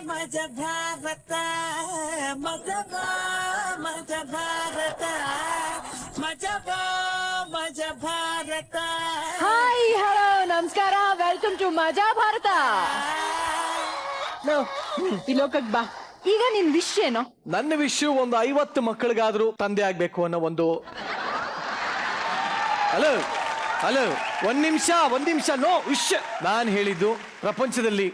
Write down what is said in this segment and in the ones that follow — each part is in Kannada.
ಮಜ ಭಾರತ ಮಜ ಭಾರತ ಮಜ ಭಾರತ. ಹಾಯ್ ಹಲೋ ನಮಸ್ಕಾರ, ವೆಲ್ಕಮ್ ಟು ಮಜಾ ಭಾರತ. ಈ ಲೋಕಕ್ ಬಾ. ಈಗ ನಿನ್ ವಿಷ್ ಏನು? ನನ್ನ ವಿಷಯ ಒಂದು 50 ಮಕ್ಕಳಿಗಾದ್ರೂ ತಂದೆ ಆಗ್ಬೇಕು ಅನ್ನೋ ಒಂದು. ಹಲೋ ಹಲೋ, ಒಂದ್ ನಿಮಿಷ ನೋ ವಿಷ್. ನಾನು ಹೇಳಿದ್ದು ಪ್ರಪಂಚದಲ್ಲಿ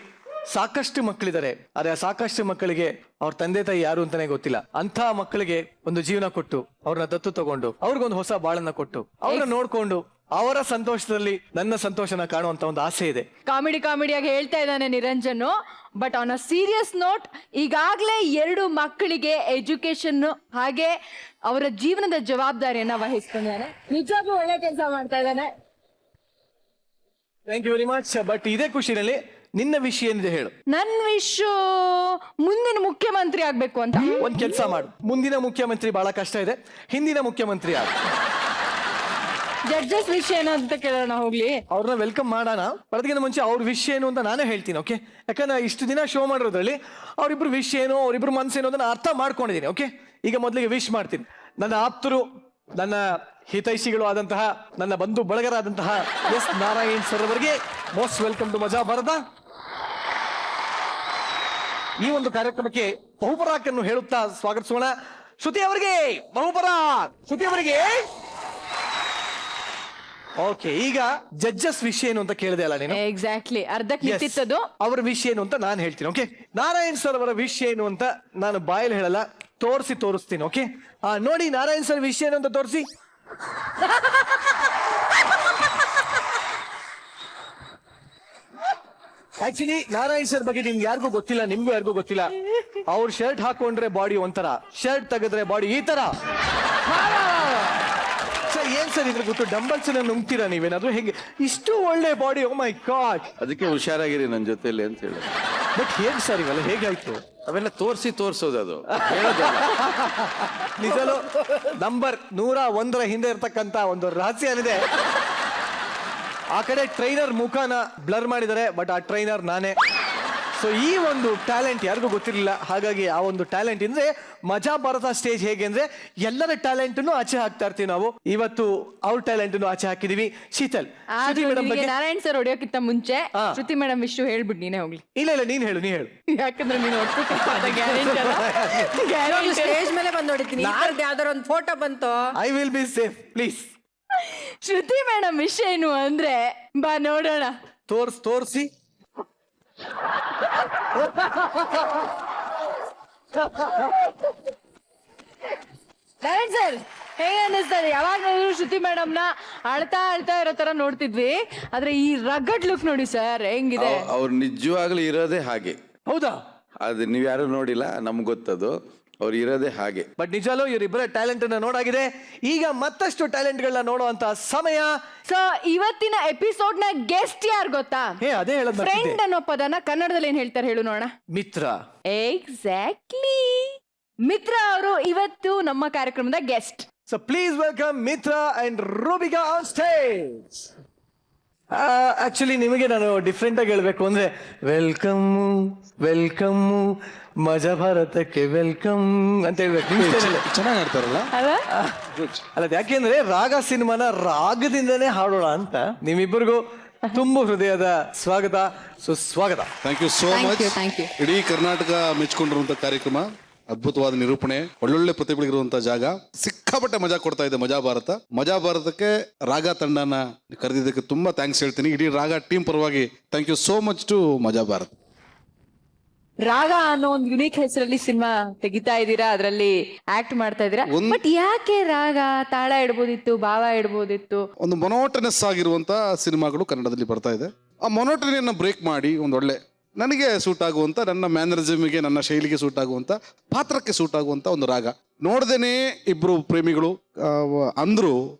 ಸಾಕಷ್ಟು ಮಕ್ಕಳಿದ್ದಾರೆ, ಆದ್ರೆ ಆ ಸಾಕಷ್ಟು ಮಕ್ಕಳಿಗೆ ಅವ್ರ ತಂದೆ ತಾಯಿ ಯಾರು ಅಂತಾನೆ ಗೊತ್ತಿಲ್ಲ. ಅಂತ ಮಕ್ಕಳಿಗೆ ಒಂದು ಜೀವನ ಕೊಟ್ಟು ಅವ್ರನ್ನ ದತ್ತು ತಗೊಂಡು ಅವ್ರಿಗೊಂದು ಹೊಸ ಬಾಳನ್ನ ಕೊಟ್ಟು ಅವ್ರನ್ನ ನೋಡ್ಕೊಂಡು ಅವರ ಸಂತೋಷದಲ್ಲಿ ನನ್ನ ಸಂತೋಷನ ಕಾಣುವಂತ ಒಂದು ಆಸೆ ಇದೆ. ಕಾಮಿಡಿಯಾಗಿ ಹೇಳ್ತಾ ಇದ್ದಾನೆ Niranjan. But on a serious note, ಈಗಾಗ್ಲೇ 2 ಮಕ್ಕಳಿಗೆ ಎಜುಕೇಶನ್ ಹಾಗೆ ಅವರ ಜೀವನದ ಜವಾಬ್ದಾರಿಯನ್ನ ವಹಿಸ್ಕೊಂಡಿದ್ದಾನೆ. ನಿಜವಾಗ್ಲೂ ಒಳ್ಳೆ ಕೆಲಸ ಮಾಡ್ತಾ ಇದ್ದಾನೆ. Thank you very much. But ಇದೇ ಖುಷಿನಲ್ಲಿ ನಿನ್ನ ವಿಷಯ ಏನಿದೆ ಹೇಳು. ನನ್ ವಿಶ್ ಮುಂದಿನ ಮುಖ್ಯಮಂತ್ರಿ ಆಗ್ಬೇಕು ಅಂತ. ಒಂದ್ ಕೆಲಸ ಮಾಡು, ಮುಂದಿನ ಮುಖ್ಯಮಂತ್ರಿ ಬಹಳ ಕಷ್ಟ ಇದೆ, ಹಿಂದಿನ ಮುಖ್ಯಮಂತ್ರಿ ಆಗ. ಜಡ್ಜಸ್ ವಿಷಯ ಏನು ಅಂತ ಕೇಳೋಣ ಹೋಗ್ಲಿ. ಅವ್ರನ್ನ ವೆಲ್ಕಮ್ ಮಾಡೋಣ. ಅದಕ್ಕಿಂತ ಮುಂಚೆ ಅವ್ರ ವಿಷಯ ಏನು ಅಂತ ನಾನೇ ಹೇಳ್ತೀನಿ, ಓಕೆ? ಯಾಕಂದ್ರೆ ಇಷ್ಟು ದಿನ ಶೋ ಮಾಡಿರೋದ್ರಲ್ಲಿ ಅವ್ರಿಬ್ರು ವಿಷಯ ಏನು, ಅವ್ರಿಬ್ರು ಮನಸ್ಸೇನು ಅಂತ ಅರ್ಥ ಮಾಡ್ಕೊಂಡಿದ್ದೀನಿ, ಓಕೆ? ಈಗ ಮೊದಲಿಗೆ ವಿಶ್ ಮಾಡ್ತೀನಿ. ನನ್ನ ಆಪ್ತರು, ನನ್ನ ಹಿತೈಷಿಗಳು ಆದಂತಹ, ನನ್ನ ಬಂಧು ಬಳಗರಾದಂತಹ ಎಸ್ ನಾರಾಯಣ್ ಸರ್ ಅವರಿಗೆ ಮೋಸ್ಟ್ ವೆಲ್ಕಮ್ ಟು ಮಜಾ ಭಾರತ. ಈ ಒಂದು ಕಾರ್ಯಕ್ರಮಕ್ಕೆ ಬಹುಪರಾಕ್ ಅನ್ನು ಹೇಳುತ್ತಾ ಸ್ವಾಗತಿಸೋಣ. ಶ್ರುತಿ ಅವರಿಗೆ ಬಹುಪರಾಕ್. ಶ್ರುತಿ ಅವರಿಗೆ ಓಕೆ. ಈಗ ಜಡ್ಜಸ್ ವಿಷಯ ಏನು ಅಂತ ಕೇಳಿದೆ ಅಲ್ಲ ನೀನು? ಎಕ್ಸಾಕ್ಟ್ಲಿ, ಅರ್ಧಕ್ಕೆ ನಿಂತಿತ್ತದು. ಅವರ ವಿಷಯ ಏನು ಅಂತ ನಾನು ಹೇಳ್ತೀನಿ, ಓಕೆ? ನಾರಾಯಣ್ ಸರ್ ಅವರ ವಿಷಯ ಏನು ಅಂತ ನಾನು ಬಾಯಲ್ಲಿ ಹೇಳಲ್ಲ, ತೋರಿಸ್ತೀನಿ, ಓಕೆ? ನೋಡಿ, ನಾರಾಯಣ್ ಸರ್ ವಿಷಯ ಏನು ಅಂತ ತೋರಿಸಿ. ಆಕ್ಚುಲಿ ನಾರಾಯಣ್ ಸರ್ ಬಗ್ಗೆ ನಿಮ್ಗೆ ಯಾರಿಗೂ ಗೊತ್ತಿಲ್ಲ, ನಿಮ್ಗೂ ಯಾರಿಗೂ ಗೊತ್ತಿಲ್ಲ. ಅವ್ರ ಶರ್ಟ್ ಹಾಕೊಂಡ್ರೆ ಬಾಡಿ ಒಂಥರ, ಶರ್ಟ್ ತೆಗೆದ್ರೆ ಬಾಡಿ ಈ ತರ. ಸರ್ ಏನ್ ಸರ್ ಇದ್ರ ಗೊತ್ತು? ಡಂಬಲ್ಸ್ ನುಂಗ್ತೀರಾ ನೀವೇನಾದ್ರು? ಹೇಗೆ ಇಷ್ಟು ಒಳ್ಳೆ ಬಾಡಿ? ಓ ಮೈ ಗಾಡ್. ಅದಕ್ಕೆ ಹುಷಾರಾಗಿರಿ ನನ್ನ ಜೊತೆಲಿ ಅಂತ ಹೇಳಿ. ಬಟ್ ಹೇಗ್ ಸರ್ ಇವೆಲ್ಲ ಹೇಗಾಯ್ತು? ಅವೆಲ್ಲ ತೋರ್ಸೋದು ಅದು. ನಿಜಲು ನಂಬರ್ 101 ಹಿಂದೆ ಇರ್ತಕ್ಕಂತ ಒಂದು ರಹಸ್ಯ ಏನಿದೆ. ಆ ಕಡೆ ಟ್ರೈನರ್ ಮುಖನ ಬ್ಲರ್ ಮಾಡಿದ್ದಾರೆ, ಬಟ್ ಆ ಟ್ರೈನರ್ ನಾನೇ. ಸೊ ಈ ಒಂದು ಟ್ಯಾಲೆಂಟ್ ಯಾರಿಗೂ ಗೊತ್ತಿರಲಿಲ್ಲ. ಹಾಗಾಗಿ ಆ ಒಂದು ಟ್ಯಾಲೆಂಟ್ ಅಂದ್ರೆ ಮಜಾ ಭಾರತ ಸ್ಟೇಜ್ ಹೇಗೆ ಅಂದ್ರೆ ಎಲ್ಲರ ಟ್ಯಾಲೆಂಟ್ ಆಚೆ ಹಾಕ್ತಾ ಇರ್ತೀವಿ ನಾವು. ಇವತ್ತು ಅವ್ರ ಟ್ಯಾಲೆಂಟ್ ಆಚೆ ಹಾಕಿದೀವಿ. ಶೀತಲ್, ನಾರಾಯಣ್ ಸರ್ ಹೊಡೆಯೋಕ್ಕಿಂತ ಮುಂಚೆ ಶ್ರುತಿ ಮೇಡಮ್ ವಿಷಯ ಹೇಳ್ಬಿಟ್ಟು ನೀನೇ ಹೋಗ್ಲಿ. ಇಲ್ಲ ನೀನ್ ಹೇಳು. ಯಾಕಂದ್ರೆ ನೀನು ಸ್ಟೇಜ್ ಮೇಲೆ ಬಂದು ಹೊಡಿತೀನಿ. ಯಾವ್ದಾರ ಒಂದು ಫೋಟೋ ಬಂತು. I will be safe, please. Shruti madam ವಿಷಯ ಏನು ಅಂದ್ರೆ, ಬಾ ನೋಡೋಣ. ತೋರ್ಸಿ. ನಾರಾಯಣ್ ಸರ್ ಹೇಗೆ ಅನ್ನಿಸ್ತಾರೆ? ಯಾವಾಗ ಶ್ರುತಿ ಮೇಡಮ್ ನ ಅಳ್ತಾ ಇರೋ ತರ ನೋಡ್ತಿದ್ವಿ, ಆದ್ರೆ ಈ ರಗಡ್ ಲುಕ್ ನೋಡಿ ಸರ್ ಹೆಂಗಿದೆ. ಅವ್ರು ನಿಜವಾಗ್ಲೂ ಇರೋದೇ ಹಾಗೆ. ಹೌದಾ? ಅದು ನೀವ್ ಯಾರು ನೋಡಿಲ್ಲ, ನಮ್ಗೆ ಗೊತ್ತದು. ಅವ್ರು ಇರೋದೇ ಹಾಗೆ. ಬಟ್ ನಿಜಾಲು ಇವರಿಬ್ಬರ ಟ್ಯಾಲೆಂಟ್ ಅನ್ನ ನೋಡಾಗಿದೆ. ಈಗ ಮತ್ತಷ್ಟು ಟ್ಯಾಲೆಂಟ್ ಗಳನ್ನ ನೋಡುವಂತ ಸಮಯ. ಸೊ ಇವತ್ತಿನ ಎಪಿಸೋಡ್ ನ ಗೆಸ್ಟ್ ಯಾರು ಗೊತ್ತಾ? ಅದೇ ಹೇಳೋದು. ಫ್ರೆಂಡ್ ಅನ್ನೋ ಪದನ ಕನ್ನಡದಲ್ಲಿ ಏನ್ ಹೇಳ್ತಾರೆ ಹೇಳು ನೋಡೋಣ. ಮಿತ್ರ. ಎಕ್ಸಾಕ್ಟ್ಲಿ, ಮಿತ್ರ ಅವರು ಇವತ್ತು ನಮ್ಮ ಕಾರ್ಯಕ್ರಮದ guest. So please welcome Mitra and Rubika on stage. Actually ನಿಮಗೆ ನಾನು ಡಿಫ್ರೆಂಟ್ ಆಗಿ ಹೇಳ್ಬೇಕು ಅಂದ್ರೆ ವೆಲ್ಕಮ್ ಮಜಾ ಭಾರತಕ್ಕೆ ವೆಲ್ಕಮ್ ಅಂತ ಹೇಳ್ಬೇಕು. ಚೆನ್ನಾಗಿ ಆಡ್ತಾರಲ್ಲ. ಅಲ್ಲ, ಯಾಕೆಂದ್ರೆ ರಾಗ ಸಿನಿಮಾನ ರಾಗದಿಂದನೇ ಹಾಡೋಣ ಅಂತ ನಿಮ್ಮಿಬ್ಬರಿಗೂ ತುಂಬ ಹೃದಯದ ಸ್ವಾಗತ, ಸುಸ್ವಾಗತ. Thank you so much. ಇಡೀ ಕರ್ನಾಟಕ ಮೆಚ್ಕೊಂಡಿರುವಂತ ಕಾರ್ಯಕ್ರಮ, ಅದ್ಭುತವಾದ ನಿರೂಪಣೆ, ಒಳ್ಳೊಳ್ಳೆ ಪ್ರತಿಭೆಗಳಿರುವಂತ ಜಾಗ, ಸಿಕ್ಕಾಪಟ್ಟೆ ಮಜಾ ಕೊಡ್ತಾ ಇದೆ ಮಜಾ ಭಾರತಕ್ಕೆ ರಾಗ ತಂಡನ ಕರೆದಿದ್ದಕ್ಕೆ ತುಂಬಾ ಥ್ಯಾಂಕ್ಸ್ ಹೇಳ್ತೀನಿ. ಇಡೀ ರಾಗ ಟೀಮ್ ಪರವಾಗಿ thank you so much to Maja Bharat. ರಾಗ ಅನ್ನೋ ಒಂದು ಯುನೀಕ್ ಹೆಸರಲ್ಲಿ ಸಿನಿಮಾ ತೆಗಿತಾ ಇದ್ದೀರಾ, ಅದರಲ್ಲಿ ಆಕ್ಟ್ ಮಾಡ್ತಾ ಇದ್ದೀರಾ. ಬಟ್ ಯಾಕೆ ರಾಗ? ತಾಳ ಇಡ್ಬೋದಿತ್ತು, ಭಾವ ಇಡ್ಬೋದಿತ್ತು. ಒಂದು ಮೊನೋಟನಸ್ ಆಗಿರುವಂತ ಸಿನಿಮಾಗಳು ಕನ್ನಡದಲ್ಲಿ ಬರ್ತಾ ಇದೆ. ಆ ಮೊನೋಟನಿಯನ್ನ ಬ್ರೇಕ್ ಮಾಡಿ ಒಂದು ಒಳ್ಳೆ, ನನಗೆ ಸೂಟ್ ಆಗುವಂತ, ನನ್ನ ಮ್ಯಾನರಿಸಮ್ಗೆ, ನನ್ನ ಶೈಲಿಗೆ ಸೂಟ್ ಆಗುವಂತ, ಪಾತ್ರಕ್ಕೆ ಸೂಟ್ ಆಗುವಂತ ಒಂದು ರಾಗ. ನೋಡ್ದೇನೆ ಇಬ್ರು ಪ್ರೇಮಿಗಳು ಅಂದ್ರು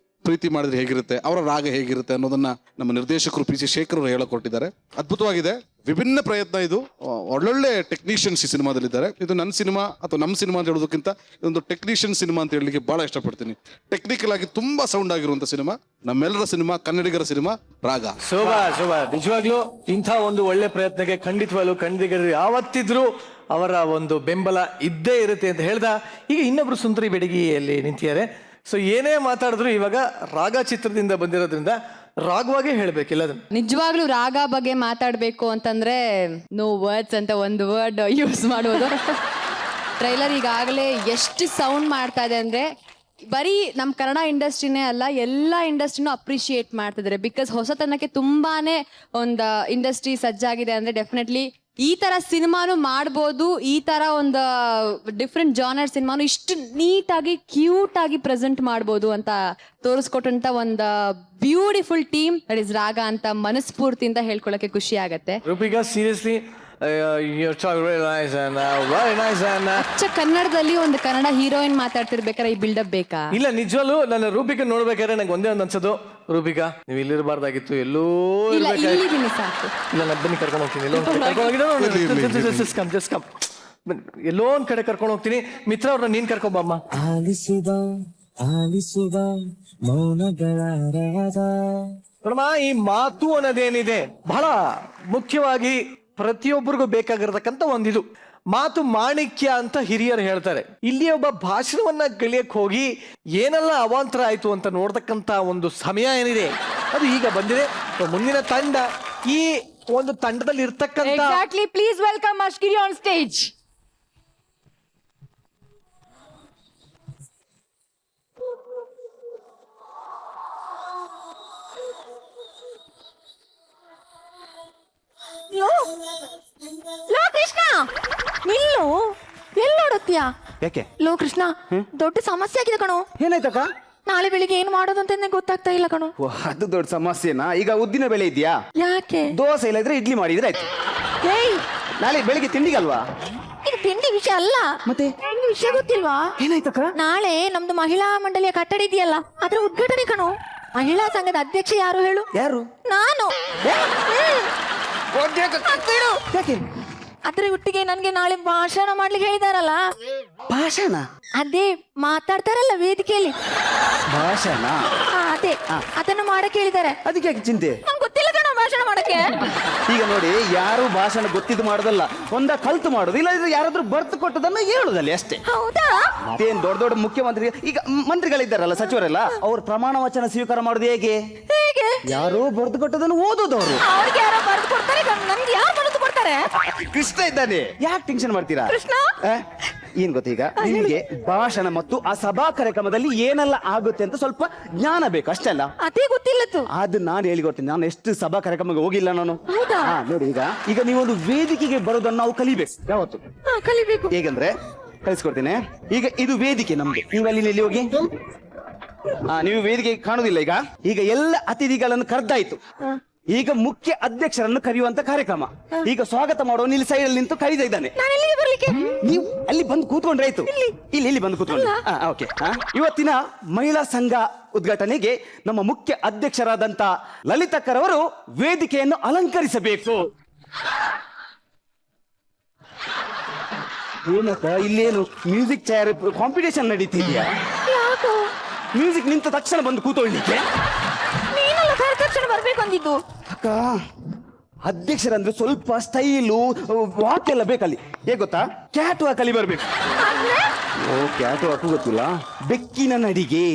ಪ್ರೀತಿ ಮಾಡಿದ್ರೆ ಹೇಗಿರುತ್ತೆ, ಅವರ ರಾಗ ಹೇಗಿರುತ್ತೆ ಅನ್ನೋದನ್ನ ನಮ್ಮ ನಿರ್ದೇಶಕರು ಪಿ ಸಿ ಶೇಖರ್ ಅವರು ಹೇಳಿಕೊಟ್ಟಿದ್ದಾರೆ. ಅದ್ಭುತವಾಗಿದೆ, ವಿಭಿನ್ನ ಪ್ರಯತ್ನ ಇದು. ಒಳ್ಳೊಳ್ಳೆ ಟೆಕ್ನಿಷಿಯನ್ಸ್ ಈ ಸಿನಿಮಾದಲ್ಲಿದ್ದಾರೆ. ಇದು ನನ್ನ ಸಿನಿಮಾ ಅಥವಾ ನಮ್ಮ ಸಿನಿಮಾ ಅಂತ ಹೇಳೋದಕ್ಕಿಂತ ಇದೊಂದು ಟೆಕ್ನಿಷಿಯನ್ ಸಿನಿಮಾ ಅಂತ ಹೇಳಲಿಕ್ಕೆ ಬಹಳ ಇಷ್ಟಪಡ್ತೀನಿ. ಟೆಕ್ನಿಕಲ್ ಆಗಿ ತುಂಬಾ ಸೌಂಡ್ ಆಗಿರುವಂತ ಸಿನಿಮಾ, ನಮ್ಮೆಲ್ಲರ ಸಿನಿಮಾ, ಕನ್ನಡಿಗರ ಸಿನಿಮಾ ರಾಗ. ಶೋಭಾ ನಿಜವಾಗ್ಲೂ ಇಂಥ ಒಂದು ಒಳ್ಳೆ ಪ್ರಯತ್ನಕ್ಕೆ ಖಂಡಿತವಾಗ್ಲೂ ಕನ್ನಡಿಗರು ಯಾವತ್ತಿದ್ರು ಅವರ ಒಂದು ಬೆಂಬಲ ಇದ್ದೇ ಇರುತ್ತೆ ಅಂತ ಹೇಳ್ದ. ಈಗ ಇನ್ನೊಬ್ರು ಸುಂದರಿ ಬೆಡಗಿಯಲ್ಲಿ ನಿಂತಿದ್ದಾರೆ. ಸೊ ಏನೇ ಮಾತಾಡಿದ್ರು ಇವಾಗ ರಾಗ ಚಿತ್ರದಿಂದ ಬಂದಿರೋದ್ರಿಂದ ರಾಗವಾಗೇ ಹೇಳ್ಬೇಕಿಲ್ಲ ಅದನ್ನ. ನಿಜವಾಗ್ಲೂ ರಾಗ ಬಗ್ಗೆ ಮಾತಾಡಬೇಕು ಅಂತಂದ್ರೆ ನೋ ವರ್ಡ್ಸ್ ಅಂತ ಒಂದು ವರ್ಡ್ ಯೂಸ್ ಮಾಡೋದು. ಟ್ರೈಲರ್ ಈಗಾಗಲೇ ಎಷ್ಟು ಸೌಂಡ್ ಮಾಡ್ತಾ ಇದೆ ಅಂದ್ರೆ ಬರೀ ನಮ್ಮ ಕನ್ನಡ ಇಂಡಸ್ಟ್ರಿನೇ ಅಲ್ಲ, ಎಲ್ಲ ಇಂಡಸ್ಟ್ರಿನೂ ಅಪ್ರಿಷಿಯೇಟ್ ಮಾಡ್ತಿದ್ದಾರೆ. ಬಿಕಾಸ್ ಹೊಸತನಕ್ಕೆ ತುಂಬಾನೇ ಒಂದು ಇಂಡಸ್ಟ್ರಿ ಸಜ್ಜಾಗಿದೆ ಅಂದ್ರೆ ಡೆಫಿನೆಟ್ಲಿ ಈ ತರ ಸಿನಿಮಾನು ಮಾಡ್ಬೋದು. ಈ ತರ ಒಂದು ಡಿಫ್ರೆಂಟ್ ಜಾನರ್ ಸಿನಿಮಾನು ಇಷ್ಟು ನೀಟಾಗಿ ಕ್ಯೂಟ್ ಆಗಿ ಪ್ರೆಸೆಂಟ್ ಮಾಡ್ಬೋದು ಅಂತ ತೋರಿಸ್ಕೊಟ್ಟಂತ ಒಂದು ಬ್ಯೂಟಿಫುಲ್ ಟೀಮ್ ದಟ್ ಇಸ್ ರಾಗ ಅಂತ ಮನಸ್ಫೂರ್ತಿಯಿಂದ ಹೇಳ್ಕೊಳಕ್ಕೆ ಖುಷಿ ಆಗತ್ತೆ. ರೂಪಿಕಾ ಸೀರಿಯಸ್ಲಿ ಅಚ್ಚ ಕನ್ನಡದಲ್ಲಿ ಒಂದು ಕನ್ನಡ ಹೀರೋಯಿನ್ ಮಾತಾಡ್ತಿರ್ಬೇಕಾದ್ರೆ ಈ ಬಿಲ್ಡಪ್ ಬೇಕಾ? ಇಲ್ಲ ನಿಜವಲ್ಲೂ ನನ್ನ ರೂಪಿಕಾ ನೋಡ್ಬೇಕಾದ್ರೆ ನಂಗೆ ಒಂದೇ ಒಂದು ಅನ್ಸೋದು, ರೂಪಿಕಾ ನೀವು ಇಲ್ಲಿರಬಾರ್ದಾಗಿತ್ತು, ಎಲ್ಲೋ ಇಲ್ಲಿದ್ದೀನಿ ಸಾಕು. ಇಲ್ಲ ನಾನು ಬನ್ನಿ ಕರ್ಕೊಂಡು ಹೋಗ್ತೀನಿ, ಎಲ್ಲೋ ಒಂದ್ ಕಡೆ ಕರ್ಕೊಂಡು ಹೋಗ್ತೀನಿ. ಮಿತ್ರ ಅವ್ರನ್ನ ನೀನ್ ಕರ್ಕೊಂಬಮ್ಮ. ನೋಡಮ್ಮ, ಈ ಮಾತು ಅನ್ನೋದೇನಿದೆ ಬಹಳ ಮುಖ್ಯವಾಗಿ ಪ್ರತಿಯೊಬ್ಬರಿಗೂ ಬೇಕಾಗಿರತಕ್ಕಂತ ಒಂದಿದು. ಮಾತು ಮಾಣಿಕ್ಯ ಅಂತ ಹಿರಿಯರು ಹೇಳ್ತಾರೆ. ಇಲ್ಲಿ ಒಬ್ಬ ಭಾಷಣವನ್ನ ಕಲಿಯಕ್ ಹೋಗಿ ಏನೆಲ್ಲ ಅವಾಂತರ ಆಯ್ತು ಅಂತ ನೋಡ್ತಕ್ಕಂತ ಒಂದು ಸಮಯ ಏನಿದೆ ಅದು ಈಗ ಬಂದಿದೆ. ಮುಂದಿನ ತಂಡ, ಈ ಒಂದು ತಂಡದಲ್ಲಿ ಇರ್ತಕ್ಕಂತ ಎಕ್ಸಾಕ್ಟ್ಲಿ, ಪ್ಲೀಸ್ ವೆಲ್ಕಮ್ ಅಶ್ಕಿರಿ ಆನ್ ಸ್ಟೇಜ್. ಲೋ ಕೃಷ್ಣ, ನಿಲ್ಲು, ಎಲ್ಲಿ ನೋಡುತ್ತೀಯಾ? ಯಾಕೆ? ಲೋ ಕೃಷ್ಣ, ದೊಡ್ಡ ಸಮಸ್ಯೆ ಆಗಿದೆ ಕಣೋ. ಏನಾಯ್ತಕ್ಕ? ನಾಳೆ ಬೆಳಿಗ್ಗೆ ಏನ್ ಮಾಡೋದು ಅಂತ ಗೊತ್ತಾಗ್ತಾ ಇಲ್ಲ ಕಣೋ. ಅದು ದೊಡ್ಡ ಸಮಸ್ಯೆನಾ? ಈಗ ಉದ್ದಿನ ಬೆಳೆ ಇದೆಯಾ? ಯಾಕೆ? ದೋಸೆ ಇಲ್ಲದ್ರೆ ಇಡ್ಲಿ ಮಾಡಿದ್ರೆ ಆಯ್ತು. ಏಯ್, ನಾಳೆ ಬೆಳಿಗ್ಗೆ ತಿಂಡಿಗಲ್ವಾ? ಇದು ತಿಂಡಿ ವಿಷಯ ಅಲ್ಲ. ಮತ್ತೆ ನಿಮ್ಗೆ ವಿಷಯ ಗೊತ್ತಿಲ್ವಾ? ಏನಾಯ್ತಕ್ಕ? ನಾಳೆ ನಮ್ದು ಮಹಿಳಾ ಮಂಡಳಿಯ ಕಟ್ಟಡ ಇದೆಯಲ್ಲ, ಅದ್ರ ಉದ್ಘಾಟನೆ ಕಣೋ. ಮಹಿಳಾ ಸಂಘದ ಅಧ್ಯಕ್ಷ ಯಾರು ಹೇಳು? ಯಾರು? ನಾನು. ಬಿಡು. ಯಾಕೆ? ಅದ್ರ ಒಟ್ಟಿಗೆ ನನ್ಗೆ ನಾಳೆ ಭಾಷಣ ಮಾಡ್ಲಿಕ್ಕೆ ಹೇಳಿದಾರಲ್ಲ. ಭಾಷಣ? ಅದೇ ಮಾತಾಡ್ತಾರಲ್ಲ ವೇದಿಕೆಯಲ್ಲಿ, ಭಾಷಣ? ಅದೇ ಅದನ್ನು ಮಾಡಕ್ಕೆ ಹೇಳಿದ್ದಾರೆ. ಅದಕ್ಕೆ ಯಾಕೆ ಚಿಂತೆ? ನಂಗೆ ಗೊತ್ತಿಲ್ಲ ಕಣ ಭಾಷಣ ಮಾಡಕ್ಕೆ. ಈಗ ನೋಡಿ, ಯಾರು ಭಾಷಣ ಗೊತ್ತಿದ್ದು ಮಾಡೋದಲ್ಲ, ಒಂದ ಕಲ್ತು ಮಾಡೋದು. ಇಲ್ಲ ಯಾರಾದ್ರೂ ಬರ್ತು ಕೊಟ್ಟದನ್ನ ಹೇಳುದಲ್ಲಿ ಅಷ್ಟೇ. ಹೌದಾ? ಮತ್ತೇನ್ ದೊಡ್ಡ ದೊಡ್ಡ ಮುಖ್ಯಮಂತ್ರಿ, ಈಗ ಮಂತ್ರಿಗಳಿದ್ದಾರಲ್ಲ, ಸಚಿವರೆಲ್ಲ, ಅವ್ರ ಪ್ರಮಾಣ ವಚನ ಸ್ವೀಕಾರ ಮಾಡೋದು ಹೇಗೆ? ಹೇಗೆ? ಯಾರೋ ಬರೆದು ಕೊಟ್ಟದನ್ನು ಓದೋದು ಅವರು. ಅವ್ರಿಗೆ ಯಾರೋ ಬರೆದು ಕೊಡ್ತಾರೆ, ನನ್ಗೆ ಯಾರು ಬರೆದು ಕೊಡ್ತಾರೆ? ಕೃಷ್ಣ ಇದ್ದಾನೆ, ಯಾಕೆ ಟೆನ್ಷನ್ ಮಾಡ್ತೀರಾ? ಕೃಷ್ಣ ಏನ್ ಗೊತ್ತೀಗ ನಿಮಗೆ, ಭಾಷಣ ಮತ್ತು ಆ ಸಭಾ ಕಾರ್ಯಕ್ರಮದಲ್ಲಿ ಏನೆಲ್ಲ ಆಗುತ್ತೆ ಅಂತ ಸ್ವಲ್ಪ ಜ್ಞಾನ ಬೇಕು, ಅಷ್ಟೇ ಅಲ್ಲ? ಅದೇ ಗೊತ್ತಿಲ್ಲತ್ತು. ಅದು ನಾನು ಹೇಳಿಕೊಡ್ತೀನಿ. ನಾನು ಎಷ್ಟು ಸಭಾ ಕಾರ್ಯಕ್ರಮಕ್ಕೆ ಹೋಗಿಲ್ಲ ನಾನು. ಹೌದಾ? ನೋಡಿ, ಈಗ ನೀವೊಂದು ವೇದಿಕೆಗೆ ಬರೋದನ್ನ ನಾವು ಕಲಿಬೇಕು ಯಾವತ್ತು. ಕಲಿಬೇಕು. ಹೇಗಂದ್ರೆ ಕಲಿಸ್ಕೊಡ್ತೀನಿ. ಈಗ ಇದು ವೇದಿಕೆ ನಮ್ದು. ನೀವು ಅಲ್ಲಿ ಹೋಗಿ, ನೀವು ವೇದಿಕೆ ಕಾಣುದಿಲ್ಲ. ಈಗ ಎಲ್ಲ ಅತಿಥಿಗಳನ್ನು ಕರೆದಾಯ್ತು. ಈಗ ಮುಖ್ಯ ಅಧ್ಯಕ್ಷರನ್ನು ಕರೆಯುವಂತ ಕಾರ್ಯಕ್ರಮ. ಈಗ ಸ್ವಾಗತ ಮಾಡುವ ಇಲ್ಲಿ ಸೈಡ್ ಅಲ್ಲಿ ನಿಂತು ಕರೀತಾ ಇದ್ದಾನೆ. ನೀವು ಅಲ್ಲಿ ಬಂದು ಕೂತ್ಕೊಂಡ್ರೆ ಆಯ್ತು. ಇಲ್ಲಿ ಬಂದು ಕೂತ್ಕೊಂಡ್ರೆ ಓಕೆ. ಇವತ್ತಿನ ಮಹಿಳಾ ಸಂಘ ಉದ್ಘಾಟನೆಗೆ ನಮ್ಮ ಮುಖ್ಯ ಅಧ್ಯಕ್ಷರಾದಂತ ಲಲಿತಕ್ಕರವರು ವೇದಿಕೆಯನ್ನು ಅಲಂಕರಿಸಬೇಕು. ಏನಕ್ಕ ಇಲ್ಲೇನು ಮ್ಯೂಸಿಕ್ ಚೇರ್ ಕಾಂಪಿಟೇಷನ್ ನಡೀತಿದ್ಯಾ? ಮ್ಯೂಸಿಕ್ ನಿಂತ ತಕ್ಷಣ ಬಂದು ಕೂತ್ಕೊಳ್ಳಿಕ್ಕೆ ತಕ್ಷಣ ಬರ್ಬೇಕು ಅಂದಿದ್ದು. ಅಕ್ಕ, ಅಧ್ಯಕ್ಷರಂದ್ರೆ ಸ್ವಲ್ಪ ಸ್ಟೈಲು ವಾಕ್ ಎಲ್ಲ ಬೇಕಲ್ಲಿ. ಹೇಗೆ ಗೊತ್ತಾ? ಕ್ಯಾಟ್ ವಾಕ್ ಅಲ್ಲಿ ಬರ್ಬೇಕು. ಓ, ಕ್ಯಾಟ್ ವಾಕ್ ಗೊತ್ತಿಲ್ಲ? ಬೆಕ್ಕಿನ ನಡಿಗೆ.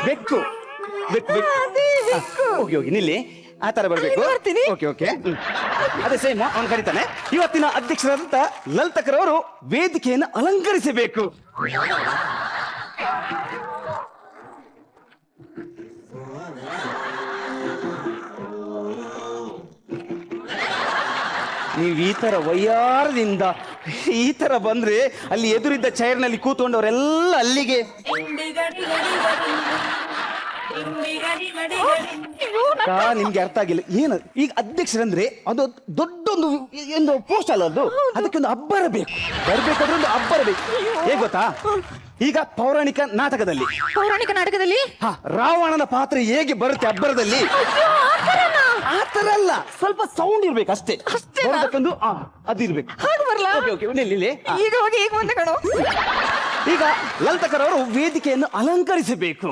ಬೆಕ್ಕು ಹೋಗಿ ನಿಲ್ಲಿ, ಆ ತರ ಬರ್ಬೇಕು. ಓಕೆ. ಅದೇ ಸೇಮ್ ಅವ್ನು ಕರೀತಾನೆ. ಇವತ್ತಿನ ಅಧ್ಯಕ್ಷರಾದಂತ ಲಲಿತಕರವರು ವೇದಿಕೆಯನ್ನು ಅಲಂಕರಿಸಬೇಕು. ನೀವು ಈ ತರ ವಯ್ಯಾರದಿಂದ ಈ ತರ ಬಂದ್ರೆ ಅಲ್ಲಿ ಎದುರಿದ್ದ ಚೈರ್ನಲ್ಲಿ ಕೂತ್ಕೊಂಡವರೆಲ್ಲ ಅಲ್ಲಿಗೆ ನಿಮ್ಗೆ ಅರ್ಥ ಆಗಿಲ್ಲ ಏನು ಈಗ ಅಧ್ಯಕ್ಷರಂದ್ರೆ ಅದು ದೊಡ್ಡೊಂದು ಒಂದು ಪೋಸ್ಟ್ ಅಲ್ಲ ಅದು ಅದಕ್ಕೆ ಒಂದು ಅಬ್ಬರ ಬೇಕು ಬರ್ಬೇಕಾದ್ರೆ ಒಂದು ಅಬ್ಬರ ಬೇಕು ಹೇಗ್ ಗೊತ್ತಾ ಈಗ ಪೌರಾಣಿಕ ನಾಟಕದಲ್ಲಿ ರಾವಣನ ಪಾತ್ರ ಹೇಗೆ ಬರುತ್ತೆ ಅಬ್ಬರದಲ್ಲಿ ಆತರ ಅಲ್ಲ ಸ್ವಲ್ಪ ಸೌಂಡ್ ಇರ್ಬೇಕು ಅಷ್ಟೇ ಬರ್ಬೇಕಂದು, ಅದಿರ್ಬೇಕು. Okay, okay, ನಿಲ್ಲಿ. ಈಗ ಹೋಗಿ ಈಗ ಮುಂದೆ ಕಣೋ. ಈಗ ಲಲಿತಕರ್ ಅವರು ವೇದಿಕೆಯನ್ನು ಅಲಂಕರಿಸಬೇಕು.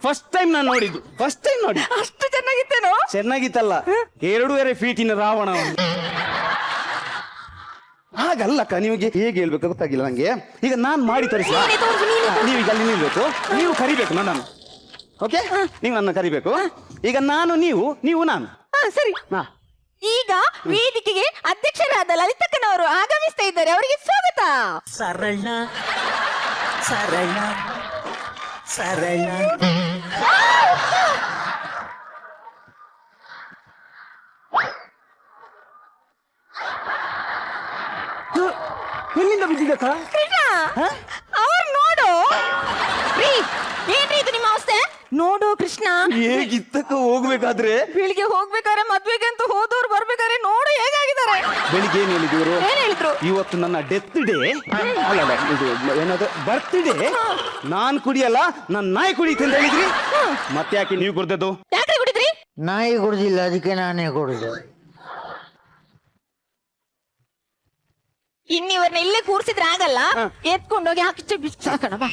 ಫಸ್ಟ್ ಟೈಮ್ ನಾನು ನೋಡಿದ್ದು ನೋಡಿ ಅಷ್ಟು ಚೆನ್ನಾಗಿತ್ತೇನೋ? ಚೆನ್ನಾಗಿತ್ತಲ್ಲ, 2.5 ಫೀಟಿನ ರಾವಣ. ಹಾಗಲ್ಲಕ್ಕ, ನಿಮಗೆ ಹೇಗೆ ಹೇಳ್ಬೇಕು ಗೊತ್ತಾಗಿಲ್ಲ ನಂಗೆ. ಈಗ ನಾನ್ ಮಾಡಿ ತೋರಿಸಿ, ನೀವೀಗ ಅಲ್ಲಿ ನಿಲ್ಬೇಕು, ನೀವು ಕರಿಬೇಕು ನನ್ನನ್ನು. ಓಕೆ, ನೀವು ನನ್ನ ಕರಿಬೇಕು. ಈಗ ನಾನು ನೀವು ನಾನು. ಸರಿ. ಈಗ ವೇದಿಕೆಗೆ ಅಧ್ಯಕ್ಷರಾದ ಲಲಿತಕ್ಕನವರು ಆಗಮಿಸ್ತಾ ಇದ್ದಾರೆ, ಅವರಿಗೆ ಸ್ವಾಗತ. ಸರಳ ಸರಳ ಸರಳ ಎಲ್ಲಿಂದ ಬಿದ್ದಿದ್ದಕ್ಕ? ಕೃಷ್ಣ, ಅವ್ರು ನೋಡು. ಏನ್ರಿ ಇದು ನಿಮ್ಮ ಅವಸ್ಥೆ? ನೋಡು ಕೃಷ್ಣ, ಹೇಗಿತ್ತಕ್ಕ ಹೋಗ್ಬೇಕಾದ್ರೆ? ಬೆಳಿಗ್ಗೆ ಹೋಗ್ಬೇಕಾದ್ರೆ ಮದ್ವೆಗೆ ಅಂತ ಹೋದವ್ರು ಬರ್ಬೇಕಾದ್ರೆ ನೋಡು ಹೇಗಾಗಿದ್ದಾರೆ. ಬೆಳಿಗ್ಗೆ ಏನ್ ಹೇಳಿದ್ರು? ಏನ್ ಹೇಳಿದ್ರು? ಇವತ್ತು ನನ್ನ ಡೆತ್ ಡೇ, ಅಲ್ಲ ಇದು ಏನಾದ್ರು ಬರ್ತ್ಡೇ, ನಾನ್ ಕುಡಿಯಲ್ಲ, ನನ್ನ ನಾಯಿ ಕುಡಿಯುತ್ತೆ ಅಂತ ಹೇಳಿದ್ರಿ. ಮತ್ತೆ ಯಾಕೆ ನೀವು ಕುಡ್ದದ್ದು? ಯಾಕ್ರಿ ಕುಡಿದ್ರಿ? ನಾಯಿ ಕುಡ್ದಿಲ್ಲ, ಅದಕ್ಕೆ ನಾನೇ ಕುಡಿದೆ. ಇನ್ನಿವರ್ನ ಇಲ್ಲೇ ಕೂರ್ಸಿದ್ರೆ ಆಗಲ್ಲ, ಎತ್ಕೊಂಡೋಗಿ ಹಾಕಿ ಬಿಸಾಕಣ ಬಾ.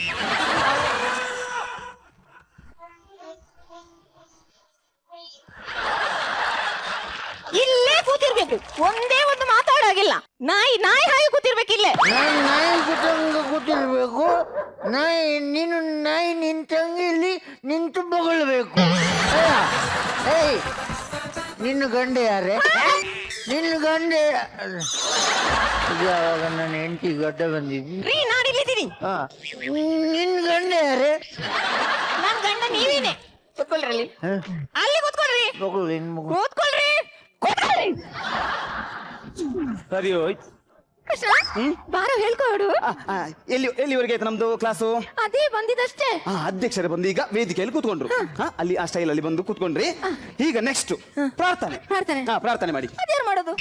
ಇಲ್ಲೇ ಕೂತಿರ್ಬೇಕು, ಒಂದೇ ಒಂದು ಮಾತಾಡಾಗಿಲ್ಲ. ನಾಯಿ ಹಾಗೆ ಕೂತಿರ್ಬೇಕು ಇಲ್ಲೇ. ನಾಯಿ ಕೂತಿರ್ಬೇಕು. ನಾಯಿ ನಿಂತಂಗೆ ಇಲ್ಲಿ ನಿಂತು ಬೊಗಳ್ಬೇಕು. ಏಯ್, ನಿನ್ನ ಗಂಡ ಯಾರೇ? ನಿನ್ನ ಗಂಡ ಯಾವಾಗ ನನ್ನ ಹೆಂಡತಿ ಗಡ್ಡ ಬಂದಿದ್ದಿ? ನಾನು ಇಲ್ಲಿದ್ದೀನಿ. ನಿನ್ನ ಗಂಡ ಯಾರೇ? ನನ್ ಗಂಡ ನೀವೇನೆ. ಕೂತ್ಕೊಳ್ರಿ ಅಲ್ಲಿ ಕೂತ್ಕೊಳ್ರಿ. ಕೂತ್ಕೊಳ್ರಿ. ಸರಿ ಹೋಯ್ತು. ಕೃಷ್ಣ, ಬಾರೋ ಹೇಳ್ಕೊಡು. ಎಲ್ಲಿವರೆಗೆ ಆಯ್ತು ನಮ್ದು ಕ್ಲಾಸು? ಅದೇ ಬಂದಿದಷ್ಟೇ. ಅಧ್ಯಕ್ಷರೇ ಬಂದು ಈಗ ವೇದಿಕೆಯಲ್ಲಿ ಕೂತ್ಕೊಂಡ್ರು. ಅಲ್ಲಿ ಆ ಸ್ಟೈಲ್ ಅಲ್ಲಿ ಬಂದು ಕೂತ್ಕೊಂಡ್ರಿ. ಈಗ ನೆಕ್ಸ್ಟ್ ಪ್ರಾರ್ಥನೆ ಮಾಡಿ. ಅದ್ಯಾರು ಮಾಡೋದು?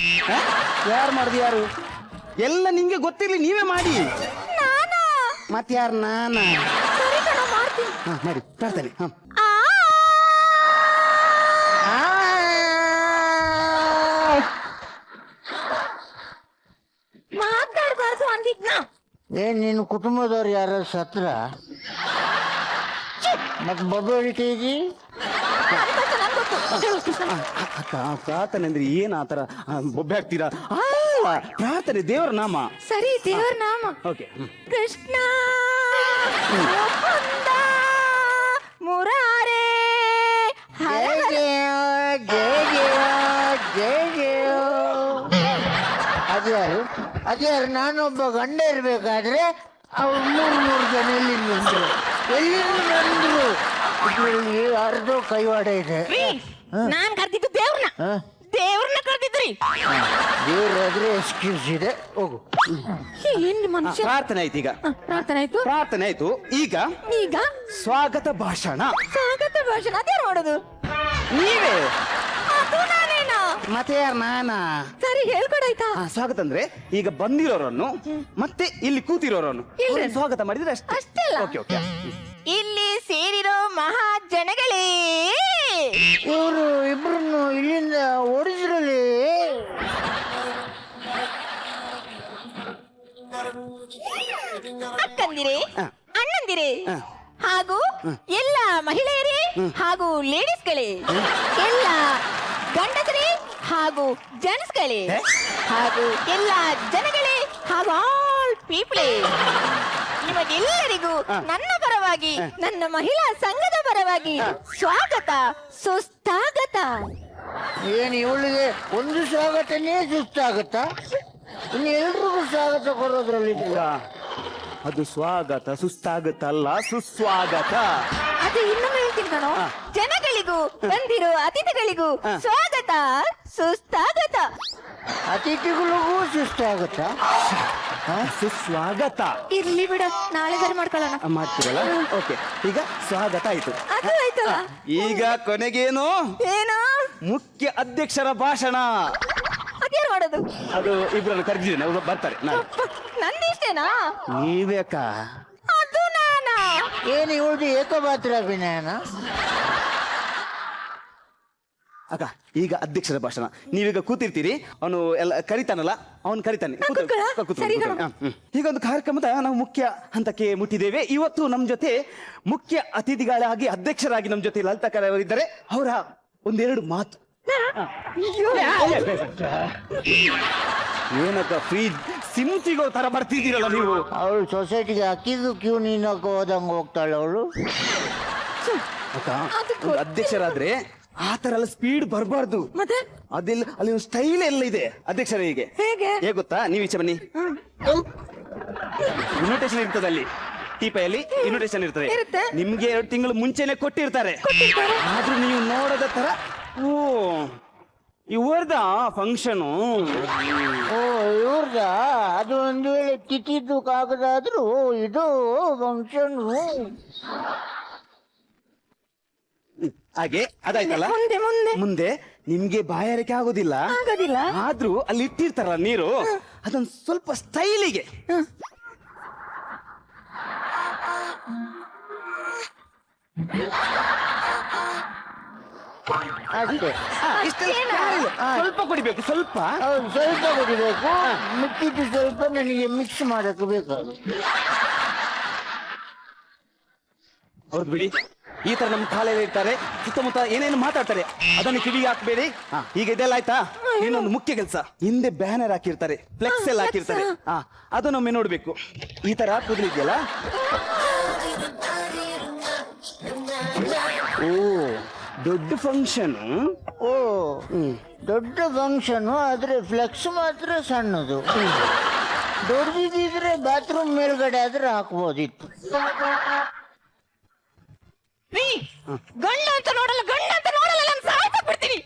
ಯಾರು ಮಾಡುದು? ಯಾರು? ಎಲ್ಲ ನಿಮ್ಗೆ ಗೊತ್ತಿರ್ಲಿ, ನೀವೇ ಮಾಡಿ. ನಾನಾ? ಮತ್ತೆ ಯಾರು? ನಾನ? ಸರಿ ಕಣ, ಮಾಡ್ತೀನಿ. ಮಾಡಿ ಪ್ರಾರ್ಥನೆ. ಮಾತಾಡ್ಬಾರ್ದು ಅಂದಿದ್ನ. ಏನ್ ನಿನ್ನ ಕುಟುಂಬದವ್ರು ಯಾರು ಸತ್ರ? ಮತ್ ಬಬ್ಬು ಹೇಳ್ತಿದ್ದಿ? ಪ್ರಾರ್ಥನೆ ಅಂದ್ರೆ ಏನ್ ಆತರ ಬೊಬ್ಬೆ ಹಾಕ್ತೀರಾ? ಪ್ರಾರ್ಥನೆ ದೇವರ ನಾಮ. ಸರಿ, ದೇವರ ನಾಮ. ಓಕೆ. ಕೃಷ್ಣ ಮುಕುಂದ ಮುರಾರೇ ಜಯ ಜಯ ಜಯ ಜಯ ಜಯ ಜಯ. ಅದ್ಯಾರು? ನಾನೊಬ್ಬ ಗಂಡ ಇರ್ಬೇಕಾದ್ರೆ ಅವ್ರು ಮೂರು ಜನ ಎಲ್ಲಿಂದ ಬಂದ್ರು? ಇದರಲ್ಲಿ ಅರ್ಧ ಕೈವಾಡ ಇದೆ. ನಾನ್ ಕರ್ದಿದ್ದು ದೇವ್ರನ್ನ ಕರ್ದಿದ್ರಿ. ದೇವ್ರಾದ್ರೆ ಎಕ್ಸ್ಕ್ಯೂಸ್ ಇದೆ, ಹೋಗು. ಏನ್ ಮನುಷ್ಯ? ಪ್ರಾರ್ಥನೆ ಆಯ್ತು. ಈಗ ಪ್ರಾರ್ಥನೆ ಆಯ್ತು. ಈಗ ಸ್ವಾಗತ ಭಾಷಣ. ಅದ್ಯಾರು ಮಾಡೋದು? ನೀವೇ. ಅದು ನಾನೇನಾ? ಮತ್ತೆ ಯಾರು? ನಾನಾ? ಸರಿ, ಹೇಳ್ಕೊಡಾಯ್ತಾ? ಸ್ವಾಗತ ಅಂದ್ರೆ ಈಗ ಬಂದಿರೋರನ್ನು ಮತ್ತೆ ಇಲ್ಲಿ ಕೂತಿರೋರನ್ನು ಸ್ವಾಗತ ಮಾಡಿದ್ರೆ ಅಷ್ಟೇ ಅಲ್ಲ? Okay okay. ಇಲ್ಲಿ ಸೇರಿರೋ ಮಹಾಜನಗಳೇ, ಇವರು ಇಬ್ರನ್ನು ಇಲ್ಲಿಂದ ಓಡಿಸ್ರಲ್ಲಿ. ಅಕ್ಕಂದಿರೇ, ಅಣ್ಣಂದಿರೇ, ಹಾಗೂ ಎಲ್ಲ ಮಹಿಳೆಯರೇ ಹಾಗೂ ಲೇಡೀಸ್ಗಳೇ, ಎಲ್ಲ ಗಂಡಸರೇ ಹಾಗೂ ಜೆಂಟ್ಸ್ಗಳೇ, ಹಾಗೂ ಎಲ್ಲ ಜನಗಳೇ ಹಾಗೂ ಆಲ್ ಪೀಪಲೇ, ನಿಮಗೆಲ್ಲರಿಗೂ ನನ್ನ ಪರವಾಗಿ, ನನ್ನ ಮಹಿಳಾ ಸಂಘದ ಪರವಾಗಿ ಸ್ವಾಗತ ಸುಸ್ವಾಗತ. ಏನು ಇವಳಿಗೆ ಒಂದು ಸ್ವಾಗತನೇ ಸುಸ್ತಾಗತ್ತಾ? ಇನ್ನು ಎಲ್ರಿಗೂ ಸ್ವಾಗತ ಕೊಡೋದ್ರಲ್ಲಿ ಅದು ಸ್ವಾಗತ ಸುಸ್ತಾಗತ್ತಲ್ಲ, ಸುಸ್ವಾಗತ. ಅದು ಇನ್ನೊಮ್ಮೆ ಹೇಳ್ತೀನಿ ಕಣೋ. ಜನಗಳಿಗೂ ಬಂದಿರೋ ಅತಿಥಿಗಳಿಗೂ ಸ್ವಾಗತ ಸುಸ್ವಾಗತ. ಅತಿಥಿಗಳಿಗೂ ಸುಸ್ತಾಗುತ್ತಾ? ಸುಸ್ವಾಗತ ಇರ್ಲಿ ಬಿಡ, ನಾಳೆ ಸರಿ ಮಾಡ್ಕೊಳ್ಳೋಣ. ಮಾಡ್ತೀರಲ್ಲ? ಓಕೆ, ಈಗ ಸ್ವಾಗತ ಆಯ್ತು. ಅದು ಆಯ್ತಲ್ಲ. ಈಗ ಕೊನೆಗೇನು? ಏನು? ಮುಖ್ಯ ಅಧ್ಯಕ್ಷರ ಭಾಷಣ. ಅದ್ಯಾರು ಮಾಡೋದು? ಅದು ಇಬ್ಬರನ್ನು ಕರೆದಿದ್ದೇನೆ, ಅವ್ರು ಬರ್ತಾರೆ ನಾಳೆ. ನಂದಿಷ್ಟೇನಾ? ನೀವೇಕಾ? ಅದು ನಾನಾ? ಏನು ಇವಳ್ದು ಏಕಪಾತ್ರ ಅಭಿನಯನ? ಅಕ್ಕ, ಈಗ ಅಧ್ಯಕ್ಷರ ಭಾಷಣ. ನೀವೀಗ ಕೂತಿರ್ತೀರಿ, ಅವನು ಎಲ್ಲ ಕರಿತಾನಲ್ಲ, ಅವನು ಕರಿತಾನೆ. ಸರಿ ಈಗ ಒಂದು ಕಾರ್ಯಕ್ರಮದ ನಾವು ಮುಖ್ಯ ಹಂತಕ್ಕೆ ಮುಟ್ಟಿದ್ದೇವೆ. ಇವತ್ತು ನಮ್ಮ ಜೊತೆ ಮುಖ್ಯ ಅತಿಥಿಗಳಾಗಿ ಅಧ್ಯಕ್ಷರಾಗಿ ನಮ್ಮ ಜೊತೆ ಲಲಿತಕರ್ ಅವರಿದ್ದಾರೆ. ಅವರ ಒಂದೆರಡು ಮಾತು. ಏನಕ್ಕ ಫ್ರೀ ಸಿಮ್ ಸಿಗೋ ತರ ಬರ್ತಿದ್ದೀರಲ್ಲ ನೀವು. ಅವಳು ಸೊಸೈಟಿಗೆ ಅಕ್ಕಿಗೂ ಕ್ಯೂ ನೀನಕ್ಕೆ ಹೋದಂಗೆ ಹೋಗ್ತಾಳೆ ಅವಳು. ಅಕ್ಕ, ಒಂದು ಅಧ್ಯಕ್ಷರಾದ್ರೆ ಆ ತರ ಎಲ್ಲ ಸ್ಪೀಡ್ ಬರಬಾರ್ದು. ಮತ್ತೆ ಅದೆಲ್ಲ ಅಲ್ಲಿ ಒಂದು ಸ್ಟೈಲ್ ಎಲ್ಲ ಇದೆ ಅಧ್ಯಕ್ಷರಿಗೆ. ಹೇಗೆ? ಹೇಗೆ ಗೊತ್ತಾ? ನೀವು ಈಚೆ ಬನ್ನಿ. ಇನ್ವಿಟೇಷನ್ ಇರ್ತದೆ ಅಲ್ಲಿ, ಟೀಪೆಯಲ್ಲಿ ಇನ್ವಿಟೇಷನ್ ಇರ್ತದೆ. ನಿಮ್ಗೆ 2 ತಿಂಗಳು ಮುಂಚೆನೆ ಕೊಟ್ಟಿರ್ತಾರೆ. ಆದ್ರೂ ನೀವು ನೋಡದ ತರ, ಓ ಇವರ್ದ ಫಂಕ್ಷನು, ಓ ಇವ್ರದ, ಅದು ಒಂದು ವೇಳೆ ತಿಥಿದ್ದು ಕಾಗದಾದ್ರೂ ಇದು ಫಂಕ್ಷನ್. ಹಾಗೆ ಅದಾಯ್ತಲ್ಲ. ಮುಂದೆ ಮುಂದೆ ಮುಂದೆ ನಿಮ್ಗೆ ಬಾಯಾರಿಕೆ ಆಗೋದಿಲ್ಲ. ಆಗೋದಿಲ್ಲ. ಆದ್ರೂ ಅಲ್ಲಿ ಇಟ್ಟಿರ್ತಾರಲ್ಲ ನೀರು, ಅದೊಂದು ಸ್ವಲ್ಪ ಸ್ಟೈಲಿಗೆ. ಅಷ್ಟೇ. ಸ್ವಲ್ಪ ಕುಡಿಬೇಕು, ಸ್ವಲ್ಪ. ಹೌದು, ಸ್ವಲ್ಪ ಕುಡಿಬೇಕು. ಮಿಕ್ಕಿದ್ದು ಸ್ವಲ್ಪ ನನಗೆ ಮಿಕ್ಸ್ ಮಾಡಕ್ಕೆ ಬೇಕು. ಹೌದು ಬಿಡಿ, ಈ ತರ ನಮ್ಮ ಕಾಲಲ್ಲಿ ಇರ್ತಾರೆ, ಸುತ್ತಮುತ್ತ ಏನೇನು ಮಾತಾಡ್ತಾರೆ ಅದನ್ನು ಕಿವಿಗೆ ಹಾಕ್ಬೇಡಿ. ಈಗ ಇದೆಲ್ಲ ಆಯ್ತಾ? ಇನ್ನೊಂದು ಮುಖ್ಯ ಕೆಲಸ, ಹಿಂದೆ ಬ್ಯಾನರ್ ಹಾಕಿರ್ತಾರೆ, ಫ್ಲೆಕ್ಸ್ ಎಲ್ಲ ಹಾಕಿರ್ತಾರೆ. ಅದನ್ನೊಮ್ಮೆ ನೋಡ್ಬೇಕು. ಈ ತರ ಕೂದಲಿದೆಯಲ್ಲ, ಓ ದೊಡ್ಡ ಫಂಕ್ಷನ್. ಓ ದೊಡ್ಡ ಫಂಕ್ಷನ್ ಆದ್ರೆ ಫ್ಲೆಕ್ಸ್ ಮಾತ್ರ ಸಣ್ಣದು. ದೊಡ್ಡದಿದ್ರೆ ಬಾತ್ರೂಮ್ ಮೇಲ್ಗಡೆ ಆದ್ರೆ ಹಾಕ್ಬೋದಿತ್ತು. ಗಂಡ ಅಂತ ನೋಡಲ್ಲ, ಗಂಡ ಅಂತ ನೋಡಲ್ಲ, ನಾನು ಸಾಯ್ತಾಗ್ಬಿಡ್ತೀನಿ.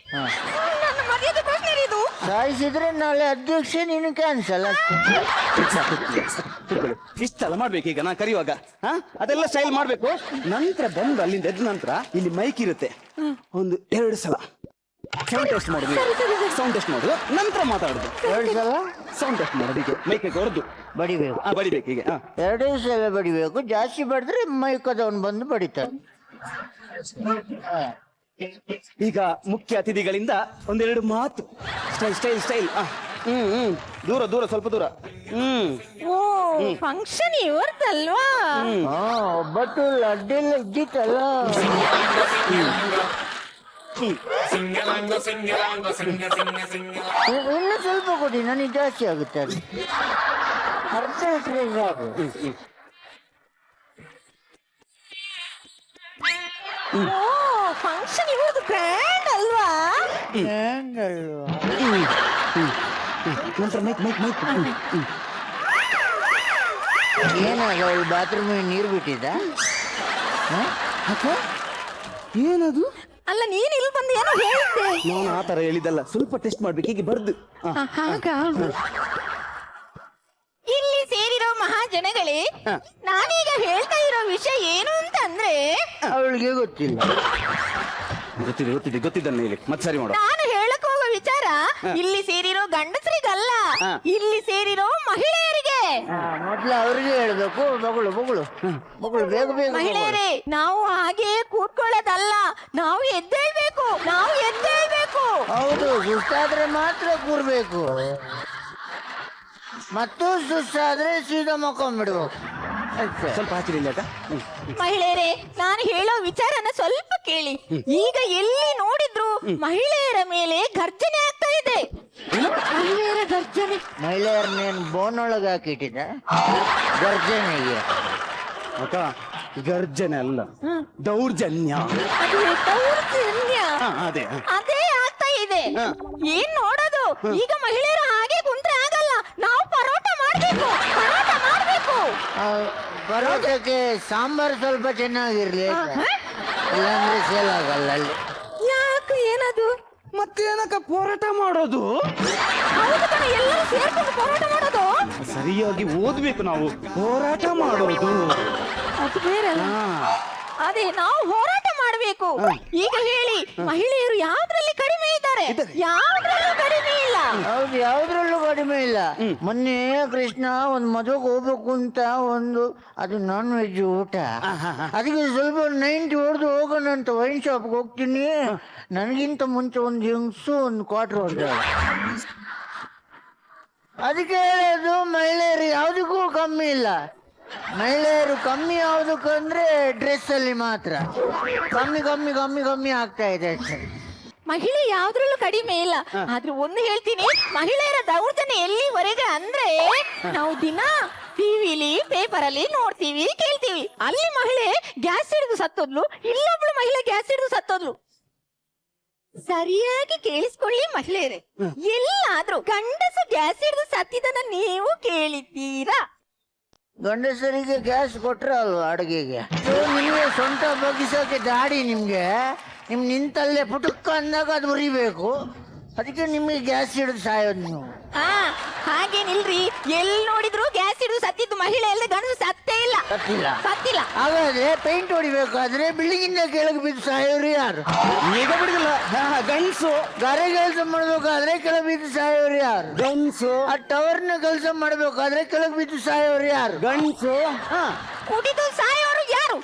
ನನ್ನ ಮರ್ಯಾದೆ ಪ್ರಶ್ನೆ ಇದು. ಸಾಯಿಸಿದ್ರೆ ನಾಳೆ ಅಧ್ಯಕ್ಷ ನೀನು ಕ್ಯಾನ್ಸಲ್. ಇಷ್ಟೆಲ್ಲ ಮಾಡ್ಬೇಕು. ಈಗ ನಾ ಕರೆಯುವಾಗ ಅದೆಲ್ಲ ಸ್ಟೈಲ್ ಮಾಡ್ಬೇಕು. ನಂತರ ಬಂದು ಅಲ್ಲಿಂದ ಎದ್ದ ನಂತರ ಇಲ್ಲಿ ಮೈಕ್ ಇರುತ್ತೆ, ಒಂದು 2 ಸಲ ಸೌಂಡ್ ಟೆಸ್ಟ್ ಮಾಡೋದು. ಸೌಂಡ್ ಟೆಸ್ಟ್ ಮಾಡೋದು, ನಂತರ ಮಾತಾಡೋದು. 2 ಸಲ ಸೌಂಡ್ ಟೆಸ್ಟ್ ಮಾಡೋದು. ಈಗ ಮೈಕ್ ಹೊರದು ಬಡಿಬೇಕು. ಬಡಿಬೇಕು. ಈಗ 2 ಸಲ ಬಡಿಬೇಕು. ಜಾಸ್ತಿ ಬಡಿದ್ರೆ ಮೈಕದವನು ಬಂದು ಬಡಿತಾನೆ. ಈಗ ಮುಖ್ಯ ಅತಿಥಿಗಳಿಂದ ಒಂದೆರಡು ಮಾತು. Style style style. ದೂರ ದೂರ, ಸ್ವಲ್ಪ ದೂರ. ಓ ಫಂಕ್ಷನ್ ಇವರ್ದಲ್ವಾ? ಒಬ್ಬಟ್ಟು ಲಡ್ಡೆಲ್ಲ ಇದ್ದಿತ್ತಲ್ಲ. ಇನ್ನು ಸ್ವಲ್ಪ ಕೊಡಿ, ನನಗೆ ಜಾಸ್ತಿ ಆಗುತ್ತೆ. ಅದು ಅರ್ಧ ಇಟ್ರೆ ಸಾಕು. ಓ ಫಂಕ್ಷನ್ ಇವತ್ತು ಗ್ರ್ಯಾಂಡ್ ಅಲ್ವಾ? ಹೆಂಗಲ್ವಾ? ನಂತರ ಮೈಕ್ ಮೈಕ್ ಮೈಕ್. ಏನಾಗ ಅವಳು ಬಾತ್ರೂಮಿಗೆ ನೀರು ಬಿಟ್ಟಿದ್ದ? ಏನದು? ಅಲ್ಲ, ನೀನ್ ಇಲ್ಲಿ ಬಂದು ಏನೋ ಹೇಳಿದ್ದೆ. ನಾನು ಆ ತರ ಹೇಳಿದ್ದಲ್ಲ, ಸ್ವಲ್ಪ ಟೆಸ್ಟ್ ಮಾಡ್ಬೇಕು. ಹೀಗೆ ಬರ್ದು ಇಲ್ಲಿ ಸೇರಿರೋ ಮಹಾಜನಗಳೇ, ನಾನೀಗ ಹೇಳ್ತಾ ಇರೋ ವಿಷಯ ಏನು ಅಂತಂದ್ರೆ, ಅವಳಿಗೆ ಗೊತ್ತಿಲ್ಲ. ಗೊತ್ತಿದೆ ಗೊತ್ತಿದೆ ಗೊತ್ತಿದ್ದನ್ನ ಹೇಳಿ ಮತ್ತೆ ಸರಿ ಮಾಡು. ನಾನು ಹೇಳಕ್ ಹೋಗೋ ವಿಚಾರ ಇಲ್ಲಿ ಸೇರಿರೋ ಗಂಡಸರಿಗಲ್ಲ, ಇಲ್ಲಿ ಸೇರಿರೋ ಮಹಿಳೆಯರಿಗೆ. ಮೊದ್ಲು ಅವ್ರಿಗೆ ಹೇಳ್ಬೇಕು. ಮಗಳು ಮಗಳು ಮಗಳು ಬೇಗ ಬೇಗ. ಮಹಿಳೆಯರೇ, ನಾವು ಹಾಗೆ ಕೂತ್ಕೊಳ್ಳೋದಲ್ಲ, ನಾವು ಎದ್ದೇಳ್ಬೇಕು, ನಾವು ಎದ್ದೇಳ್ಬೇಕು. ಹೌದು, ಸುಸ್ತಾದ್ರೆ ಮಾತ್ರ ಕೂರ್ಬೇಕು. ಮತ್ತು ಸುಸ್ತಾದ್ರೆ ಸೀದಾ ಮಕ್ಕೊಂಡ್ಬಿಡ್ಬೇಕು. ಸ್ವಲ್ಪ ಹಾಕಿರಲಿ ಅಕ್ಕ. ಮಹಿಳೆಯರೇ, ನಾನು ಹೇಳೋ ವಿಚಾರನ ಸ್ವಲ್ಪ ಕೇಳಿ. ಈಗ ಎಲ್ಲಿ ನೋಡಿದ್ರು ಮಹಿಳೆಯರ ಮೇಲೆ ಗರ್ಜನೆ ಆಗ್ತಾ ಇದೆ. ಮಹಿಳೆಯರ ಗರ್ಜನೆ. ಮಹಿಳೆಯರನ್ನೇನು ಬೋನೊಳಗೆ ಹಾಕಿಟ್ಟಿದ್ದ ಗರ್ಜನೆಗೆ? ಅಕ್ಕ, ಗರ್ಜನೆ ಅಲ್ಲ, ದೌರ್ಜನ್ಯ. ಅದು ದೌರ್ಜನ್ಯ. ಅದೇ ಅದೇ ಆಗ್ತಾ ಇದೆ. ಏನ್ ನೋಡೋದು? ಈಗ ಮಹಿಳೆಯರು ಹಾಗೆ ಕುಂತ್ರೆ ಆಗಲ್ಲ, ನಾವು ಪರೋಟ ಮಾಡ್ಬೇಕು, ಪರೋಟ ಮಾಡ್ಬೇಕು. ಪರೋಟಕ್ಕೆ ಸಾಂಬಾರ್ ಸ್ವಲ್ಪ ಚೆನ್ನಾಗಿರ್ಲಿ. ಇಲ್ಲಾಂದ್ರೆ ಸೇಲ್ ಆಗಲ್ಲ ಅಲ್ಲಿ. ಯಾಕೆ ಏನದು? ಮತ್ತೇನಕ್ಕ ಹೋರಾಟ ಮಾಡೋದು? ಹೌದು ಕಣ, ಎಲ್ಲರೂ ಸೇರ್ಕೊಂಡು ಹೋರಾಟ ಮಾಡೋದು. ಸರಿಯಾಗಿ ಓದ್ಬೇಕು ನಾವು. ಹೋರಾಟ ಮಾಡೋದು ಅದು ಬೇರೆ ಅಲ್ಲ. ಅದೇ ನಾವು ಹೋರಾಟ ಮಾಡಬೇಕು. ಈಗ ಹೇಳಿ, ಮಹಿಳೆಯರು ಯಾವ್ದ್ರಲ್ಲಿ ಕಡಿಮೆ ಇದ್ದಾರೆ? ಯಾವ್ದ್ರಲ್ಲೂ ಕಡಿಮೆ ಇಲ್ಲ. ಹೌದು, ಯಾವ್ದ್ರಲ್ಲೂ ಕಡಿಮೆ ಇಲ್ಲ. ಮೊನ್ನೆ ಕೃಷ್ಣ ಒಂದು ಮದುವೆಗೆ ಹೋಗ್ಬೇಕು ಅಂತ ಅದು ನಾನ್ ವೆಜ್ ಊಟ. ಅದಕ್ಕೆ ಸ್ವಲ್ಪ 90 ಹೊಡೆದು ಹೋಗೋಣ ಅಂತ ವೈನ್ ಶಾಪ್ಗೆ ಹೋಗ್ತೀನಿ. ನನಗಿಂತ ಮುಂಚೆ ಒಂದು ಹೆಂಗ್ಸು ಒಂದು ಕ್ವಾರ್ಟರ್ ಹೊಡೆದ. ಅದಕ್ಕೆ ಹೇಳೋದು, ಮಹಿಳೆಯರು ಯಾವುದಕ್ಕೂ ಕಮ್ಮಿ ಇಲ್ಲ. ಮಹಿಳೆಯರು ಕಮ್ಮಿ ಯಾವುದಕ್ಕಂದ್ರೆ ಡ್ರೆಸ್ ಅಲ್ಲಿ ಮಾತ್ರ ಕಮ್ಮಿ ಕಮ್ಮಿ ಕಮ್ಮಿ ಕಮ್ಮಿ ಆಗ್ತಾ ಇದೆ ಅಷ್ಟೇ. ಮಹಿಳೆ ಯಾವ್ದ್ರಲ್ಲೂ ಕಡಿಮೆ ಇಲ್ಲ. ಆದ್ರೆ ಒಂದು ಹೇಳ್ತೀನಿ, ಮಹಿಳೆಯರ ದೌರ್ಜನ್ಯ ಎಲ್ಲಿವರೆಗೆ ಅಂದ್ರೆ, ನಾವು ದಿನ ಟಿವಿಲಿ ಪೇಪರ್ ಅಲ್ಲಿ ನೋಡ್ತೀವಿ, ಕೇಳ್ತೀವಿ. ಅಲ್ಲಿ ಮಹಿಳೆ ಗ್ಯಾಸ್ ಹಿಡಿದು ಸತ್ತೋದ್ಲು, ಇಲ್ಲೊಬ್ಳು ಮಹಿಳೆ ಗ್ಯಾಸ್ ಹಿಡಿದು ಸತ್ತೋದ್ಲು. ಸರಿಯಾಗಿ ಕೇಳಿಸ್ಕೊಳ್ಳಿ ಮಹಿಳೆಯರೇ, ಎಲ್ಲಾದ್ರೂ ಗಂಡಸು ಗ್ಯಾಸ್ ಹಿಡಿದು ಸತ್ತಿದ್ದನ್ನ ನೀವು ಕೇಳಿದ್ದೀರಾ? ಗಂಡಸರಿಗೆ ಗ್ಯಾಸ್ ಕೊಟ್ರೆ ಅಲ್ವಾ ಅಡುಗೆಗೆ? ನಿಮಗೆ ಸೊಂಟ ಬಗ್ಗಿಸೋಕೆ ದಾಡಿ, ನಿಮ್ಗೆ ನಿಂತಲ್ಲೇ ಪುಟುಕ್ಕ ಅಂದಾಗ ಅದು ಉರಿಬೇಕು. ಅದಕ್ಕೆ ನಿಮಗೆ ಗ್ಯಾಸ್ ಹಿಡಿದು ಸಾಯೋದು ನೀವು. ಹಾಗೇನಿಲ್ರಿ, ಎಲ್ಲಿ ನೋಡಿದ್ರು ಗ್ಯಾಸ್ ಹಿಡಿದು ಸತ್ತಿದ್ದು ಮಹಿಳೆ ಎಲ್ಲ, ಗಂಡಸು ಸತ್ತೇ ಇಲ್ಲ. ಸತ್ತಿಲ್ಲ. ಹಾಗಾದ್ರೆ ಪೇಂಟ್ ಹೊಡಿಬೇಕಾದ್ರೆ ಬಿಲ್ಡಿಂಗ್ ಇಂದ ಕೆಳಗೆ ಬಿದ್ದು ಸಾಯೋರು ಯಾರು? ಈಗ ಬಿಡುದಿಲ್ಲ. ಗಂಡ್ಸು ಗಾರೆ ಕೆಲಸ ಮಾಡ್ಬೇಕಾದ್ರೆ ಕೆಳಗೆ ಬಿದ್ದು ಸಾಯೋರು ಯಾರು? ಗಂಡ್ಸು. ಆ ಟವರ್ನ ಕೆಲಸ ಮಾಡ್ಬೇಕಾದ್ರೆ ಕೆಳಗೆ ಬಿದ್ದು ಸಾಯೋರು ಯಾರು? ಗಂಡ್ಸು. ಕುಡಿದು ಸಾಯೋರು ಯಾರು?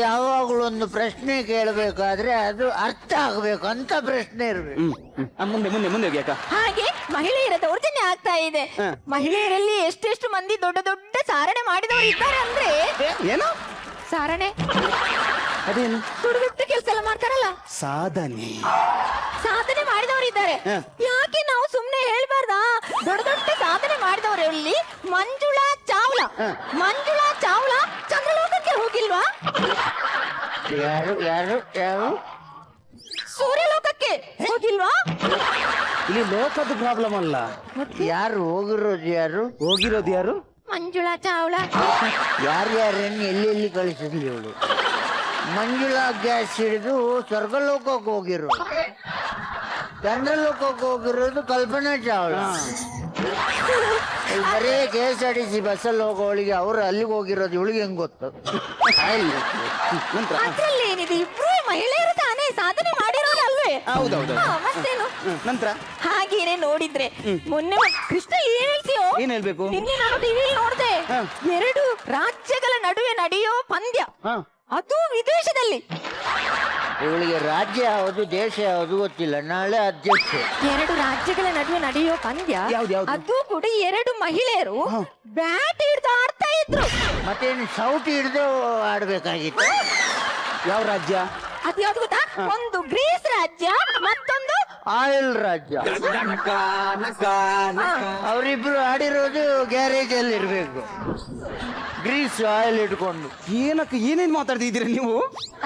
ಯಾವಾಗ್ಲೂ ಒಂದು ಪ್ರಶ್ನೆ ಕೇಳಬೇಕಾದ್ರೆ ಅದು ಅರ್ಥ ಆಗ್ಬೇಕು ಅಂತ ಪ್ರಶ್ನೆ ಇರ್ಬೇಕು. ಮುಂದೆ ಮುಂದೆ ಮುಂದೆ ಹೋಗಿ ಅಕ್ಕ. ಹಾಗೆ ಮಹಿಳೆಯರ ದೌರ್ಜನ್ಯ ಆಗ್ತಾ ಇದೆ. ಮಹಿಳೆಯರಲ್ಲಿ ಎಷ್ಟೆಷ್ಟು ಮಂದಿ ದೊಡ್ಡ ದೊಡ್ಡ ಸಾರಣೆ ಮಾಡಿದವರು ಇದ್ದಾರೆ ಅಂದ್ರೆ. ಏನು ಸಾರಣೆ? ಅದೇನು? ದೊಡ್ಡ ದೊಡ್ಡ ಕೆಲಸ ಎಲ್ಲ ಮಾಡ್ತಾರಲ್ಲ, ಸಾಧನೆ ಮಾಡಿದವರು ಇದ್ದಾರೆ. ಯಾಕೆ ನಾವು ಸುಮ್ನೆ ಹೇಳ್ಬಾರ್ದಾ? ದೊಡ್ಡ ದೊಡ್ಡ ಸಾಧನೆ ಮಾಡಿದವರಲ್ಲಿ ಮಂಜುಳಾ ಚಾವ್ಲಾ ಚಂದ್ರಲೋಕಕ್ಕೆ ಹೋಗಿಲ್ವಾ? ಯಾರು ಯಾರು ಯಾರು? ಸೂರ್ಯಲೋಕಕ್ಕೆ ಹೋಗಿಲ್ವಾ? ಇಲ್ಲಿ ಲೋಕದ ಪ್ರಾಬ್ಲಮ್ ಅಲ್ಲ. ಯಾರು ಹೋಗಿರೋದು? ಹೋಗಿರೋದು ಯಾರು? ಮಂಜುಳಾ ಚಾವ್ಲಾ. ಯಾರ್ಯಾರನ್ನು ಎಲ್ಲೆಲ್ಲಿ ಕಳಿಸಿದ್ಲಿ ಇವಳು? ಮಂಜುಳಾ ಗ್ಯಾಸ್ ಹಿಡಿದು ಸ್ವರ್ಗಲೋಕಕ್ಕೆ ಹೋಗಿರೋ, ಚಂದ್ರಲೋಕಕ್ಕೆ ಹೋಗಿರೋದು ಕಲ್ಪನಾ ಚಾವ್ಲಾ. ಬರೀ KSRTC ಬಸ್ಸಲ್ಲಿ ಹೋಗೋಳಿಗೆ ಅವ್ರು ಅಲ್ಲಿಗೆ ಹೋಗಿರೋದು ಇವಳಿಗೆ ಹೆಂಗ್ ಗೊತ್ತು? ಅದ್ರಲ್ಲಿ ಏನಿದೆ, ಇಬ್ರು ಮಹಿಳೆಯರು ತಾನೇ ಸಾಧನೆ ಮಾಡಿರೋದಲ್ವೇ? ಹೌದೌದು. ಮತ್ತೇನು? ನಂತರ ಹಾಗೇನೆ ನೋಡಿದ್ರೆ ಮೊನ್ನೆ ಕೃಷ್ಣ ಏನ್ ಹೇಳ್ತೀಯೋ? ಏನ್ ಹೇಳ್ಬೇಕು? ನಿನ್ನೆ ನಾನು ಟಿವಿಲಿ ನೋಡ್ದೆ, 2 ರಾಜ್ಯಗಳ ನಡುವೆ ನಡೆಯೋ ಪಂದ್ಯ, ಅದು ವಿದೇಶದಲ್ಲಿ. ಇವಳಿಗೆ ರಾಜ್ಯ ಯಾವುದು ದೇಶ ಯಾವುದು ಗೊತ್ತಿಲ್ಲ. ನಾಳೆ ಅಧ್ಯಕ್ಷ. 2 ರಾಜ್ಯಗಳ ನಡುವೆ ನಡೆಯೋ ಪಂದ್ಯ, ಅದು ಕೂಡ 2 ಮಹಿಳೆಯರು ಬ್ಯಾಟ್ ಹಿಡ್ದು ಆಡ್ತಾ ಇದ್ರು. ಮತ್ತೇನು ಸೌಟ್ ಹಿಡ್ದು ಆಡ್ಬೇಕಾಗಿತ್ತು? ಯಾವ ರಾಜ್ಯ? ಅದು ಯಾವ್ದು ಗೊತ್ತಾ? ಒಂದು ಗ್ರೀಸ್ ರಾಜ್ಯ, ಮತ್ತೊಂದು ಆಯಿಲ್ ರಾಜ್ಯ. ಅವರಿಬ್ರು ಆಡಿರೋದು ಗ್ಯಾರೇಜ್ ಅಲ್ಲಿ ಇರ್ಬೇಕು, ಗ್ರೀಸ್ ಆಯಿಲ್ ಇಟ್ಕೊಂಡು. ಏನಕ್ಕೆ ಏನೇನ್ ಮಾತಾಡ್ತಿದ್ದೀರಾ ನೀವು?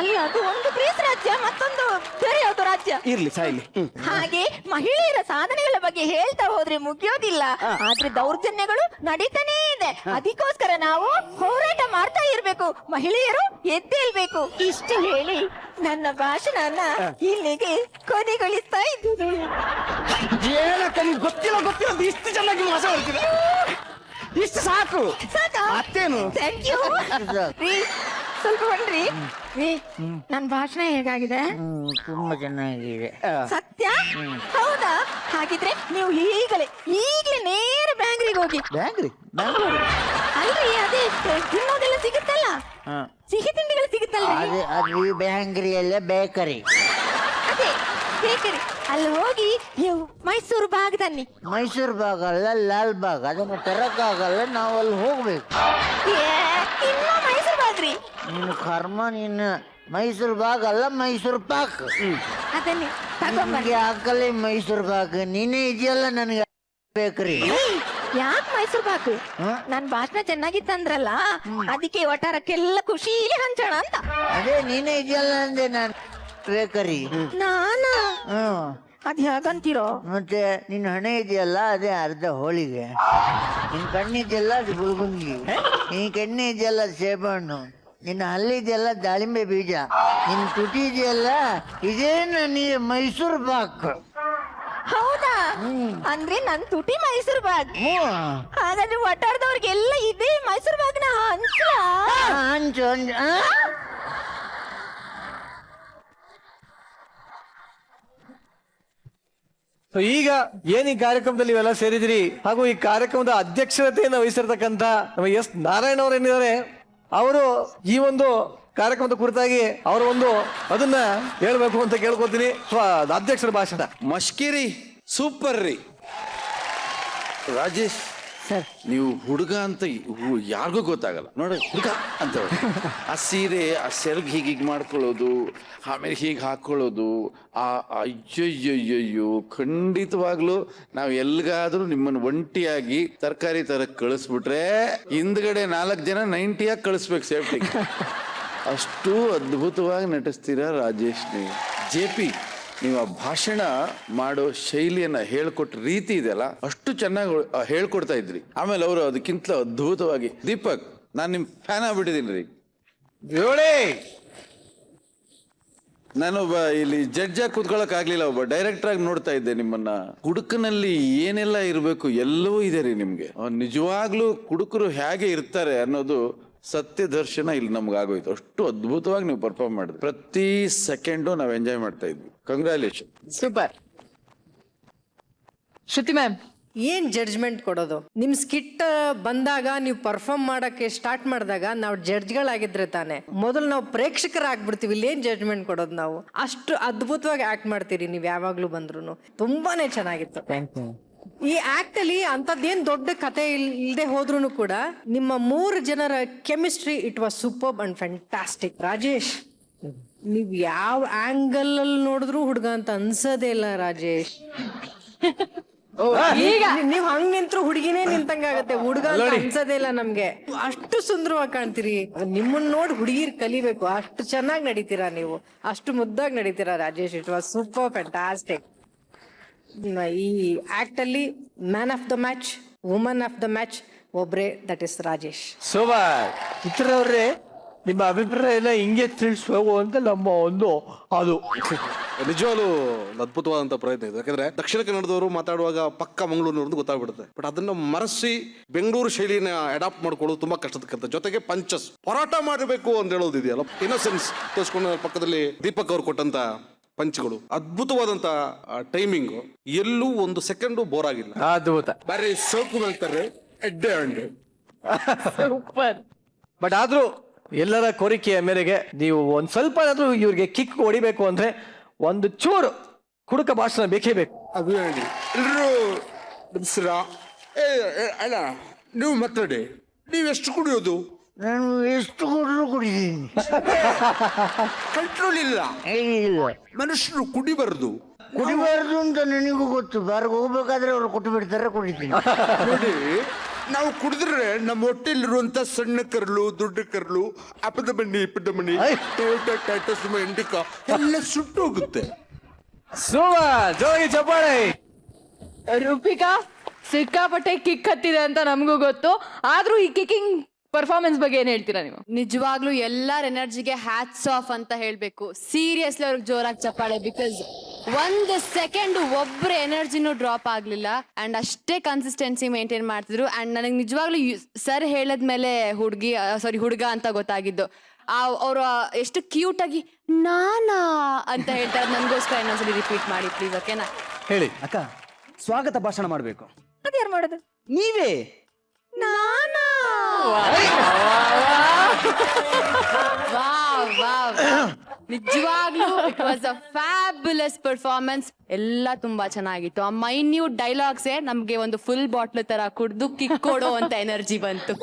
ಅಲ್ಲಿ ಅದು ಒಂದು ಗ್ರೀಸ್ ರಾಜ್ಯ, ಮತ್ತೊಂದು ಬೇರೆ ಯಾವ್ದು ರಾಜ್ಯ. ಇರ್ಲಿ ಸಾಯ್ಲಿ. ಹಾಗೆ ಮಹಿಳೆಯರ ಸಾಧನೆಗಳ ಬಗ್ಗೆ ಹೇಳ್ತಾ ಹೋದ್ರೆ ಮುಗಿಯೋದಿಲ್ಲ. ಆದ್ರೆ ದೌರ್ಜನ್ಯಗಳು ನಡೀತಾನೇ ಇದೆ. ಅದಕ್ಕೋಸ್ಕರ ನಾವು ಹೋರಾಟ ಮಾಡ್ತಾ ಇರ್ಬೇಕು, ಮಹಿಳೆಯರು ಎದ್ದೇಳ್ಬೇಕು. ಇಷ್ಟು ಹೇಳಿ ನನ್ನ ಭಾಷಣನ ಇಲ್ಲಿಗೆ ಕೊನೆಗೊಳಿಸ್ತಾ ಇದ್ದು. ಏನಕ್ಕ ನಿಮ್ಗೆ ಗೊತ್ತಿಲ್ಲ ಇಷ್ಟು ಚೆನ್ನಾಗಿ ಮಾತಾಡ್ತೀರ. ಇಷ್ಟು ಸಾಕು. ಮತ್ತೇನು? Thank you. ಸ್ವಲ್ಪ ಬನ್ರಿ. ನನ್ನ ಭಾಷಣ ಹೇಗಾಗಿದೆ? ತುಂಬಾ ಚೆನ್ನಾಗಿದೆ. ಸತ್ಯ? ಹೌದಾ? ಹಾಗಿದ್ರೆ ನೀವು ಈಗಲೇ ನೇರ ಬ್ಯಾಂಗ್ರಿಗೆ ಹೋಗಿ. ಬ್ಯಾಂಗ್ರಿ? ಅಲ್ರಿ, ಅದೇ ತಿನ್ನೋದೆಲ್ಲ ಸಿಗುತ್ತಲ್ಲ, ಸಿಹಿ ತಿಂಡಿಗಳು ಸಿಗುತ್ತಲ್ಲ, ಅದು ಬ್ಯಾಂಗ್ರಿಯಲ್ಲ, ಬೇಕರಿ. ಅದೇ ಬೇಕರಿ. ಅಲ್ಲಿ ಹೋಗಿ ನೀವು ಮೈಸೂರು ಬಾಗ್ ತನ್ನಿ. ಮೈಸೂರು ಬಾಗ್ ಅಲ್ಲ, ಲಾಲ್ ಬಾಗ್. ಅದನ್ನು ತರಕ್ಕಾಗಲ್ಲ, ನಾವು ಅಲ್ಲಿ ಹೋಗ್ಬೇಕು. ಇನ್ನು ಮೈಸೂರು ಬಾಗ್ರಿ? ನೀನು ಕರ್ಮ, ನೀನು ಮೈಸೂರು ಬಾಗ್ ಅಲ್ಲ, ಮೈಸೂರು ಪಾಕ್. ಅದನ್ನೇ ನನಗೆ ಹಾಕಲಿ ಮೈಸೂರು ಬಾಗ್. ನೀನೇ ಇದೆಯಲ್ಲ ನನಗೆ ಬೇಕರಿ. ಯಾಕೆ ಮೈಸೂರು ಬಾಕು? ನನ್ ಭಾಷಣ ಚೆನ್ನಾಗಿತ್ತಂದ್ರಲ್ಲ, ಅದಕ್ಕೆ ಒಟ್ಟಾರಕ್ಕೆಲ್ಲ ಖುಷಿಲಿ ಹಂಚೋಣ ಅಂತ. ಅದೇ ನೀನೇ ಇದೆಯಲ್ಲ ಅಂದೆ ನಾನು ಬೇಕರಿ. ನಾನು ಅದ್ ಹೇಗಂತೀರೋ? ಮತ್ತೆ ನಿನ್ನ ಹಣೆ ಇದೆಯಲ್ಲ ಅದೇ ಅರ್ಧ ಹೋಳಿಗೆ, ನಿನ್ ಕಣ್ಣಿದೆಯಲ್ಲ ಅದು ಗುಲ್ಗುಂಗಿ, ನಿನ್ ಕೆನ್ನೆ ಇದೆಯಲ್ಲ ಅದು ಸೇಬಣ್ಣು, ನಿನ್ನ ಹಲ್ಲಿದೆಯಲ್ಲ ದಾಳಿಂಬೆ ಬೀಜ, ನಿನ್ ತುಟಿ ಇದೆಯಲ್ಲ ಇದೇ ನನಗೆ ಮೈಸೂರು ಪಾಕ್. ಹೌದಾ? ಅಂದ್ರೆ ನನ್ ತುಟಿ ಮೈಸೂರು ಬಾಗ್. ಹಾಗಾದ್ರೆ ಒಟ್ಟಾರದವ್ರಿಗೆಲ್ಲ ಇದೇ ಮೈಸೂರು ಬಾಗ್ನ ಹಂಚ. ಹಂಚು ಹಂಚು ಸೊ ಈಗ ಏನ್ ಈ ಕಾರ್ಯಕ್ರಮದಲ್ಲಿ ಇವೆಲ್ಲ ಸೇರಿದಿರಿ ಹಾಗೂ ಈ ಕಾರ್ಯಕ್ರಮದ ಅಧ್ಯಕ್ಷತೆಯನ್ನು ವಹಿಸಿರ್ತಕ್ಕಂಥ ನಮ್ಮ ಎಸ್ ನಾರಾಯಣ ಅವರು ಏನಿದ್ದಾರೆ, ಅವರು ಈ ಒಂದು ಕಾರ್ಯಕ್ರಮದ ಕುರಿತಾಗಿ ಅವರು ಅದನ್ನ ಹೇಳ್ಬೇಕು ಅಂತ ಕೇಳ್ಕೊತೀನಿ. ಅಧ್ಯಕ್ಷರ ಭಾಷಣ. ಮಶ್ಕಿರಿ ಸೂಪರ್ ರೀ. ರಾಜೇಶ್ ಸರ್, ನೀವು ಹುಡುಗ ಅಂತ ಯಾರಿಗೂ ಗೊತ್ತಾಗಲ್ಲ ನೋಡಿ, ಹುಡುಗ ಅಂತ ಆ ಸೀರೆ, ಆ ಸೆರಗ್ ಹೀಗೆ ಮಾಡ್ಕೊಳ್ಳೋದು, ಆಮೇಲೆ ಹೀಗೆ ಹಾಕೊಳ್ಳೋದು, ಅಯ್ಯಯ್ಯಯ್ಯೋ, ಖಂಡಿತವಾಗ್ಲೂ ನಾವು ಎಲ್ಗಾದ್ರೂ ನಿಮ್ಮನ್ನು ಒಂಟಿಯಾಗಿ ತರಕಾರಿ ತರಕ್ ಕಳಿಸ್ಬಿಟ್ರೆ ಹಿಂದ್ಗಡೆ 4 ಜನ 90 ಕಳಿಸ್ಬೇಕು ಸೇಫ್ಟಿ. ಅಷ್ಟು ಅದ್ಭುತವಾಗಿ ನಟಿಸ್ತೀರಾ ರಾಜೇಶ್ ನೀವು. JP, ನೀವು ಆ ಭಾಷಣ ಮಾಡೋ ಶೈಲಿಯನ್ನ ಹೇಳ್ಕೊಟ್ಟ ರೀತಿ ಇದೆಯಲ್ಲ, ಅಷ್ಟು ಚೆನ್ನಾಗಿ ಹೇಳ್ಕೊಡ್ತಾ ಇದ್ರಿ. ಆಮೇಲೆ ಅವರು ಅದಕ್ಕಿಂತ ಅದ್ಭುತವಾಗಿ. ದೀಪಕ್, ನಾನು ನಿಮ್ ಫ್ಯಾನ್ ಆಗ್ಬಿಟ್ಟಿದ್ದೀನಿ ರೀ. ನಾನು ಇಲ್ಲಿ ಜಡ್ಜ್ ಆಗಿ ಕೂತ್ಕೊಳ್ಳೋಕೆ ಆಗ್ಲಿಲ್ಲ, ಒಬ್ಬ ಡೈರೆಕ್ಟರ್ ಆಗಿ ನೋಡ್ತಾ ಇದ್ದೆ ನಿಮ್ಮನ್ನ. ಕುಡುಕನಲ್ಲಿ ಏನೆಲ್ಲ ಇರಬೇಕು ಎಲ್ಲವೂ ಇದೆ ರೀ ನಿಮ್ಗೆ. ನಿಜವಾಗ್ಲೂ ಕುಡುಕರು ಹೇಗೆ ಇರ್ತಾರೆ ಅನ್ನೋದು ಸತ್ಯ ದರ್ಶನ ಇಲ್ಲಿ ನಮ್ಗೆ ಆಗೋಯ್ತು. ಅಷ್ಟು ಅದ್ಭುತವಾಗಿ ನೀವು ಪರ್ಫಾರ್ಮ್ ಮಾಡಿದ್ರಿ. ಪ್ರತಿ ಸೆಕೆಂಡು ನಾವು ಎಂಜಾಯ್ ಮಾಡ್ತಾ ಇದ್ವಿ. ಕಂಗ್ರ್ಯಾಚುಲೇಷನ್. ಸೂಪರ್. ಶ್ರುತಿ ಮ್ಯಾಮ್, ಏನ್ ಜಡ್ಜ್ಮೆಂಟ್ ಕೊಡೋದು? ನಿಮ್ ಸ್ಕಿಟ್ ಬಂದಾಗ ನೀವು ಪರ್ಫಾರ್ಮ್ ಮಾಡಕ್ಕೆ ಸ್ಟಾರ್ಟ್ ಮಾಡಿದಾಗ ನಾವು ಜಡ್ಜ್ಗಳಾಗಿದ್ರೆ ತಾನೆ, ಮೊದಲು ನಾವು ಪ್ರೇಕ್ಷಕರಾಗ್ಬಿಡ್ತೀವಿ. ಇಲ್ಲಿ ಏನ್ ಜಡ್ಜ್ಮೆಂಟ್ ಕೊಡೋದು ನಾವು? ಅಷ್ಟು ಅದ್ಭುತವಾಗಿ ಆಕ್ಟ್ ಮಾಡ್ತೀರಿ ನೀವು ಯಾವಾಗ್ಲೂ ಬಂದ್ರು. ತುಂಬಾನೇ ಚೆನ್ನಾಗಿತ್ತು. ಈ ಆಕ್ಟ್ ಅಲ್ಲಿ ಅಂತದ್ದೇನ್ ದೊಡ್ಡ ಕತೆ ಇಲ್ಲದೆ ಹೋದ್ರು ಕೂಡ ನಿಮ್ಮ 3 ಜನರ chemistry, it was superb and fantastic. Rajesh, ನೀವ್ ಯಾವ ಆಂಗಲ್ ಅಲ್ಲಿ ನೋಡಿದ್ರು ಹುಡುಗ ಅಂತ ಅನ್ಸೋದೇ ಇಲ್ಲ ರಾಜೇಶ್. ನೀವ್ ಹಂಗ್ ನಿಂತ್ರು ಹುಡುಗಿನೇ ನಿಂತಂಗಾಗತ್ತೆ, ಹುಡುಗ ಅಂತ ಅನ್ಸೋದೇ ಇಲ್ಲ ನಮ್ಗೆ. ಅಷ್ಟು ಸುಂದರವಾಗಿ ಕಾಣ್ತೀರಿ. ನಿಮ್ಮನ್ನ ನೋಡಿ ಹುಡುಗಿರ್ ಕಲಿಬೇಕು. ಅಷ್ಟು ಚೆನ್ನಾಗಿ ನಡೀತೀರಾ ನೀವು, ಅಷ್ಟು ಮುದ್ದಾಗಿ ನಡೀತೀರಾ Rajesh. It was super fantastic. ಈ ಆಕ್ಟ್ ಅಲ್ಲಿ man of the match, woman of the match ಒಬ್ರೆ, ದಟ್ ಇಸ್ ರಾಜೇಶ್. ಸೂಪರ್. ಚಿತ್ರವ್ರೆ, ನಿಮ್ಮ ಅಭಿಪ್ರಾಯನ ಹಿಂಗೆ ತಿಳಿಸುವ ಅಂತ ನಮ್ಮ ಅದು ನಿಜವಾಗ್ಲೂ ಒಂದು ಅದ್ಭುತವಾದಂಥ ಪ್ರಯತ್ನ ಇದೆ. ಯಾಕಂದ್ರೆ ದಕ್ಷಿಣ ಕನ್ನಡದವರು ಮಾತಾಡುವಾಗ ಪಕ್ಕ ಮಂಗಳೂರಿನವ್ರದ್ದು ಗೊತ್ತಾಗ್ಬಿಡುತ್ತೆ. ಬಟ್ ಅದನ್ನ ಮರೆಸಿ ಬೆಂಗಳೂರು ಶೈಲಿನ ಅಡಾಪ್ಟ್ ಮಾಡ್ಕೊಳ್ಳೋದು ತುಂಬಾ ಕಷ್ಟದ ಕೆಲಸ. ಜೊತೆಗೆ ಪಂಚಸ್ ಹೋರಾಟ ಮಾಡಬೇಕು ಅಂತ ಹೇಳೋದು ಇದೆಯಲ್ಲ, ಇನ್ನೋಸೆನ್ಸ್ ತೋರಿಸ್ಕೊಂಡು ಪಕ್ಕದಲ್ಲಿ ದೀಪಕ್ ಅವ್ರು ಕೊಟ್ಟಂತ ಪಂಚ್ಗಳು, ಅದ್ಭುತವಾದಂತ ಟೈಮಿಂಗ್, ಎಲ್ಲೂ ಒಂದು ಸೆಕೆಂಡು ಬೋರ್ ಆಗಿಲ್ಲ. ಅದ್ಭುತ. ಬರೀ ಸೋಕು ಹೇಳ್ತಾರೆ ಎಡ್ಡೆ ಅಂಡೆ. ಸೂಪರ್. ಬಟ್ ಆದ್ರೂ ಎಲ್ಲರ ಕೋರಿಕೆಯ ಮೇರೆಗೆ ನೀವು ಒಂದ್ ಸ್ವಲ್ಪ ಆದ್ರೂ ಇವ್ರಿಗೆ ಕಿಕ್ ಹೊಡಿಬೇಕು ಅಂದ್ರೆ ಒಂದು ಚೂರು ಕುಡುಕ ಭಾಷಣ ಬೇಕೇ ಬೇಕು. ಅದು ಹೇಳಿ ಎಲ್ಲರೂ ನಮಸ್ಕಾರ. ಅಲ್ಲ, ನೀವು ಮಾತಾಡಿ, ನೀವೆಷ್ಟು ಕುಡಿಯೋದು? ನಾನು ಎಷ್ಟು ಕೊಟ್ಟರು ಕುಡಿದೀನಿ. ಕಂಟ್ರೋಲ್ ಇಲ್ಲ. ಮನುಷ್ಯರು ಕುಡಿಬಾರ್ದು. ಕುಡಿಬಾರ್ದು ಅಂತ ನನಗೂ ಗೊತ್ತು. ಬಾರ್ಗೆ ಹೋಗ್ಬೇಕಾದ್ರೆ ಅವ್ರು ಕೊಟ್ಟು ಬಿಡ್ತಾರೆ, ಕುಡಿತೀನಿ. ನೋಡಿ, ನಾವು ಕುಡಿದ್ರೆ ನಮ್ಮ ಹೊಟ್ಟೆಲಿರುವಂತ ಸಣ್ಣ ಕರಳು, ದೊಡ್ಡ ಕರಳು, ಅಪದ ಮಣ್ಣಿ, ಇಪ್ಪದ ಮಣ್ಣಿ, ಟೈಟಸ್, ಎಂಡಿಕ ಎಲ್ಲ ಸುಟ್ಟು ಹೋಗುತ್ತೆ. ಜೋಗಿ ಚಪ್ಪಾಳೆ. ರೂಪಿಕಾ, ಸಿಕ್ಕಾಪಟ್ಟೆ ಕಿಕ್ ಹತ್ತಿದೆ ಅಂತ ನಮಗೂ ಗೊತ್ತು. ಆದ್ರೂ ಈ ಕಿಕ್ಕಿಂಗ್ ಪರ್ಫಾರ್ಮೆನ್ಸ್ ಬಗ್ಗೆ ಏನ್ ಹೇಳ್ತೀರಾ ನೀವು? ನಿಜವಾಗ್ಲೂ ಎಲ್ಲರ ಎನರ್ಜಿಗೆ ಹ್ಯಾಟ್ಸ್ ಆಫ್ ಅಂತ ಹೇಳ್ಬೇಕು. ಸೀರಿಯಸ್ಲಿ ಅವ್ರಿಗೆ ಜೋರಾಗಿ ಚಪ್ಪಾಳೆ. ಬಿಕಾಸ್ 1 ಸೆಕೆಂಡ್ ಒಬ್ರ ಎನರ್ಜಿನೂ ಡ್ರಾಪ್ ಆಗ್ಲಿಲ್ಲ ಅಂಡ್ ಅಷ್ಟೇ ಕನ್ಸಿಸ್ಟೆನ್ಸಿ ಮೇಂಟೈನ್ ಮಾಡ್ತಿದ್ರು. ಅಂಡ್ ನನಗೆ ನಿಜವಾಗ್ಲೂ ಸರ್ ಹೇಳದ್ಮೇಲೆ ಹುಡುಗ ಅಂತ ಗೊತ್ತಾಗಿದ್ದು. ಅವ್ರು ಎಷ್ಟು ಕ್ಯೂಟ್ ಆಗಿ ನಾನಾ ಅಂತ ಹೇಳ್ತಾರೆ. ನನ್ಗೋಸ್ಕರ ಇನ್ನೊಂದ್ಸಲಿ ರಿಪೀಟ್ ಮಾಡಿ ಪ್ಲೀಸ್, ಓಕೆನಾ? ಹೇಳಿ ಅಕ್ಕ, ಸ್ವಾಗತ ಭಾಷಣ ಮಾಡ್ಬೇಕು. ಅದ್ಯಾರು ಮಾಡೋದು? ನೀವೇ. ನಾನಾ? ನಿಜವಾಗ್ಲೂ it was a fabulous performance. ಎಲ್ಲ ತುಂಬಾ ಚೆನ್ನಾಗಿತ್ತು. ಆ ಮೈನ್ಯೂಟ್ ಡೈಲಾಗ್ಸೇ ನಮ್ಗೆ ಒಂದು ಫುಲ್ ಬಾಟ್ಲ್ ತರ ಕುಡ್ದು ಕಿಕ್ ಕೊಡೋ ಅಂತ ಎನರ್ಜಿ ಬಂತು.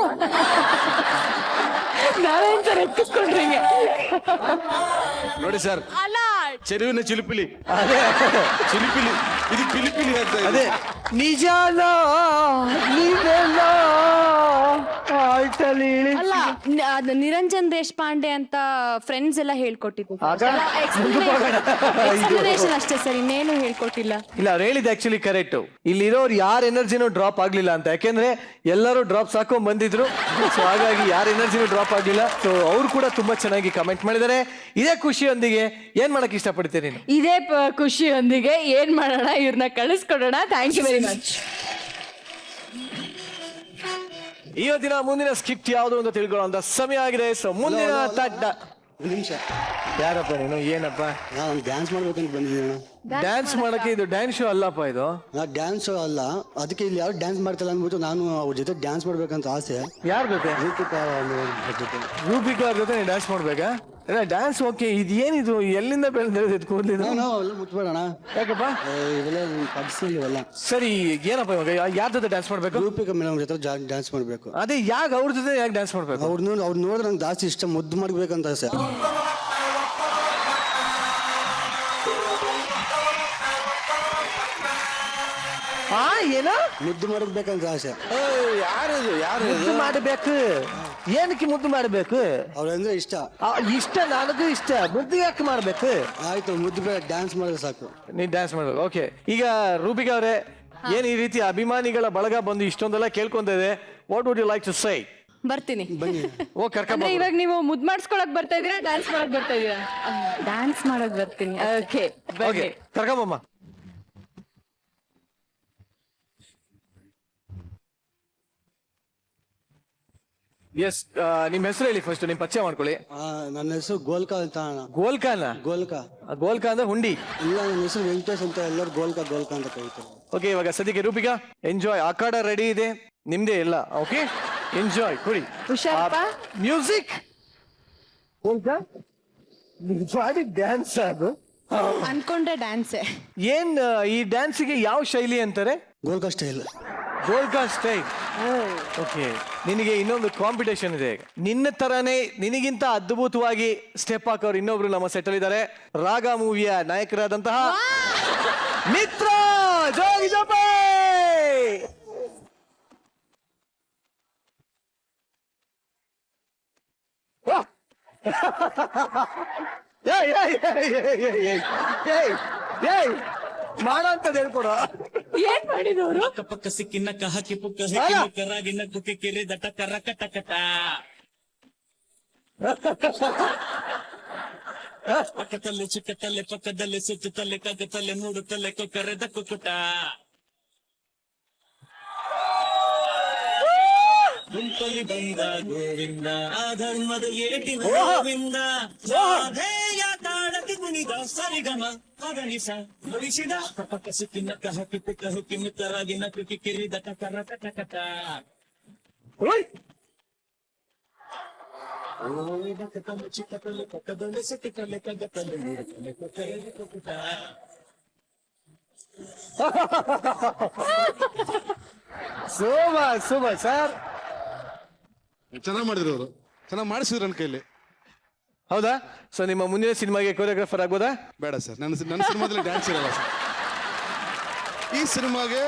ನೋಡಿ ಸರ್, ಅಲ್ಲ, ಚೆರುವಿನ ಚಿಲಿಪಿಲಿ, ಚಿಲಿಪಿಲಿ, ಇದು ಪಿಲಿಪಿಲಿ ಅಂತ ಇದೆ. ಅದೇ ನಿಜಾನೋ ನೀವೆಲ್ಲೋ ಆಯ್ತಲ್ಲಿ ಇಳಿ ಅಲ್ಲ ಅದು ನಿರಂಜನ್ ದೇಶಪಾಂಡೆ ಅಂತ ಫ್ರೆಂಡ್ಸ್ ಎಲ್ಲ ಹೇಳ್ಕೊಟ್ಟಿದ್ದು ಎಕ್ಸ್ಪ್ಲನೇಷನ್ ಅಷ್ಟೇ ಸರ್, ಇನ್ನೇನು ಹೇಳ್ಕೊಟ್ಟಿಲ್ಲ. ಇಲ್ಲ ಅವ್ರು ಹೇಳಿದ್ದು ಆಕ್ಚುಲಿ ಕರೆಕ್ಟ್. ಇಲ್ಲಿರೋರು ಯಾರ ಎನರ್ಜಿನೂ ಡ್ರಾಪ್ ಆಗ್ಲಿಲ್ಲ ಅಂತ, ಯಾಕೆಂದ್ರೆ ಎಲ್ಲರೂ ಡ್ರಾಪ್ಸ್ ಹಾಕೊಂಡ್ ಬಂದಿದ್ರು. ಸೊ ಹಾಗಾಗಿ ಯಾರ ಎನರ್ಜಿನೂ ಡ್ರಾಪ್ ಆಗ್ಲಿಲ್ಲ. ಸೊ ಅವ್ರು ಕೂಡ ತುಂಬಾ ಚೆನ್ನಾಗಿ ಕಮೆಂಟ್ ಮಾಡಿದ್ದಾರೆ. ಇದೇ ಖುಷಿಯೊಂದಿಗೆ ಏನ್ ಮಾಡಕ್ ಇಷ್ಟಪಡ್ತೀನಿ ನೀನು? ಇದೇ ಖುಷಿಯೊಂದಿಗೆ ಏನ್ ಮಾಡೋಣ, ಇವ್ರನ್ನ ಕಳಿಸ್ಕೊಡೋಣ. Thank you very much. ಇವತ್ತಿನ ಮುಂದಿನ ಸ್ಕಿಟ್ ಯಾವುದು ಅಂತ ತಿಳ್ಕೊಳ್ಳೋ ಸಮಯ ಆಗಿದೆ. ಸೊ ಮುಂದಿನ ತಡ್ಡ ನಿಮಿಷ, ಯಾರಪ್ಪ ನೀನು? ಏನಪ್ಪ? ನಾನು ಡ್ಯಾನ್ಸ್ ಮಾಡ್ಬೇಕಂತ ಬಂದಿದ್ದೀನಿ. ಡ್ಯಾನ್ಸ್ ಮಾಡಕ್ಕೆ ಇದು ಡ್ಯಾನ್ಸ್ ಶೋ ಅಲ್ಲಪ್ಪ ಇದು. ಡ್ಯಾನ್ಸ್ ಅಲ್ಲ, ಅದಕ್ಕೆ ಇಲ್ಲಿ ಯಾರು ಡ್ಯಾನ್ಸ್ ಮಾಡ್ತಿಲ್ಲ ಅಂದ್ಬಿಟ್ಟು ನಾನು ಅವ್ರ ಜೊತೆ ಡ್ಯಾನ್ಸ್ ಮಾಡ್ಬೇಕಂತ ಆಸೆ. ಯಾರ ಜೊತೆ? ರೂಪಿಕಾ ಜೊತೆ. ರೂಪಿಕಾ ಅವ್ರ ಜೊತೆ ಡ್ಯಾನ್ಸ್ ಮಾಡ್ಬೇಕಾ? Dance okay. ಇದೇನಿದು? ಎಲ್ಲಿಂದ ಬೆಳೆದಿದ್ದು ಕೂದಲಿದು? ಎಲ್ಲ ಮುಟ್ಬೇಡಣ, ಯಾಕಪ್ಪ? ಇವೆಲ್ಲ ಪಡಿಸಿಲ್ಲ. ಸರಿ, ಏನಪ್ಪ ಇವಾಗ ಯಾರ ಜೊತೆ ಡ್ಯಾನ್ಸ್ ಮಾಡ್ಬೇಕು? ರೂಪಿಕಾ ಮೇಡಮ್ ಜೊತೆ ಡ್ಯಾನ್ಸ್ ಮಾಡ್ಬೇಕು. ಅದೇ ಯಾಕೆ ಅವ್ರ ಜೊತೆ ಯಾಕೆ ಡ್ಯಾನ್ಸ್ ಮಾಡ್ಬೇಕು? ಅವ್ರು ನೋಡಿದ್ರೆ ನಂಗೆ ಜಾಸ್ತಿ ಇಷ್ಟ, ಮುದ್ದು ಮಾಡ್ಬೇಕಂತ ಆಸೆ. ಏನ ಮುದ್ದು ಮಾಡ್ಬೇಕಂತ ಆಸೆ. ಯಾರದು? ಮುದ್ದು ಮಾಡಬೇಕು? ಏನಕ್ಕೆ ಮುದ್ದು ಮಾಡಬೇಕು? ಅವ್ರಂದ್ರೆ ಇಷ್ಟ. ಇಷ್ಟ, ನನಗೂ ಇಷ್ಟ. ಮುದ್ದು ಯಾಕೆ ಮಾಡ್ಬೇಕು? ಆಯ್ತು, ಮುದ್ದು ಬೇಡ, ಡ್ಯಾನ್ಸ್ ಮಾಡಿದ್ರೆ ಸಾಕು. ನೀನ್ ಡ್ಯಾನ್ಸ್ ಮಾಡ್ಬೇಕು. ಓಕೆ, ಈಗ ರೂಪಿಕಾ ಅವರೇ, ಏನ್ ಈ ರೀತಿ ಅಭಿಮಾನಿಗಳ ಬಳಗ ಬಂದು ಇಷ್ಟೊಂದೆಲ್ಲ ಕೇಳ್ಕೊಂತ ಇದೆ, what would you like to say? ಬರ್ತೀನಿ. ಓ ಕರ್ಕೊಂಡ್ ಇವಾಗ ನೀವು ಮುದ್ ಮಾಡಿಸ್ಕೊಳಕ್ ಬರ್ತಾ ಇದೀರಾ, ಡ್ಯಾನ್ಸ್ ಮಾಡಕ್ ಬರ್ತಾ ಇದೀರಾ? ಡ್ಯಾನ್ಸ್ ಮಾಡೋಕ್ ಬರ್ತೀನಿ. Okay, okay, ಕರ್ಕೊಂಬಮ್ಮ. ಎಸ್, ನಿಮ್ ಹೆಸರು ಹೇಳಿ ಫಸ್ಟ್, ನಿಮ್ ಪರಿಚಯ ಮಾಡ್ಕೊಳ್ಳಿ. ನನ್ನ ಹೆಸರು ಗೋಲ್ಕಾ ಅಂತ ಅಣ್ಣ. ಗೋಲ್ಕಾನ? ಗೋಲ್ಕಾ. ಗೋಲ್ಕಾ ಅಂದ್ರೆ ಹುಂಡಿ? ಇಲ್ಲ, ನನ್ನ ಹೆಸರು ವೆಂಕಟೇಶ್ ಅಂತ, ಎಲ್ಲರೂ ಗೋಲ್ಕಾ ಗೋಲ್ಕಾ ಅಂತ ಕರೀತಾರೆ. ಓಕೆ, ಇವಾಗ ಸದ್ಯಕ್ಕೆ ರೂಪಿಕಾ ಎಂಜಾಯ್. ಅಖಾಡ ರೆಡಿ ಇದೆ ನಿಮ್ದೇ ಎಲ್ಲ. Okay, enjoy. ಕೊಡಿ ಹುಷಾರಪ್ಪ. ಮ್ಯೂಸಿಕ್. ಡ್ಯಾನ್ಸ್ ಅದು ಅನ್ಕೊಂಡ್ರೆ ಡ್ಯಾನ್ಸೇ. ಏನ್ ಈ ಡ್ಯಾನ್ಸಿಗೆ ಯಾವ ಶೈಲಿ ಅಂತಾರೆ? ಗೋಲ್ಕಾ ಸ್ಟೈಲ್. ಗೋಲ್ಕಾ ಸ್ಟೈಲ್. ಓಕೆ, ನಿನಗೆ ಇನ್ನೊಂದು ಕಾಂಪಿಟೇಷನ್ ಇದೆ. ನಿನ್ನ ತರಾನೇ ನಿನಗಿಂತ ಅದ್ಭುತವಾಗಿ ಸ್ಟೆಪ್ ಹಾಕೋರು ಇನ್ನೊಬ್ರು ನಮ್ಮ ಸೆಟಲ್ ಇದ್ದಾರೆ. ರಾಗ ಮೂವಿಯ ನಾಯಕರಾದಂತಹ ಮಿತ್ರ ಜೋಗಿ ಜೋಪೆ. ಮಾಡಂತದ್ ಹೇಳ್ಕೊಡ. ಏನ್ ಮಾಡಿದವರು? ಪಕ್ಕ ಸಿಕ್ಕಿನ ಹಾಕಿ ಪುಕ್ಕ ಕರಾಗಿನ ಕುಕ್ಕಿ ಕಿರಿ ದಟ ಕರ ಕಟ ಕಟ ಪಕ್ಕದಲ್ಲಿ ಚಿಕ್ಕತಲೆ ಪಕ್ಕದಲ್ಲಿ ಸುತ್ತಲೆ ಕಗ್ಗತಲೆ ಮೂಡುತ್ತಲೆ ಕೊಕ್ಕರೆದ ಕುಕ್ಕುಟ ಗುಂಪಲಿ ಬಂದ ಗೋವಿಂದ ಧರ್ಮದ ಏಟಿನ ಗೋವಿಂದ ಧೇಯ ತಾಳಕ್ಕೆ ಕುಣಿದ ಸರಿಗಮ ಮಗನಿಸ ನುಡಿಸಿದ ಪಕ್ಕ ಸಿಕ್ಕಿನ ಹಾಕಿ ಪುಕ್ಕ ಹುಕ್ಕಿ ಮಿತ್ತರಾಗಿನ ಕುಕ್ಕಿ ಕಿರಿ ದಟ ಕರ ಕಟ ಕಟ ಚಿಕ್ಕತಲೆ ಪಕ್ಕದಲ್ಲಿ ಸುತ್ತಲೆ ಕಗ್ಗತಲೆ ಮೂಡುತ್ತಲೆ ಕೊಕ್ಕರೆದ ಕುಕ್ಕುಟ. ಸೂಪರ್ ಸೂಪರ್ ಸರ್, ಚೆನ್ನಾಗಿ ಮಾಡಿದ್ರು ಅವರು, ಚೆನ್ನಾಗಿ ಮಾಡಿಸಿದ್ರು ನನ್ನ ಕೈಲಿ. ಹೌದಾ? ಸೊ ನಿಮ್ಮ ಮುಂದಿನ ಸಿನಿಮಾಗೆ ಕೊರಿಯೋಗ್ರಾಫರ್ ಆಗ್ಬೋದಾ? ಬೇಡ ಸರ್, ನನ್ನ ಸಿನಿಮಾದಲ್ಲಿ ಡ್ಯಾನ್ಸ್ ಇರಲ್ಲ ಸರ್. ಈ ಸಿನಿಮಾಗೆ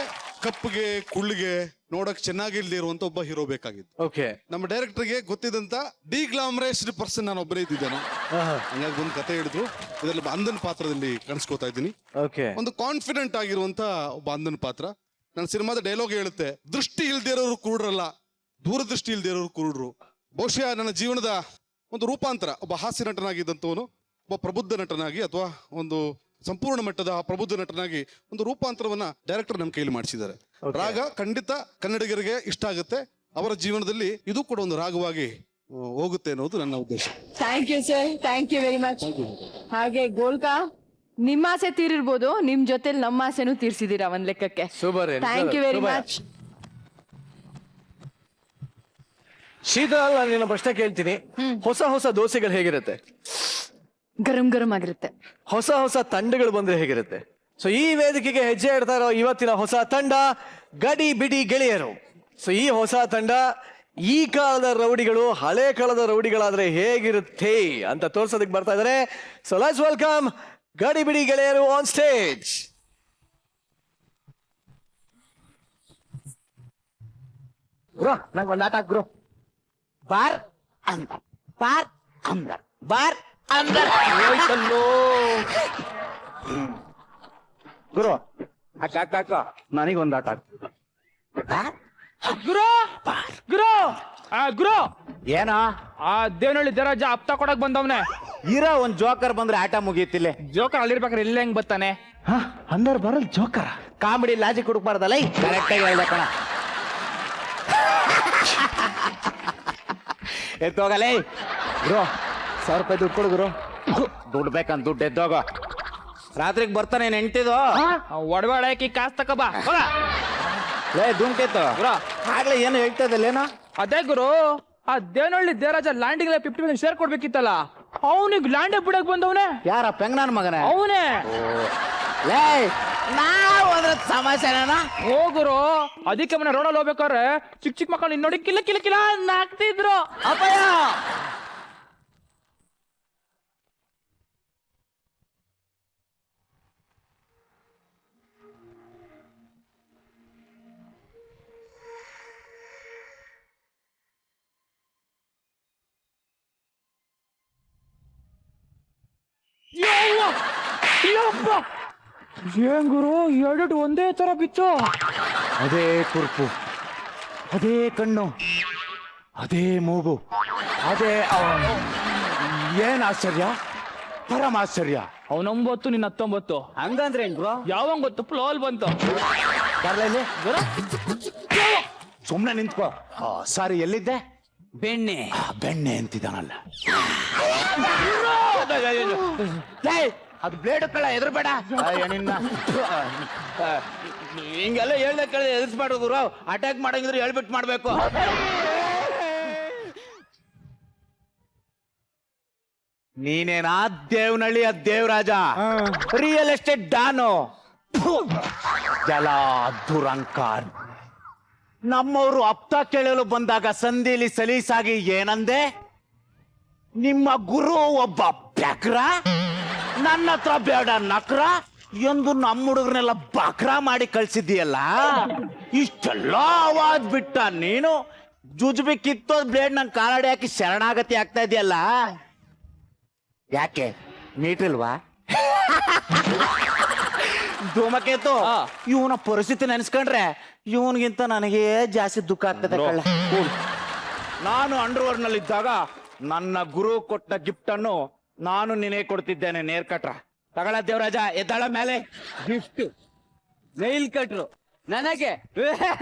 ಕಪ್ಪಗೆ ಕುಳ್ಳಿಗೆ ನೋಡಕ್ ಚೆನ್ನಾಗಿಲ್ದೇ ಇರುವಂತ ಒಬ್ಬ ಹೀರೋ ಬೇಕಾಗಿತ್ತು. ಓಕೆ, ನಮ್ಮ ಡೈರೆಕ್ಟರ್ಗೆ ಗೊತ್ತಿದ್ದಂತ ಡಿಗ್ಲಾಮರೈಸ್ಡ್ ಪರ್ಸನ್ ನಾನು ಒಬ್ಬನೇ ಇದ್ದಿದ್ದೇನೆ. ಹಂಗಾಗಿ ಒಂದು ಕತೆ ಹೇಳಿದ್ರು, ಇದರಲ್ಲಿ ಅಂಧನ್ ಪಾತ್ರದಲ್ಲಿ ಕಾಣಿಸ್ಕೋತಾ ಇದ್ದೀನಿ. ಓಕೆ, ಒಂದು ಕಾನ್ಫಿಡೆಂಟ್ ಆಗಿರುವಂತ ಒಬ್ಬ ಅಂಧನ್ ಪಾತ್ರ. ನನ್ನ ಸಿನಿಮಾದ ಡೈಲಾಗ್ ಹೇಳುತ್ತೆ, ದೃಷ್ಟಿ ಇಲ್ದೇ ಇರೋರು ಕುರುಡ್ರಲ್ಲ, ದೂರದೃಷ್ಟಿ ಇಲ್ದೇ ಇರೋರು ಕುರುಡ್ರು. ಬಹುಶಃ ನನ್ನ ಜೀವನದ ಒಂದು ರೂಪಾಂತರ, ಒಬ್ಬ ಹಾಸ್ಯ ನಟನಾಗಿದ್ದಂಥವನು ಒಬ್ಬ ಪ್ರಬುದ್ಧ ನಟನಾಗಿ ಅಥವಾ ಒಂದು ಸಂಪೂರ್ಣ ಮಟ್ಟದ ಪ್ರಬುದ್ಧ ನಟನಾಗಿ ಒಂದು ರೂಪಾಂತರವನ್ನ ಡೈರೆಕ್ಟರ್ ನಮ್ಮ ಕೈಲಿ ಮಾಡಿಸಿದ್ದಾರೆ. ರಾಗ ಖಂಡಿತ ಕನ್ನಡಿಗರಿಗೆ ಇಷ್ಟ ಆಗುತ್ತೆ, ಅವರ ಜೀವನದಲ್ಲಿ ಇದು ಕೂಡ ಒಂದು ರಾಗವಾಗಿ ಹೋಗುತ್ತೆ ಅನ್ನೋದು ನನ್ನ ಉದ್ದೇಶ. Thank you sir, thank you very much. ಹಾಗೆ ಗೋಲ್ಕಾ, ನಿಮ್ಮ ಆಸೆ ತೀರಿರ್ಬೋದು, ನಿಮ್ ಜೊತೆಲಿ ನಮ್ಮ ಆಸೆನೂ ತೀರ್ಸಿದೀರಾ ಒಂದ್ ಲೆಕ್ಕಕ್ಕೆ. Super. Thank you very much. Sheetal, ನಾನು ನಿನ್ನ ಪ್ರಶ್ನೆ ಕೇಳ್ತೀನಿ. ಹೊಸ ಹೊಸ ದೋಸೆಗಳು ಹೇಗಿರುತ್ತೆ? ಗರಂ ಗರಂ ಆಗಿರುತ್ತೆ. ಹೊಸ ಹೊಸ ತಂಡಗಳು ಬಂದ್ರೆ ಹೇಗಿರುತ್ತೆ? ಸೊ ಈ ವೇದಿಕೆಗೆ ಹೆಜ್ಜೆ ಇಡ್ತಾ ಇರೋ ಇವತ್ತಿನ ಹೊಸ ತಂಡ ಗಡಿ ಬಿಡಿ ಗೆಳೆಯರು. ಸೊ ಈ ಹೊಸ ತಂಡ ಈ ಕಾಲದ ರೌಡಿಗಳು ಹಳೆ ಕಾಲದ ರೌಡಿಗಳಾದ್ರೆ ಹೇಗಿರುತ್ತೆ ಅಂತ ತೋರ್ಸೋದಕ್ಕೆ ಬರ್ತಾ ಇದಾರೆ. ಸೊ ಲೆಟ್ಸ್ ವೆಲ್ಕಮ್ ಗಡಿ ಬಿಡಿ ಗೆಳೆಯರು ಆನ್ ಸ್ಟೇಜ್. ಬ್ರೋ, ನಂಗೆ ಒಂದು ಆಟ ಬ್ರೋ. ಬಾರ್ ಅಂದರ್ ಬಾರ್ ಅಂದರ್ ಬಾರ್ ಅಂದರ್ ಹೋಯ್ತಲ್ಲೋ. ಗುರು ಅಕ್ಕ ಅಕ್ಕ ಅಕ್ಕ ನನಗೊಂದು ಆಟ ಗುರು ಗುರು ಗುರು ಏನ ಆ ದೇವನಹಳ್ಳಿ ದೇವರಾಜ ಹಪ್ತ ಕೊಡಕ್ ಬಂದವನೆ. ಇರೋ ಒಂದ್ ಜೋಕರ್ ಬಂದ್ರೆ ಆಟ ಮುಗೀತಿಲ್ಲ. ಜೋಕರ್ ಅಲ್ಲಿರ್ಬೇಕಾದ್ರೆ ಇಲ್ಲ ಹೆಂಗ್ ಬರ್ತಾನೆ? ಅಂದರ್ ಬರಲ್ ಜೋಕರ ಕಾಮಿಡಿ ಲಾಜಿಕ್ ಹುಡುಕ್ಬಾರ್ದಲ್ಲ. ಕರೆಕ್ಟ್ ಆಗಿ ಹೇಳ್ದ ಕಣ. ಎತ್ತೋಗಲೇ ಗುರು 1,000 ರೂಪಾಯಿ ದುಡ್ಡು ಕೊಡು ಗುರು. ದುಡ್ಡು ಬೇಕಂತ ದುಡ್ಡು ಎದ್ದೋಗ. ರಾತ್ರಿಗೆ ಬರ್ತಾನೆ ನೆಂಟಿದು ಒಡವಾಡಕಿ ಕಾಸ್ ತಕಬಾ. ಲೇ ದುಂಕೆತ್ತು ಆಗ್ಲೇ ಏನು ಹೇಳ್ತಾ ಇದ್ದಲ್ಲೇನೋ. ಅದೇ ಗುರು ಆ ದೇವನಹಳ್ಳಿ ದೇವರಾಜ ಲ್ಯಾಂಡಿಂಗ್ 50% ಶೇರ್ ಕೊಡ್ಬೇಕಿತ್ತಲ್ಲ, ಅವನಿಗೆ ಲ್ಯಾಂಡ್ ಬಿಡಕ್ ಬಂದವನೆ. ಯಾರ ಪೆಂಗನನ್ ಮಗನೇ ಅವನೇ. ಲೇ ನಾವು ಅದ್ರ ಸಮಾಚಾರನ ಹೋಗುರು. ಅದಕ್ಕೆ ಮನೆ ರೋಡಲ್ಲಿ ಹೋಗ್ಬೇಕಾದ್ರೆ ಚಿಕ್ಕ ಚಿಕ್ಕ ಮಕ್ಕಳು ನೋಡಿ ಕಿಲ್ಲ ಕಿಲ್ಲ ಕಿಲ್ಲ ನಾಕ್ತಿದ್ರು. ಅಪ್ಪಯ್ಯ ಏನ್ ಗುರು ಎರಡು ಒಂದೇ ತರ ಬಿಚ್ಚು. ಅದೇ ಕುರ್ಪು, ಅದೇ ಕಣ್ಣು, ಅದೇ ಮೂಗು, ಅದೇ ಏನ್ ಆಶ್ಚರ್ಯ, ಪರಮ ಆಶ್ಚರ್ಯ. ಅವನೊಂಬತ್ತು ನಿನ್ನ 19. ಹಂಗಂದ್ರೆ ಏನ್ ಬ್ರೋ? ಯಾವಂಗ್ ಗೊತ್ತು ಫ್ಲೋಲ್ ಬಂತು. ಬರ್ಲಿ ಸುಮ್ನೆ ನಿಂತ್ಕೋ. ಸಾರಿ ಎಲ್ಲಿದ್ದೆ? ಬೆಣ್ಣೆ ಬೆಣ್ಣೆ ಅಂತಿದ್ದಾನಲ್ಲ. ಅದು ಬ್ಲೇಡ್ ಕಳ ಎದುರ್ಬೇಡ ನಿನ್ನ. ಹಿಂಗೆಲ್ಲ ಹೇಳ್ದೆ ಕೇಳಿದ್ರೆ ಎದುರಿಸ್ಬಾರ್ದು ಗುರು. ಅಟ್ಯಾಕ್ ಮಾಡಂಗಿದ್ರೆ ಹೇಳ್ಬಿಟ್ಟು ಮಾಡ್ಬೇಕು. ನೀನೇನಾ Devanahalli Devaraja, real estate don, ಜಲ ದುರಂಕಾರ್. ನಮ್ಮವರು ಹಪ್ತ ಕೇಳಲು ಬಂದಾಗ ಸಂಧಿಲಿ ಸಲೀಸಾಗಿ ಏನಂದೆ? ನಿಮ್ಮ ಗುರು ಒಬ್ಬ ಬ್ಯಾಕ್ರ, ನನ್ನ ಹತ್ರ ಬೇಡ ನಕ್ರ ಎಂದು ನಮ್ಮ ಹುಡುಗರನ್ನೆಲ್ಲ ಬಕ್ರ ಮಾಡಿ ಕಳ್ಸಿದ್ದೀಯಲ್ಲ. ಇಷ್ಟೆಲ್ಲ ಆವಾಜ್ ಬಿಟ್ಟ ನೀನು ಜುಜುಬಿ ಕಿತ್ತೋದ್ ಬ್ಲೇಡ್ ನನ್ ಕಾಲಡಿ ಹಾಕಿ ಶರಣಾಗತಿ ಆಗ್ತಾ ಇದೆಯಲ್ಲ. ಯಾಕೆ ಮೀಟ್ರಿಲ್ವಾ? ಧೂಮಕೇತು ಇವನ ಪರಿಸ್ಥಿತಿ ನೆನೆಸ್ಕೊಂಡ್ರೆ ಇವನ್ಗಿಂತ ನನಗೆ ಜಾಸ್ತಿ ದುಃಖ ಆಗ್ತದೆ ಕಳ್ಳ. ನಾನು ಅಂಡರ್ವರ್ಡ್ ನಲ್ಲಿ ಇದ್ದಾಗ ನನ್ನ ಗುರು ಕೊಟ್ಟ ಗಿಫ್ಟ್ ಅನ್ನು ನಾನು ನಿನಗೆ ಕೊಡ್ತಿದ್ದೇನೆ. ನೇರ್ ಕಟ್ರ ತಗಳ ದೇವರಾಜ, ಎದ್ದಾಳ ಮೇಲೆ ಗಿಫ್ಟ್. ನೈಲ್ ಕಟ್ರು ನನಗೆ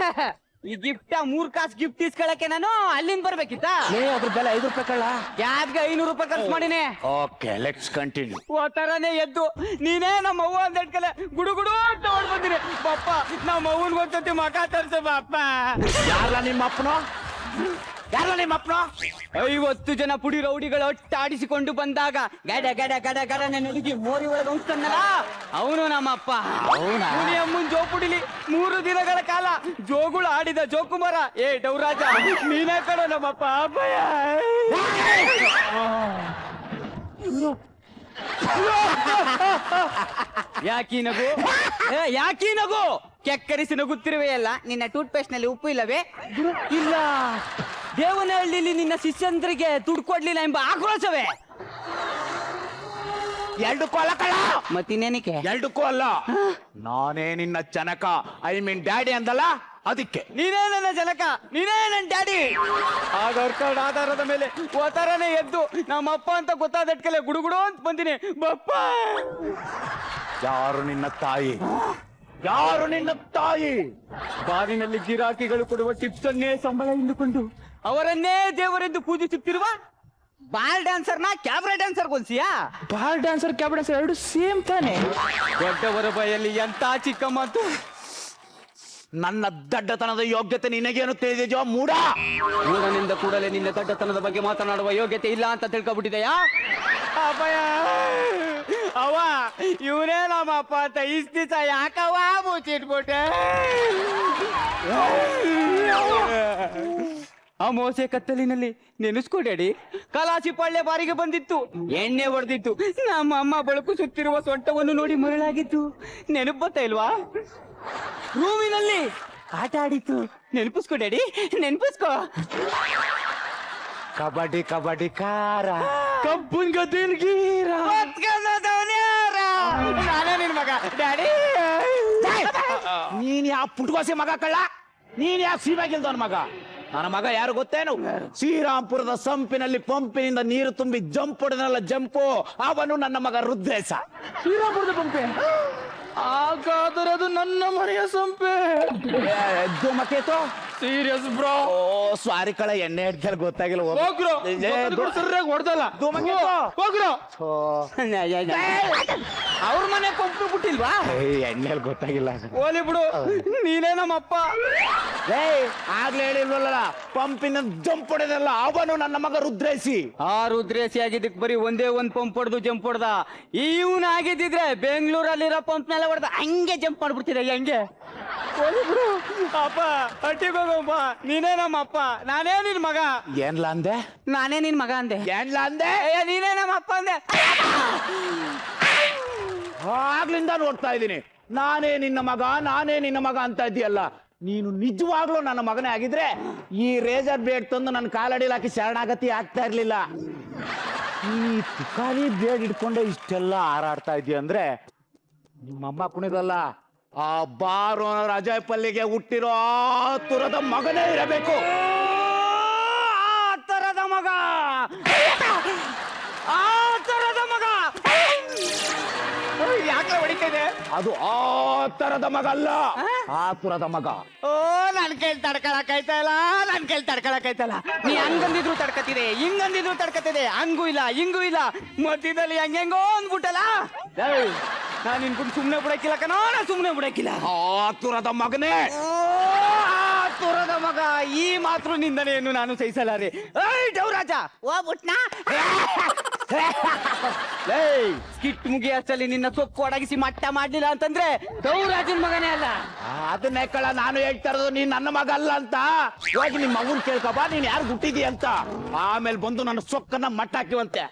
ಈ ಗಿಫ್ಟ್ 3 ಕಾಸು ಗಿಫ್ಟ್ ಇಸ್ಕೊಳಕ್ಕೆ ನಾನು ಅಲ್ಲಿಂದ ಬರ್ಬೇಕಿತ್ತ? ಅದ್ರ ಬೆಲೆ 5 ರೂಪಾಯಿ ಕಳ್ಳ. ಕ್ಯಾಬ್ಗೆ 500 ರೂಪಾಯಿ ಖರ್ಚು ಮಾಡಿನಿ. Okay let's continue. ಓತರನೇ ಎದ್ದು ನೀನೇ ನಮ್ಮ ಅವ್ವ ಅಂತ ಹೇಳ್ಕಲೆ ಗುಡುಗುಡು ಅಂತ ಓಡ್ ಬಂದಿನಿ. ಪಾಪ ನಮ್ಮ ಅವ್ವನ್ಗೆ ಒಂದ್ಸತಿ ಮಕ ತರ್ಸ ಬಾಪ. ಯಾರ ನಿಮ್ಮ ಅಪ್ಪನೋ? ಯಾರ ನಿಮ್ಮ ಅಪ್ಪನೋ? 50 ಜನ ಪುಡಿ ರೌಡಿಗಳು ಒಟ್ಟಾಡಿಸಿಕೊಂಡು ಬಂದಾಗ ಗಡ ಗಡ ಗಡ ಗಡ ನಡುಗಿ ಮೋರಿ ಒಳಗೆ ಉಂಟನ್ನಲ್ಲ, ಅವನು ನಮ್ಮಪ್ಪ. ಅಮ್ಮನ್ ಜೋಪುಡಿಲಿ 3 ದಿನಗಳ ಕಾಲ ಜೋಗುಳು ಆಡಿದ ಜೋಕುಮಾರ. ಏ ಡೌರಾಜ ನೀನೇ ಕಣ ನಮ್ಮಪ್ಪ. ಅಪ್ಪಯ್ಯ ಯಾಕೀ ನಗು? ಯಾಕೀ ನಗು? ಕೆಕ್ಕರಿಸಿ ನಗುತ್ತಿರುವೆಯಲ್ಲ. ನಿನ್ನ ಟೂತ್ ಪೇಸ್ಟ್ ನಲ್ಲಿ ಉಪ್ಪು ಇಲ್ಲವೇ? ಇಲ್ಲ. ದೇವನಹಳ್ಳಿಲಿ ನಿನ್ನ ಶಿಷ್ಯಂದ್ರಿಗೆ ದುಡ್ಡು ಕೊಡ್ಲಿಲ್ಲ ಎಂಬ ಆಕ್ರೋಶವೇ? 2 ಅಲ್ಲ ಕಳ್ಳ. ಮತ್ತಿನ್ನೇನಿಕೆ? 2 ಅಲ್ಲ, ನಾನೇ ನಿನ್ನ ಜನಕ, ಐ ಮೀನ್ ಡ್ಯಾಡಿ ಅಂದಲ್ಲ, ಅದಕ್ಕೆ. ನೀನೇ ನನ್ನ ಜನಕ, ನೀನೇ ನನ್ನ ಡ್ಯಾಡಿ. ಆಧಾರ್ ಕಾರ್ಡ್ ಆಧಾರದ ಮೇಲೆ ಓತಾರನೇ ಎದ್ದು ನಮ್ಮಪ್ಪ ಅಂತ ಗೊತ್ತಾದಟ್ಕಲೆ ಗುಡುಗುಡು ಅಂತ ಬಂದಿನಿ ಬಪ್ಪ. ಯಾರು ನಿನ್ನ ತಾಯಿ? ಯಾರು ನಿನ್ನ ತಾಯಿ? ಬಾರಿನಲ್ಲಿ ಗಿರಾಕಿಗಳು ಕೊಡುವ ಟಿಪ್ಸ್ ಅನ್ನೇ ಸಂಬಳ ಎಂದುಕೊಂಡು ಅವರನ್ನೇ ದೇವರೆಂದು ಪೂಜಿಸುತ್ತಿರುವ ಬಾಲ್ ಡ್ಯಾನ್ಸರ್ನ ಕ್ಯಾಬ್ರೆ ಡ್ಯಾನ್ಸರ್ ಹೋಲ್ಸಿಯಾ? ಬಾಲ್ ಡ್ಯಾನ್ಸರ್ ಕ್ಯಾಬ್ ಡ್ಯಾನ್ಸರ್ ಎರಡು ಸೇಮ್ ತಾನೆ. ದೊಡ್ಡವರ ಬಾಯಲ್ಲಿ ಎಂತ ಚಿಕ್ಕ ಮಾತು. ನನ್ನ ದಡ್ಡತನದ ಯೋಗ್ಯತೆ ನಿನಗೇನು ತಿಳಿದಿದೆಯೋ ಮೂಡ? ಮೂಡನಿಂದ ಕೂಡಲೇ ನಿನ್ನ ದಡ್ಡತನದ ಬಗ್ಗೆ ಮಾತನಾಡುವ ಯೋಗ್ಯತೆ ಇಲ್ಲ ಅಂತ ತಿಳ್ಕೊಬಿಟ್ಟಿದೆಯಾ? ಅಪ್ಪಯ್ಯ ಅವ ಇವನೇ ನಮ್ಮಪ್ಪ ಅಂತ ಇಷ್ಟ ದಿವಸ ಯಾಕವ ಮುಚ್ಚಿಟ್ಬಿಟ್ಟೆ? ಆ ಮೋಸೆ ಕತ್ತಲಿನಲ್ಲಿ ನೆನೆಸ್ಕೊ ಡ್ಯಾಡಿ. ಕಲಾಸಿ ಪಳ್ಳೆ ಬಾರಿಗೆ ಬಂದಿತ್ತು, ಎಣ್ಣೆ ಹೊಡೆದಿತ್ತು, ನಮ್ಮ ಅಮ್ಮ ಬಳಕು ಸುತ್ತಿರುವ ಸೊಂಟವನ್ನು ನೋಡಿ ಮರಳಾಗಿತ್ತು. ನೆನಪು ಬರ್ತಾ ಇಲ್ವಾ? ರೂಮಿನಲ್ಲಿ ಆಟ ಆಡಿತ್ತು, ನೆನಪಿಸ್ಕೊ ಡ್ಯಾಡಿ, ನೆನಪಿಸ್ಕೊ. ಕಬಡ್ಡಿ ಕಬಡ್ಡಿ ಕಾರ ಕಬ್ಬನ್ ಗದಿಲ್ ಗೀರ ನಾನೇ ನಿನ್ ಮಗ ಡ್ಯಾಡಿ. ನೀನ್ ಯಾವ ಪುಟ್ಕೋಸೆ ಮಗ ಕಳ್ಳ, ನೀನ್ ಯಾವ ಸೀಮೆಗಿಲ್ದವನ್ ಮಗ. ನನ್ನ ಮಗ ಯಾರು ಗೊತ್ತೇನು? ಶ್ರೀರಾಮ್ಪುರದ ಸಂಪಿನಲ್ಲಿ ಪಂಪಿನಿಂದ ನೀರು ತುಂಬಿ ಜಂಪ್ ಹೊಡೆದನಲ್ಲ ಜಂಪು, ಅವನು ನನ್ನ ಮಗ ರುದ್ರೇಶ. ಶ್ರೀರಾಮಪುರದ ಪಂಪೆ ಹಾಗಾದ್ರೆ ಅದು ನನ್ನ ಮನೆಯ ಸಂಪೆ. ಧೂಮಕೇತು ಸೀರಿಯಸ್ ಬ್ರೋ. ಓ ಸ್ವಾರಿ ಕಳ, ಎಣ್ಣೆ ಹಿಡ್ಕಲ್ ಗೊತ್ತಾಗಿಲ್ಲ. ಹೋಗ್ರು ಸರಿಯಾಗಿ ಹೊಡೆದಲ್ಲ ಧೂಮಕೇತು ಹೋಗ್ರು. ಅವ್ರ ಮನೆ ಪಂಪು ಬಿಟ್ಟಿಲ್ವಾ? ಎಣ್ಣೆಲ್ ಗೊತ್ತಾಗಿಲ್ಲ. ಓಲಿ ಬಿಡು, ನೀನೇ ನಮ್ಮಪ್ಪ. ಆಗ್ಲೇ ಹೇಳಿಲ್ವಲ್ಲ, ಪಂಪಿನ ಜಂಪ್ ಹೊಡೆದಲ್ಲ ಅವನು ನನ್ನ ಮಗ ರುದ್ರೇಶಿ. ಆ ರುದ್ರೇಶಿ ಆಗಿದ್ದಕ್ಕೆ ಬರೀ ಒಂದೇ ಒಂದ್ ಪಂಪ್ ಹೊಡೆದು ಜಂಪ್ ಹೊಡೆದ. ಇವನ್ ಆಗಿದ್ದಿದ್ರೆ ಬೆಂಗಳೂರಲ್ಲಿರೋ ಪಂಪ್ನೆಲ್ಲ ಹೊಡೆದ ಹಂಗೆ ಜಂಪ್ ಮಾಡ್ಬಿಡ್ತಿದ್ದೆ. ಹಂಗೆ ಓಲಿ ಬಿಡು ಅಪ್ಪ, ಹಟ್ಟಿಗೋಗಪ್ಪ. ನೀನೇ ನಮ್ಮ ಅಪ್ಪ, ನಾನೇ ನಿನ್ ಮಗ. ಏನ್ಲ ಅಂದೆ? ನಾನೇ ನಿನ್ ಮಗ ಅಂದೆ. ಏನ್ಲ ಅಂದೆ? ನೀನೇ ನಮ್ಮ ಅಪ್ಪ ಅಂದೆ. ಆಗ್ಲಿಂದ ನೋಡ್ತಾ ಇದ್ದೀನಿ, ನಾನೇ ನಿನ್ನ ಮಗ ನಾನೇ ನಿನ್ನ ಮಗ ಅಂತ ಇದೆಯಲ್ಲ. ನೀನು ನಿಜವಾಗ್ಲೂ ನನ್ನ ಮಗನೇ ಆಗಿದ್ರೆ ಈ ರೇಜರ್ ಬ್ಲೇಡ್ ತಂದು ನನ್ನ ಕಾಲಡಿಲ್ ಹಾಕಿ ಶರಣಾಗತಿ ಆಗ್ತಾ ಇರ್ಲಿಲ್ಲ. ಈ ತುಕಾಲಿ ಬ್ಲೇಡ್ ಇಟ್ಕೊಂಡೆ ಇಷ್ಟೆಲ್ಲ ಹಾರಾಡ್ತಾ ಇದೀಯ ಅಂದ್ರೆ ನಿಮ್ಮಮ್ಮ ಕುಣಿದಲ್ಲ, ಆ ಬಾರೋ ರಾಜಾಯ್ ಪಲ್ಲಿಗೆ ಹುಟ್ಟಿರೋ ಆ ತುರದ ಮಗನೇ ಇರಬೇಕು. ಆ ತರದ ಮಗ, ಆ ತರದ ಮಗ. ಯಾಕೆ ಹೊಡಿತಿದೆ? ಅದು ಆ ತರದ ಮಗ ಅಲ್ಲ, ಆ ತುರದ ಮಗ. ಓ ನನ್ ಕೈಲಿ ತಡ್ಕೊಳಕಾಯ್ತಲ್ಲ, ನನ್ ಕೈಲಿ ತಡ್ಕೊಳಕಾಯ್ತಲ್ಲ. ನೀ ಹಂಗಂದಿದ್ರು ತಡ್ಕತಿದೆ, ಹಿಂಗಂದಿದ್ರು ತಡ್ಕತಿದೆ, ಹಂಗೂ ಇಲ್ಲ ಹಿಂಗೂ ಇಲ್ಲ, ಮಧ್ಯದಲ್ಲಿ ಹಂಗೆಂಗೋ ಅಂದ್ಬಿಟ್ಟಲ್ಲ. ನಾನ್ ನಿನ್ಕೊಂಡು ಸುಮ್ನೆ ಬಿಡಕ್ಕಿಲ್ಲ ಕಣೋ, ನಾ ಸುಮ್ನೆ ಬಿಡಕ್ಕಿಲ್ಲ. ಆ ತುರದ ಮಗನೇ, ಆ ತುರದ ಮಗ. ಈ ಮಾತ್ರ ನಿಂದನೆಯನ್ನು ನಾನು ಸಹಿಸಲಾರೆ. ಏಯ್ ಡೌರಾಜ ಹೋಗ್ಬಿಟ್ನಾ? ಸ್ಕಿಟ್ ಮುಗಿ ಅಷ್ಟಲ್ಲಿ ನಿನ್ನ ಸೊಪ್ಪು ಒಡಗಿಸಿ ಮಟ್ಟ ಮಾಡ್ಲಿಲ್ಲ ಅಂತಂದ್ರೆ ಡೌರಾಜನ್ ಮಗನೇ ಅಲ್ಲ. ಅದನ್ನೇ ಕಳ ನಾನು ಹೇಳ್ತಾ ಇರೋದು, ನೀನ್ ನನ್ನ ಮಗ ಅಲ್ಲ ಅಂತ. ಹೋಗಿ ನಿಮ್ಮ ಮಗುನ್ ಕೇಳ್ಕೊಬಾ, ನೀನ್ ಯಾರು ಹುಟ್ಟಿದಿ ಅಂತ. ಆಮೇಲೆ ಬಂದು ನನ್ನ ಸೊಕ್ಕನ್ನ ಮಟ್ಟ ಹಾಕಿವಂತೆ.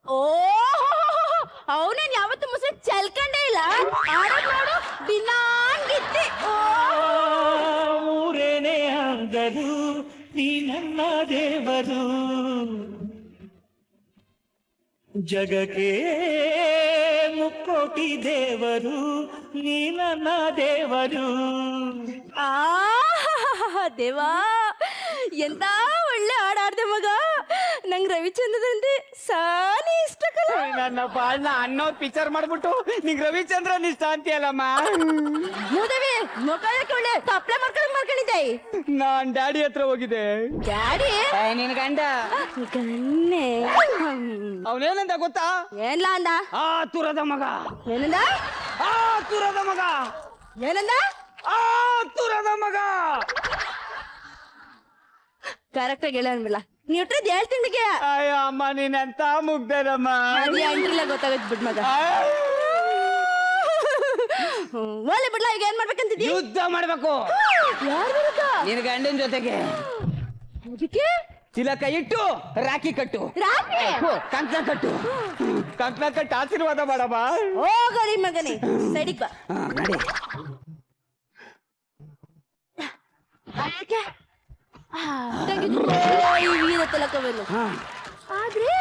ಓ ಅವನೇನ್ ಯಾವತ್ತು ಮುಸ್ರಿ ಚಲ್ಕಂಡೇ ಇಲ್ಲ. ಆಡೋದ್ ನೋಡು ಬಿನ್ನಾಂಗಿತ್ತಿ. ಊರೇನೇ ಆದರೂ ನೀ ನನ್ನ ದೇವರು, ಜಗಕ್ಕೆ ಮುಕ್ಕೋಟಿ ದೇವರು, ನೀ ನನ್ನ ದೇವರು. ದೇವಾ, ಎಂತ ಒಳ್ಳೆ ಹಾಡಾಡ್ದೆ ಮಗ. ನಂಗ್ ರವಿಚಂದ್ರದಂತೆ ಸಾನಿ ಇಷ್ಟ ಕಲ. ನನ್ನ ಬಾಳ್ನ ಅನ್ನೋರ್ ಪಿಕ್ಚರ್ ಮಾಡ್ಬಿಟ್ಟು ನಿಂಗ್ ರವಿಚಂದ್ರನ್ ಇಷ್ಟ ಅಂತೀಯಲ್ಲಮ್ಮ. ಮೂದೇವಿ ಮುಖಕ್ಕೆ ಒಳ್ಳೆ ತಪ್ಲೆ ಮಾಡ್ಕೊಂಡಿದ್ದೆ. ನಾನ್ ಡ್ಯಾಡಿ ಹತ್ರ ಹೋಗಿದ್ದೆ. ಡ್ಯಾಡಿ ನಿನ್ ಗಂಡ ಗನ್ನೆ ಅವನೇನಂದ ಗೊತ್ತಾ? ಏನ್ಲ ಅಂದ? ಆ ತುರದ ಮಗ. ಏನಂದ? ಆ ತುರದ ಮಗ. ಏನಂದ? ಆ ತುರದ ಮಗ. ಕರೆಕ್ಟ್ ಆಗಿ ಹೇಳನ್ಬಿಲ್ಲ. ನೀವ್ ಇಟ್ರದ್ 7 ತಿಂಡಿಗೆ. ಅಯ್ಯೋ ಅಮ್ಮ, ನೀನೆಂತ ಮುಗ್ದೇನಮ್ಮ. ಅಂಟಿಲ್ಲ ಗೊತ್ತಾಗತ್ ಬಿಡ್ ಮಗ. ಒಳ್ಳೆ ಬಿಡ್ಲ, ಈಗ ಏನ್ ಮಾಡ್ಬೇಕಂತಿದ್ದಿ? ಯುದ್ಧ ಮಾಡ್ಬೇಕು. ಯಾರ್ ವಿರುದ್ಧ? ನಿನ್ ಗಂಡನ ಜೊತೆಗೆ. ಅದಕ್ಕೆ ಚಿಲಕ ಇಟ್ಟು ರಾಖಿ ಕಟ್ಟು, ರಾತ್ರಿ ಕಂಕಣ ಕಟ್ಟು, ಕಂಕಣ ಕಟ್ಟು ಆಶೀರ್ವಾದ ಮಾಡಮ್ಮ. ಹೋಗರಿ ಮಗನೇ, ಸೈಡಿಗ್ ಬಾ. ನಡಿ. ವೀರ ತಿಲಕವೇನು ಆದ್ರೆ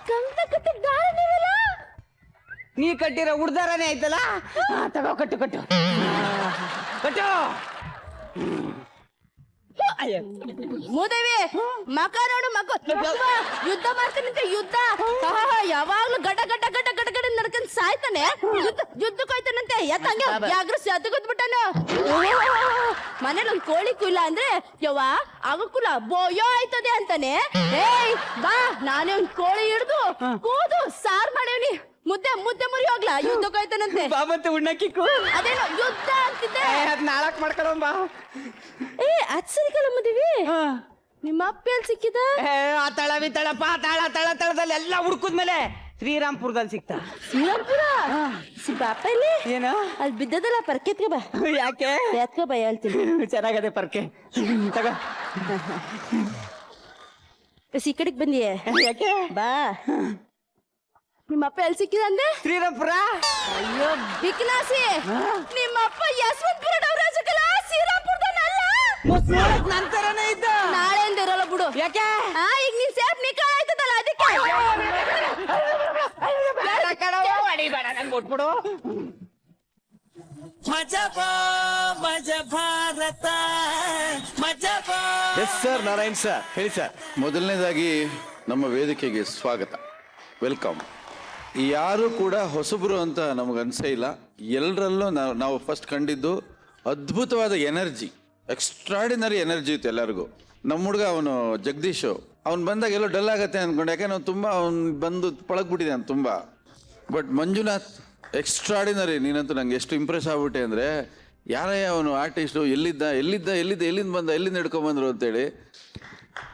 ಕಂಕಣ ಕಟ್ಟಿ ದಾರ ನೀವಲ್ಲ. ನೀ ಕಟ್ಟಿರೋ ಉಡ್ದಾರನೇ ಆಯ್ತಲ್ಲ, ತಗೋ ಕಟ್ಟು ಕಟ್ಟು ಕಟ್ಟು. ಮೂದೇವಿ ಮಕ ನೋಡು, ಮಕ ಯುದ್ಧ ಮಾಡ್ತಾನಂತೆ. ಯುದ್ಧ ಯಾವಾಗ್ಲೂ ಗಡ ಗಡ ಗಡ ಗಡ ಗಡ ನಡ್ಕೊಂಡ್ ಸಾಯ್ತಾನೆ. ಯುದ್ಧಕ್ಕೆ ಹೋಯ್ತಾನಂತೆ. ಯಾಕಂಗೆ ಯಾಗ್ರೂ ಸತ್ತಗೊತ್ಬಿಟ್ಟಾನ. ಮನೇಲಿ ಒಂದ್ ಕೋಳಿ ಕುಲ್ಲ ಅಂದ್ರೆ ಯವ್ವ ಆಗಕ್ಕೂಲ ಬೋಯೋ ಆಯ್ತದೆ ಅಂತಾನೆ. ಏಯ್ ಬಾ, ನಾನೇ ಒಂದ್ ಕೋಳಿ ಹಿಡ್ದು ಕೂದು ಸಾರ್ ಮಾಡೇವ್ನಿ. ಮುದ್ದೆ ಮುದ್ದೆ ಮುರಿ ಹೋಗ್ಲಾ. ಯುದ್ಧಕ್ಕೆ ಹೋಯ್ತಾನಂತೆ. ಬಾಬಂತೆ ಉಣ್ಣಕ್ಕಿಕ್ಕು. ಅದೇನೋ ಯುದ್ಧ ಅಂತಿದ್ದೆ. ಅದ್ ನಾಳಕ್ ಮಾಡ್ಕೊಳಂಬ. ಏ ಅದ್ ಸರಿ ಕಲ ಮದುವೆ. ನಿಮ್ಮ ಅಪ್ಪ ಎಲ್ಲಿ ಸಿಕ್ಕಿದ? ಆ ತಳ ವಿತಳ ಪಾತಾಳ ತಳ ತಳದಲ್ಲಿ ಎಲ್ಲ ಹುಡ್ಕುದ್ಮೇಲೆ ಶ್ರೀರಾಮ್ಪುರದಲ್ಲಿ ಸಿಕ್ತ. ಶ್ರೀರಾಮ್ಪುರ? ಬಾಪ ಇಲ್ಲಿ ಏನು ಅಲ್ಲಿ ಬಿದ್ದದಲ್ಲ, ಪರ್ಕೆತ್ಕ ಬಾ. ಯಾಕೆ? ಎತ್ಕ ಬಾ ಹೇಳ್ತೀನಿ. ಚೆನ್ನಾಗದೆ ಪರ್ಕೆ, ತಗ. ಈ ಕಡೆಗ್ ಬಂದಿಯೇ? ಯಾಕೆ? ಬಾ. ನಿಮ್ಮಪ್ಪ ಎಲ್ಲಿ ಸಿಕ್ಕಿದಂದೆ? ಶ್ರೀರಾಮ್ಪುರ. ಅಯ್ಯೋ ಬಿಕ್ನಾಸಿ, ನಿಮ್ಮಪ್ಪ ಯಶವಂತಪುರ ನವರಾಜಕಲ ಶ್ರೀರಾಮ್ಪುರದನಲ್ಲ. ನಂತರನೇ ಇದ್ದ. ನಾಳೆಯಿಂದ ಇರಲ್ಲ ಬಿಡು. ಯಾಕೆ? ಈಗ ನೀನ್ ಸೇಫ್ ನಿಕ್ಕ ಆಯ್ತದಲ್ಲ ಅದಕ್ಕೆ. ಹೊಡಿಬೇಡ, ನಂಗೆ ಕೊಟ್ಬಿಡು. ಮಜಾ ಭಾರತ ಮಜಾ ಎಸ್ ಸರ್, ನಾರಾಯಣ್ ಸರ್ ಹೇಳಿ ಸರ್. ಮೊದಲನೇದಾಗಿ ನಮ್ಮ ವೇದಿಕೆಗೆ ಸ್ವಾಗತ, ವೆಲ್ಕಮ್. ಯಾರು ಕೂಡ ಹೊಸಬರು ಅಂತ ನಮಗೆ ಅನ್ಸೇ ಇಲ್ಲ. ಎಲ್ಲರಲ್ಲೂ ನಾವು ಫಸ್ಟ್ ಕಂಡಿದ್ದು ಅದ್ಭುತವಾದ ಎನರ್ಜಿ, ಎಕ್ಸ್ಟ್ರಾಡಿನರಿ ಎನರ್ಜಿ ಇತ್ತು ಎಲ್ಲರಿಗೂ. ನಮ್ಮ ಹುಡುಗ ಅವನು ಜಗದೀಶು, ಅವ್ನು ಬಂದಾಗ ಎಲ್ಲೋ ಡಲ್ ಆಗತ್ತೆ ಅಂದ್ಕೊಂಡೆ, ಯಾಕೆ ನಾವು ತುಂಬ ಅವ್ನು ಬಂದು ಪಳಗ್ಬಿಟ್ಟಿದೆ ಅಂತ ತುಂಬ. ಬಟ್ ಮಂಜುನಾಥ್ ಎಕ್ಸ್ಟ್ರಾಡಿನರಿ, ನೀನಂತೂ ನಂಗೆ ಎಷ್ಟು ಇಂಪ್ರೆಸ್ ಆಗ್ಬಿಟ್ಟೆ ಅಂದರೆ, ಯಾರೇ ಅವನು ಆರ್ಟಿಸ್ಟು, ಎಲ್ಲಿಂದ ಬಂದ, ಎಲ್ಲಿಂದ ಹಿಡ್ಕೊಂಬಂದ್ರು ಅಂತೇಳಿ.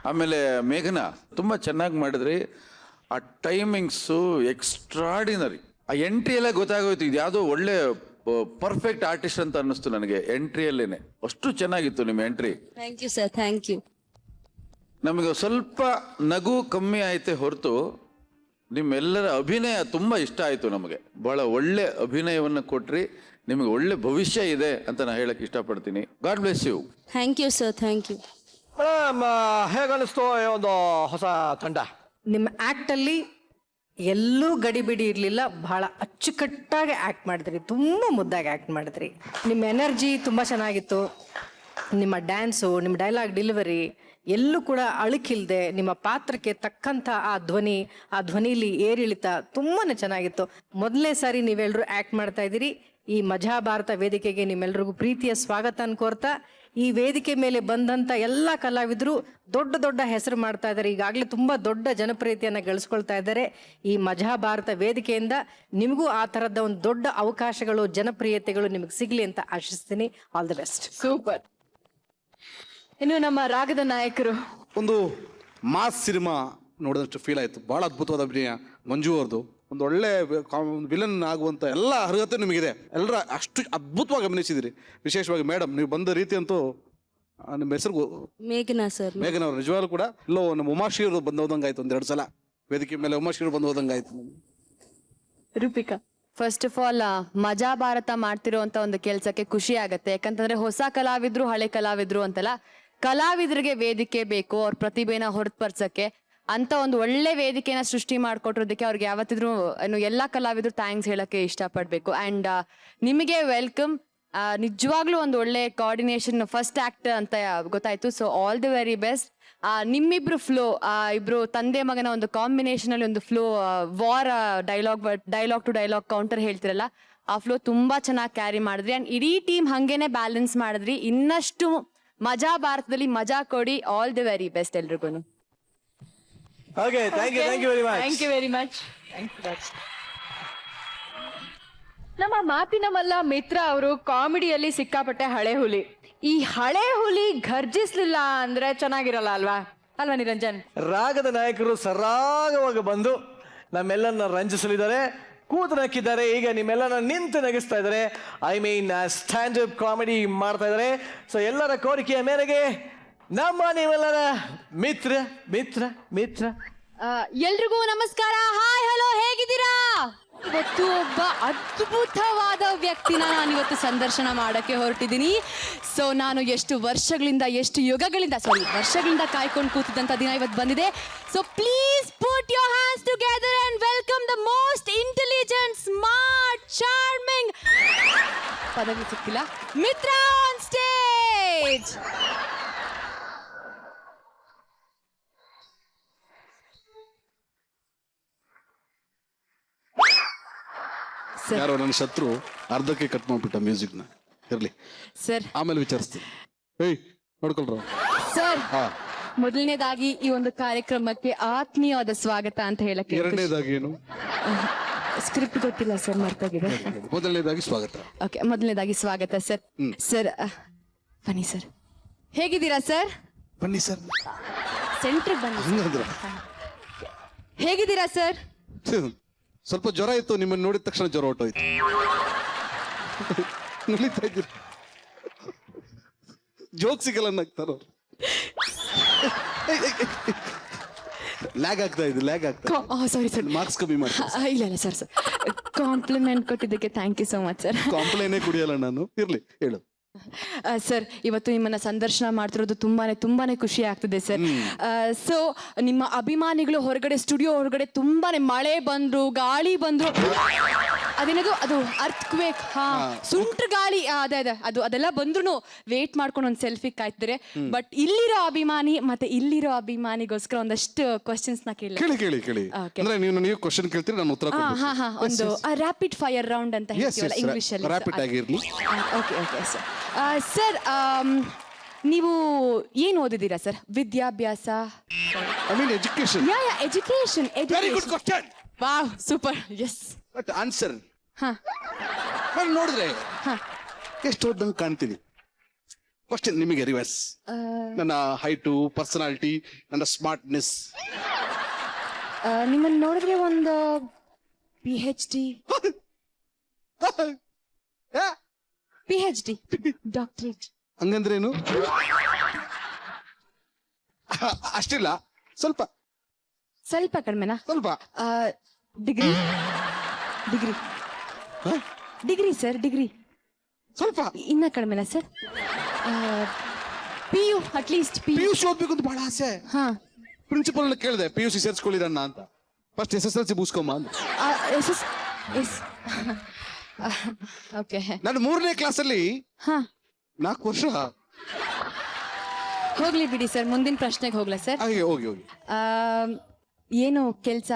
ಆಮೇಲೆ ಮೇಘನಾ ತುಂಬ ಚೆನ್ನಾಗಿ ಮಾಡಿದ್ರಿ. ಆ ಟೈಮಿಂಗ್ಸು ಎಕ್ಸ್ಟ್ರಾಡಿನರಿ. ಆ ಎಂಟ್ರಿ ಎಲ್ಲ ಗೊತ್ತಾಗೋಯ್ತು, ಇದು ಯಾವುದೋ ಒಳ್ಳೆ ಪರ್ಫೆಕ್ಟ್ ಆರ್ಟಿಸ್ಟ್ ಅಂತ ಅನ್ನಿಸ್ತು ನನಗೆ ಎಂಟ್ರಿಯಲ್ಲೇನೆ. ಅಷ್ಟು ಚೆನ್ನಾಗಿತ್ತು ನಿಮ್ಮ entry. Thank you sir, thank you. ನಮಗೆ ಸ್ವಲ್ಪ ನಗು ಕಮ್ಮಿ ಆಯ್ತೆ ಹೊರತು ನಿಮ್ಮೆಲ್ಲರ ಅಭಿನಯ ತುಂಬ ಇಷ್ಟ ಆಯಿತು ನಮಗೆ. ಭಾಳ ಒಳ್ಳೆ ಅಭಿನಯವನ್ನು ಕೊಟ್ರಿ, ನಿಮಗೆ ಒಳ್ಳೆ ಭವಿಷ್ಯ ಇದೆ ಅಂತ ನಾನು ಹೇಳಕ್ಕೆ ಇಷ್ಟಪಡ್ತೀನಿ. God bless you. Thank you sir, thank you. Madam, ಹೇಗನ್ನಿಸ್ತು ಒಂದು ಹೊಸ ತಂಡ? ನಿಮ್ಮ ಆ್ಯಕ್ಟಲ್ಲಿ ಎಲ್ಲೂ ಗಡಿಬಿಡಿ ಇರಲಿಲ್ಲ. ಬಹಳ ಅಚ್ಚುಕಟ್ಟಾಗಿ ಆ್ಯಕ್ಟ್ ಮಾಡಿದ್ರಿ, ತುಂಬ ಮುದ್ದಾಗಿ ಆ್ಯಕ್ಟ್ ಮಾಡಿದ್ರಿ. ನಿಮ್ಮ ಎನರ್ಜಿ ತುಂಬ ಚೆನ್ನಾಗಿತ್ತು. ನಿಮ್ಮ ಡ್ಯಾನ್ಸು, ನಿಮ್ಮ ಡೈಲಾಗ್ ಡೆಲಿವರಿ ಎಲ್ಲೂ ಕೂಡ ಅಳುಕಿಲ್ದೆ ನಿಮ್ಮ ಪಾತ್ರಕ್ಕೆ ತಕ್ಕಂಥ ಆ ಧ್ವನಿಲಿ ಏರಿಳಿತ ತುಂಬಾ ಚೆನ್ನಾಗಿತ್ತು. ಮೊದಲನೇ ಸಾರಿ ನೀವೆಲ್ಲರೂ ಆ್ಯಕ್ಟ್ ಮಾಡ್ತಾ ಇದ್ದೀರಿ. ಈ ಮಜಾ ಭಾರತ ವೇದಿಕೆಗೆ ನಿಮ್ಮೆಲ್ರಿಗೂ ಪ್ರೀತಿಯ ಸ್ವಾಗತ ಅನ್ಕೋರ್ತಾ, ಈ ವೇದಿಕೆ ಮೇಲೆ ಬಂದಂಥ ಎಲ್ಲ ಕಲಾವಿದರು ದೊಡ್ಡ ದೊಡ್ಡ ಹೆಸರು ಮಾಡ್ತಾ ಇದ್ದಾರೆ, ಈಗಾಗಲೇ ತುಂಬ ದೊಡ್ಡ ಜನಪ್ರಿಯತೆಯನ್ನು ಗಳಿಸ್ಕೊಳ್ತಾ ಇದ್ದಾರೆ. ಈ ಮಜಾ ಭಾರತ ವೇದಿಕೆಯಿಂದ ನಿಮಗೂ ಆ ಥರದ ಒಂದು ದೊಡ್ಡ ಅವಕಾಶಗಳು, ಜನಪ್ರಿಯತೆಗಳು ನಿಮಗೆ ಸಿಗಲಿ ಅಂತ ಆಶಿಸ್ತೀನಿ. All the best. ಸೂಪರ್. ಇನ್ನು ನಮ್ಮ ರಾಗದ ನಾಯಕರು. ಒಂದು ಮಾಸ್ ಸಿನಿಮಾ ನೋಡಿದಷ್ಟು ಫೀಲ್ ಆಯಿತು. ಭಾಳ ಅದ್ಭುತವಾದ ಅಭಿನಯ ಮಂಜು ಅವ್ರದ್ದು. ಒಂದು ಒಳ್ಳೆ ವಿಲನ್ ಆಗುವಂಥ ಎಲ್ಲ ಅರ್ಹತೆ ನಿಮಗಿದೆ. ಎಲ್ಲರ ಅಷ್ಟು ಅದ್ಭುತವಾಗಿ ಅಭಿನಯಿಸಿದಿರಿ. ವಿಶೇಷವಾಗಿ ಮೇಡಮ್, ನೀವು ಬಂದ ರೀತಿ ಅಂತೂ, ನಿಮ್ಮ ಹೆಸರು ಮೇಘನಾ ಸರ್. ಮೇಘನಾ ಅವರು ನಿಜವಾಗ್ಲೂ ಕೂಡ ಇಲ್ಲೋ ನಮ್ಮ ಉಮಾಶ್ರೀರು ಬಂದು ಹೋದಂಗೆ ಆಯ್ತು. ಒಂದೆರಡು ಸಲ ವೇದಿಕೆ ಮೇಲೆ ಉಮಾಶ್ರೀರು ಬಂದು ಹೋದಂಗೆ ಆಯ್ತು. ರೂಪಿಕಾ. ಫಸ್ಟ್ ಆಫ್ ಆಲ್ ಮಜಾ ಭಾರತ ಮಾಡ್ತಿರೋಂಥ ಒಂದು ಕೆಲಸಕ್ಕೆ ಖುಷಿ ಆಗುತ್ತೆ. ಯಾಕಂತಂದ್ರೆ ಹೊಸ ಕಲಾವಿದ್ರು, ಹಳೆ ಕಲಾವಿದ್ರು ಅಂತಲ್ಲ, ಕಲಾವಿದರಿಗೆ ವೇದಿಕೆ ಬೇಕು ಅವ್ರ ಪ್ರತಿಭೆನ ಹೊರತುಪಡಿಸಕ್ಕೆ. ಅಂತ ಒಂದು ಒಳ್ಳೆ ವೇದಿಕೆನ ಸೃಷ್ಟಿ ಮಾಡಿಕೊಟ್ಟಿರೋದಕ್ಕೆ ಅವ್ರಿಗೆ ಯಾವತ್ತಿದ್ರು ಎಲ್ಲ ಕಲಾವಿದ್ರು ಥ್ಯಾಂಕ್ಸ್ ಹೇಳಕ್ಕೆ ಇಷ್ಟಪಡಬೇಕು. ಆ್ಯಂಡ್ ನಿಮಗೆ ವೆಲ್ಕಮ್. ನಿಜವಾಗ್ಲೂ ಒಂದು ಒಳ್ಳೆ ಕೋಆರ್ಡಿನೇಷನ್, ಫಸ್ಟ್ ಆ್ಯಕ್ಟ್ ಅಂತ ಗೊತ್ತಾಯ್ತು. So all the very best. ನಿಮ್ಮಿಬ್ರು ಫ್ಲೋ, ಇಬ್ರು ತಂದೆ ಮಗನ ಒಂದು ಕಾಂಬಿನೇಷನ್ ಅಲ್ಲಿ ಒಂದು ಫ್ಲೋ, ವಾರ್ ಡೈಲಾಗ್ ಟು ಡೈಲಾಗ್ ಕೌಂಟರ್ ಹೇಳ್ತಿರಲ್ಲ, ಆ ಫ್ಲೋ ತುಂಬಾ ಚೆನ್ನಾಗಿ ಕ್ಯಾರಿ ಮಾಡಿದ್ರಿ. ಆ್ಯಂಡ್ ಇಡೀ ಟೀಮ್ ಹಂಗೇನೆ ಬ್ಯಾಲೆನ್ಸ್ ಮಾಡಿದ್ರಿ. ಇನ್ನಷ್ಟು ಮಜಾ ಭಾರತದಲ್ಲಿ ಮಜಾ ಕೊಡಿ. ಆಲ್ ದಿ ವೆರಿ ಬೆಸ್ಟ್ ಎಲ್ರಿಗೂ. Okay, thank you very much. Thank you very much. ನಮ್ಮ ಮಾತಿನ ಮಲ್ಲ ಮಿತ್ರ ಅವರು ಕಾಮಿಡಿಯಲ್ಲಿ ಸಿಕ್ಕಾಪಟ್ಟೆ ಹಳೆ ಹುಲಿ. ಈ ಹಳೆ ಹುಲಿ ಘರ್ಜಿಸ್ಲಿಲ್ಲ ಅಂದ್ರೆ ಚೆನ್ನಾಗಿರಲ್ಲ ಅಲ್ವಾ ನಿರಂಜನ್? ರಾಗದ ನಾಯಕರು ಸರಾಗವಾಗಿ ಬಂದು ನಮ್ಮೆಲ್ಲರನ್ನ ರಂಜಿಸಲಿದ್ದಾರೆ, ಕೂತು ನಕ್ಕಿದ್ದಾರೆ. ಈಗ ನಿಮ್ಮೆಲ್ಲರನ್ನ ನಿಂತು ನಗಿಸ್ತಾ ಇದ್ದಾರೆ. I mean stand up comedy ಮಾಡ್ತಾ ಇದ್ದಾರೆ. ಸೊ ಎಲ್ಲರ ಕೋರಿಕೆಯ ಮೇರೆಗೆ ನಮ್ಮ ನೀವೆಲ್ಲರ ಮಿತ್ರ ಮಿತ್ರ ಮಿತ್ರ ಎಲ್ರಿಗೂ ನಮಸ್ಕಾರ. ಹಾಯ್, ಹಲೋ, ಹೇಗಿದ್ದೀರಾ? ಇವತ್ತು ಒಬ್ಬ ಅದ್ಭುತವಾದ ವ್ಯಕ್ತಿನ ನಾನಿವತ್ತು ಸಂದರ್ಶನ ಮಾಡಕ್ಕೆ ಹೊರಟಿದ್ದೀನಿ. ಸೊ ನಾನು ಎಷ್ಟು ವರ್ಷಗಳಿಂದ ಕಾಯ್ಕೊಂಡು ಕೂತಿದ್ದಂಥ ದಿನ ಇವತ್ತು ಬಂದಿದೆ. So please put your hands together and welcome the most intelligent, smart, charming, ಪದವಿ ಸಿಕ್ಕಿಲ್ಲ, ಮಿತ್ರ ಆನ್ ಸ್ಟೇಜ್. ಯಾರೋ ನನ್ನ ಶತ್ರು ಅರ್ಧಕ್ಕೆ ಕಟ್ ಮಾಡ್ಬಿಟ್ಟ ಮ್ಯೂಸಿಕ್ನ. ಇರ್ಲಿ ಸರ್, ಆಮೇಲೆ ವಿಚಾರಿಸ್ತೀನಿ. ಏಯ್ ನೋಡ್ಕೊಳ್ರ ಸರ್. ಮೊದಲನೇದಾಗಿ ಈ ಒಂದು ಕಾರ್ಯಕ್ರಮಕ್ಕೆ ಆತ್ಮೀಯವಾದ ಸ್ವಾಗತ ಅಂತ ಹೇಳಕ್ಕೆ. ಎರಡನೇದಾಗಿ ಏನು ಸ್ಕ್ರಿಪ್ಟ್ ಗೊತ್ತಿಲ್ಲ ಸರ್, ಮರ್ತೋಗಿದೆ. ಮೊದಲನೇದಾಗಿ ಸ್ವಾಗತ. ಓಕೆ, ಮೊದಲನೇದಾಗಿ ಸ್ವಾಗತ ಸರ್. ಸರ್ ಬನ್ನಿ ಸರ್. ಹೇಗಿದ್ದೀರಾ ಸರ್? ಬನ್ನಿ ಸರ್, ಸೆಂಟ್ರಿಗೆ ಬನ್ನಿ. ಹಂಗಂದ್ರ ಹೇಗಿದ್ದೀರಾ ಸರ್? ಸ್ವಲ್ಪ ಜ್ವರ ಇತ್ತು, ನಿಮ್ಮನ್ನು ನೋಡಿದ ತಕ್ಷಣ ಜ್ವರ ಹೊಟ್ಟೋಯ್ತು. ನುಲಿತಾ ಇದ್ದೀರ, ಜೋಕ್ ಸಿಗಲ್ಲ ನಗ್ತಾರ. ಲ್ಯಾಗ್ ಆಗ್ತಾ ಇದೆ, ಲ್ಯಾಗ್ ಆಗ್ತಾ ಸಾರಿ ಸರ್, ಮಾರ್ಕ್ಸ್ ಕಮ್ಮಿ ಮಾಡಿ. ಇಲ್ಲ ಇಲ್ಲ ಸರ್ ಕಾಂಪ್ಲಿಮೆಂಟ್ ಕೊಟ್ಟಿದ್ದಕ್ಕೆ thank you so much sir. ಕಾಂಪ್ಲೇನೇ ಕುಡಿಯಲ್ಲ ನಾನು. ಇರ್ಲಿ ಹೇಳು. ಸರ್ ಇವತ್ತು ನಿಮ್ಮನ್ನ ಸಂದರ್ಶನ ಮಾಡ್ತಿರೋದು ತುಂಬಾನೇ ಖುಷಿ ಆಗ್ತಿದೆ ಸರ್. ಸೊ ನಿಮ್ಮ ಅಭಿಮಾನಿಗಳು ಹೊರಗಡೆ, ಸ್ಟುಡಿಯೋ ಹೊರಗಡೆ ತುಂಬಾನೇ ಮಳೆ ಬಂದ್ರು, ಗಾಳಿ ಬಂದ್ರು, ಅದೇನದು ಅದು ಅರ್ಥಕ್ವೇಕ್, ಸುಂಟ್ರ ಗಾಳಿ, ಅದೇ ಅದೆಲ್ಲ ಬಂದ್ರು ವೇಟ್ ಮಾಡ್ಕೊಂಡು ಒಂದು ಸೆಲ್ಫಿ ಕಾಯ್ತಿದ್ರೆ. ಬಟ್ ಇಲ್ಲಿರೋ ಅಭಿಮಾನಿ ಮತ್ತೆ ಇಲ್ಲಿರೋ ಅಭಿಮಾನಿಗೋಸ್ಕರ ಒಂದಷ್ಟು ಕ್ವಶನ್ಸ್ ನ ಕೇಳಿ. ಅಂದ್ರೆ ನೀವು ನನಗೆ ಕ್ವಶನ್ ಕೇಳ್ತೀರಿ, ನಾನು ಉತ್ತರ ಕೊಡ್ತೀನಿ. ಒಂದು ರ್ಯಾಪಿಡ್ ಫೈರ್ ರೌಂಡ್ ಅಂತ ಹೇಳ್ತೀವಲ್ಲ ಇಂಗ್ಲಿಷ್ ಅಲ್ಲಿ. ರ್ಯಾಪಿಡ್ ಆಗಿರ್ಲಿ. Okay sir. ಸರ್ ನೀವು ಏನು ಓದಿದ್ದೀರಾ ಸರ್? ವಿದ್ಯಾಭ್ಯಾಸ? I mean education. Education. Very good question. Wow, super. Yes. But answer ನಾನು ನೋಡಿದ್ರೆ ಎಷ್ಟು ಓದ್ದಂಗೆ ಕಾಣ್ತೀನಿ. ಕ್ವಶನ್ ನಿಮಗೆ ರಿವರ್ಸ್. ನನ್ನ ಹೈಟು, ಪರ್ಸನಾಲಿಟಿ, ನನ್ನ ಸ್ಮಾರ್ಟ್ನೆಸ್. ನಿಮ್ಮನ್ನು ನೋಡಿದ್ರೆ ಒಂದು PhD ಡಾಕ್ಟರೇಟ್. ಹಂಗಂದ್ರೇನು? ಅಷ್ಟಿಲ್ಲ, ಸ್ವಲ್ಪ ಕಡಿಮೆನಾ? ಸ್ವಲ್ಪ. ಡಿಗ್ರಿ ಸರ್, ಡಿಗ್ರಿ ಸ್ವಲ್ಪ ಇನ್ನ ಕಡಿಮೆನಾ ಸರ್? PU ಅಟ್ಲೀಸ್ಟ್ PUC ಓದ್ಬೇಕು ಅಂತ ಬಹಳ ಆಸೆ. ಪ್ರಿನ್ಸಿಪಲ್ ಕೇಳಿದೆ PUC ಸೇರ್ಸ್ಕೊಳ್ಳಿರಣ್ಣ ಅಂತ. ಫಸ್ಟ್ SSLC ಮುಗಿಸ್ಕೊಂಬ ಅಂತ. ಓಕೆ. ನಾನು 3ನೇ ಕ್ಲಾಸಲ್ಲಿ 4 ವರ್ಷ. ಹೋಗ್ಲಿ ಬಿಡಿ ಸರ್, ಮುಂದಿನ ಪ್ರಶ್ನೆಗೆ ಹೋಗ್ಲಾ ಸರ್? ಹಾಗೆ ಹೋಗಿ. ಏನು ಕೆಲಸ?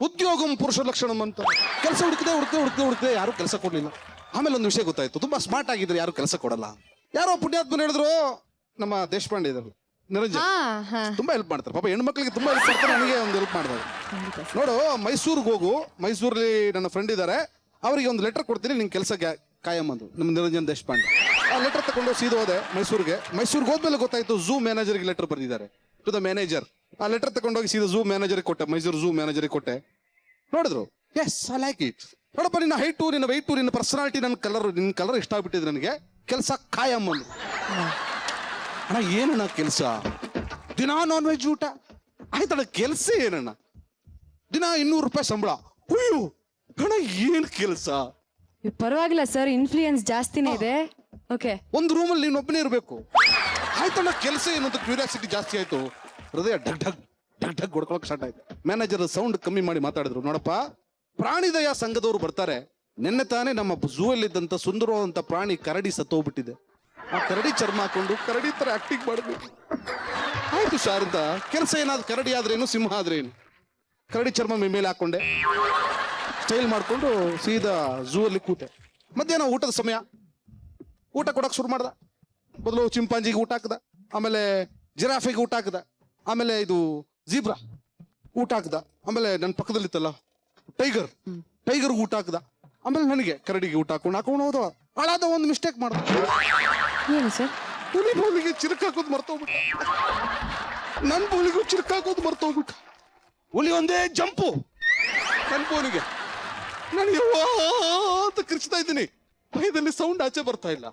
ಉದ್ಯೋಗಂ ಪುರುಷ ಲಕ್ಷಣಂ ಅಂತ. ಕೆಲಸ ಹುಡುಕಿದೆ ಯಾರು ಕೆಲಸ ಕೊಡ್ಲಿಲ್ಲ. ಆಮೇಲೆ ಒಂದು ವಿಷಯ ಗೊತ್ತಾಯ್ತು, ತುಂಬಾ ಸ್ಮಾರ್ಟ್ ಆಗಿದ್ರೆ ಯಾರು ಕೆಲಸ ಕೊಡಲ್ಲ. ಯಾರೋ ಪುಣ್ಯಾತ್ಮನ ಹೇಳಿದ್ರು, ನಮ್ಮ ದೇಶಪಾಂಡೆ ಇದ್ರು, ನಿರಂಜನ್, ತುಂಬಾ ಹೆಲ್ಪ್ ಮಾಡ್ತಾರೆ. ಪಾಪ ಹೆಣ್ಮಕ್ಳಿಗೆ ತುಂಬಾ ಹೆಲ್ಪ್ ಮಾಡ್ತಾರೆ, ನನಗೆ ಒಂದು ಹೆಲ್ಪ್ ಮಾಡಿದ್ದಾರೆ. ನೋಡು, ಮೈಸೂರಿಗೆ ಹೋಗು, ಮೈಸೂರಲ್ಲಿ ನನ್ನ ಫ್ರೆಂಡ್ ಇದ್ದಾರೆ, ಅವರಿಗೆ ಒಂದು ಲೆಟರ್ ಕೊಡ್ತೀನಿ, ನಿಂಗೆ ಕೆಲಸ ಕಾಯಂ ಅಂದ್ರು ನಮ್ಮ ನಿರಂಜನ್ ದೇಶಪಾಂಡೆ. ಆ ಲೆಟರ್ ತಗೊಂಡು ಸೀದಾ ಹೋದೆ ಮೈಸೂರಿಗೆ ಹೋದ್ಮೇಲೆ ಗೊತ್ತಾಯ್ತು ಝೂ ಮ್ಯಾನೇಜರ್ಗೆ ಲೆಟರ್ ಬರೆದಿದ್ದಾರೆ, ಟು ದ ಮ್ಯಾನೇಜರ್. ಆ ಲೆಟರ್ ತಗೊಂಡೋಗಿ ಸೀದಾ ಝೂ ಮ್ಯಾನೇಜರ್ಗೆ ಕೊಟ್ಟೆ, ಮೈಸೂರು ಝೂ ಮ್ಯಾನೇಜರ್ಗೆ ಕೊಟ್ಟೆ. ನೋಡಿದ್ರು, ಎಸ್ ಐ ಲೈಕ್ ಇಟ್. ನೋಡಪ್ಪ, ನಿನ್ನ ಹೈಟು, ನಿನ್ನ ವೈಟು, ನಿನ್ನ ಪರ್ಸನಾಲಿಟಿ, ನಿನ್ನ ಕಲರ್ ಇಷ್ಟ ಆಗ್ಬಿಟ್ಟಿದೆ ನನಗೆ, ಕೆಲಸ ಕಾಯಂ ಅಂದ್ರು. ಅಣ್ಣ ಏನಣ್ಣ ಕೆಲಸ? ದಿನಾ ನಾನ್ ವೆಜ್ ಊಟ ಆಯ್ತಣ್ಣ. ಕೆಲಸ ಏನಣ್ಣ? ದಿನ 200 ರೂಪಾಯಿ ಸಂಬಳ. ಅಯ್ಯೋ ಅಣ್ಣ, ಏನ್ ಕೆಲಸ? ಪರವಾಗಿಲ್ಲ ಸರ್, ಇನ್ಫ್ಲೂಯೆನ್ಸ್ ಜಾಸ್ತಿನೇ ಇದೆ. ಓಕೆ. ಒಂದು ರೂಮಲ್ಲಿ ನೀನು ಒಬ್ಬನೇ ಇರಬೇಕು. ಆಯ್ತಣ್ಣ, ಕೆಲಸ ಏನು ಅಂತ ಕ್ಯೂರಿಯಾಸಿಟಿ ಜಾಸ್ತಿ ಆಯ್ತು. ಹೃದಯ ಢಗ್ ಢಗ್ ಢಗ್ ಢಗ್ ಹೊಡ್ಕೊಳಕ್ ಸ್ಟಾರ್ಟ್ ಆಯ್ತು. ಮ್ಯಾನೇಜರ್ ಸೌಂಡ್ ಕಮ್ಮಿ ಮಾಡಿ ಮಾತಾಡಿದ್ರು, ನೋಡಪ್ಪ, ಪ್ರಾಣಿದಯ ಸಂಘದವರು ಬರ್ತಾರೆ. ನಿನ್ನೆ ತಾನೇ ನಮ್ಮ ಝೂ ಅಲ್ಲಿದ್ದಂತ ಸುಂದರವಾದಂತ ಪ್ರಾಣಿ ಕರಡಿ ಸತ್ತೋಗ್ಬಿಟ್ಟಿದೆ. ಆ ಕರಡಿ ಚರ್ಮ ಹಾಕೊಂಡು ಕರಡಿ ತರ ಆಕ್ಟಿಂಗ್ ಮಾಡಬೇಕು. ಆಯ್ತು ಸರ್ ಅಂತ. ಕೆಲಸ ಏನಾದ್ರು ಕರಡಿ ಆದ್ರೇನು, ಸಿಂಹ ಆದ್ರೇನು? ಕರಡಿ ಚರ್ಮ ಮೇಲೆ ಹಾಕೊಂಡೆ, ಸ್ಟೈಲ್ ಮಾಡ್ಕೊಂಡು ಸೀದಾ ಝೂ ಅಲ್ಲಿ ಕೂತೆ. ಮಧ್ಯಾಹ್ನ ಊಟದ ಸಮಯ, ಊಟ ಕೊಡಕ್ ಶುರು ಮಾಡ್ದ. ಮೊದಲು ಚಿಂಪಾಂಜಿಗೆ ಊಟ ಹಾಕ್ದ, ಆಮೇಲೆ ಜಿರಾಫೆಗೆ ಊಟ ಹಾಕ್ದ, ಆಮೇಲೆ ಇದು ಜೀಬ್ರಾ ಊಟ ಹಾಕ್ದ, ಆಮೇಲೆ ನನ್ನ ಪಕ್ಕದಲ್ಲಿತ್ತಲ್ಲ ಟೈಗರ್ ಊಟ ಹಾಕ್ದ, ಆಮೇಲೆ ನನಗೆ ಕರಡಿಗೆ ಊಟ ಹಾಕೊಂಡು ಹೋದ. ಹಾಳಾದ ಒಂದು ಮಿಸ್ಟೇಕ್ ಮಾಡ್ದ. ಏನು ಸರ್? ಹುಲಿಗೆ ಚಿರಕ್ ಹಾಕೋದು ಮರ್ತೋಗ್ಬಿಟ್ಟ. ನನ್ನ ಬೋಲಿಗೂ ಚಿರಕ್ ಹಾಕೋದು ಮರ್ತೋಗ್ಬಿಟ್ಟ. ಹುಲಿ ಒಂದೇ ಜಂಪು ನನ್ನ ಬೋನಿಗೆ. ನನಗೆ ಅಂತ ಕಿರ್ಚ್ತಾ ಇದ್ದೀನಿ, ಭಯದಲ್ಲಿ ಸೌಂಡ್ ಆಚೆ ಬರ್ತಾ ಇಲ್ಲ.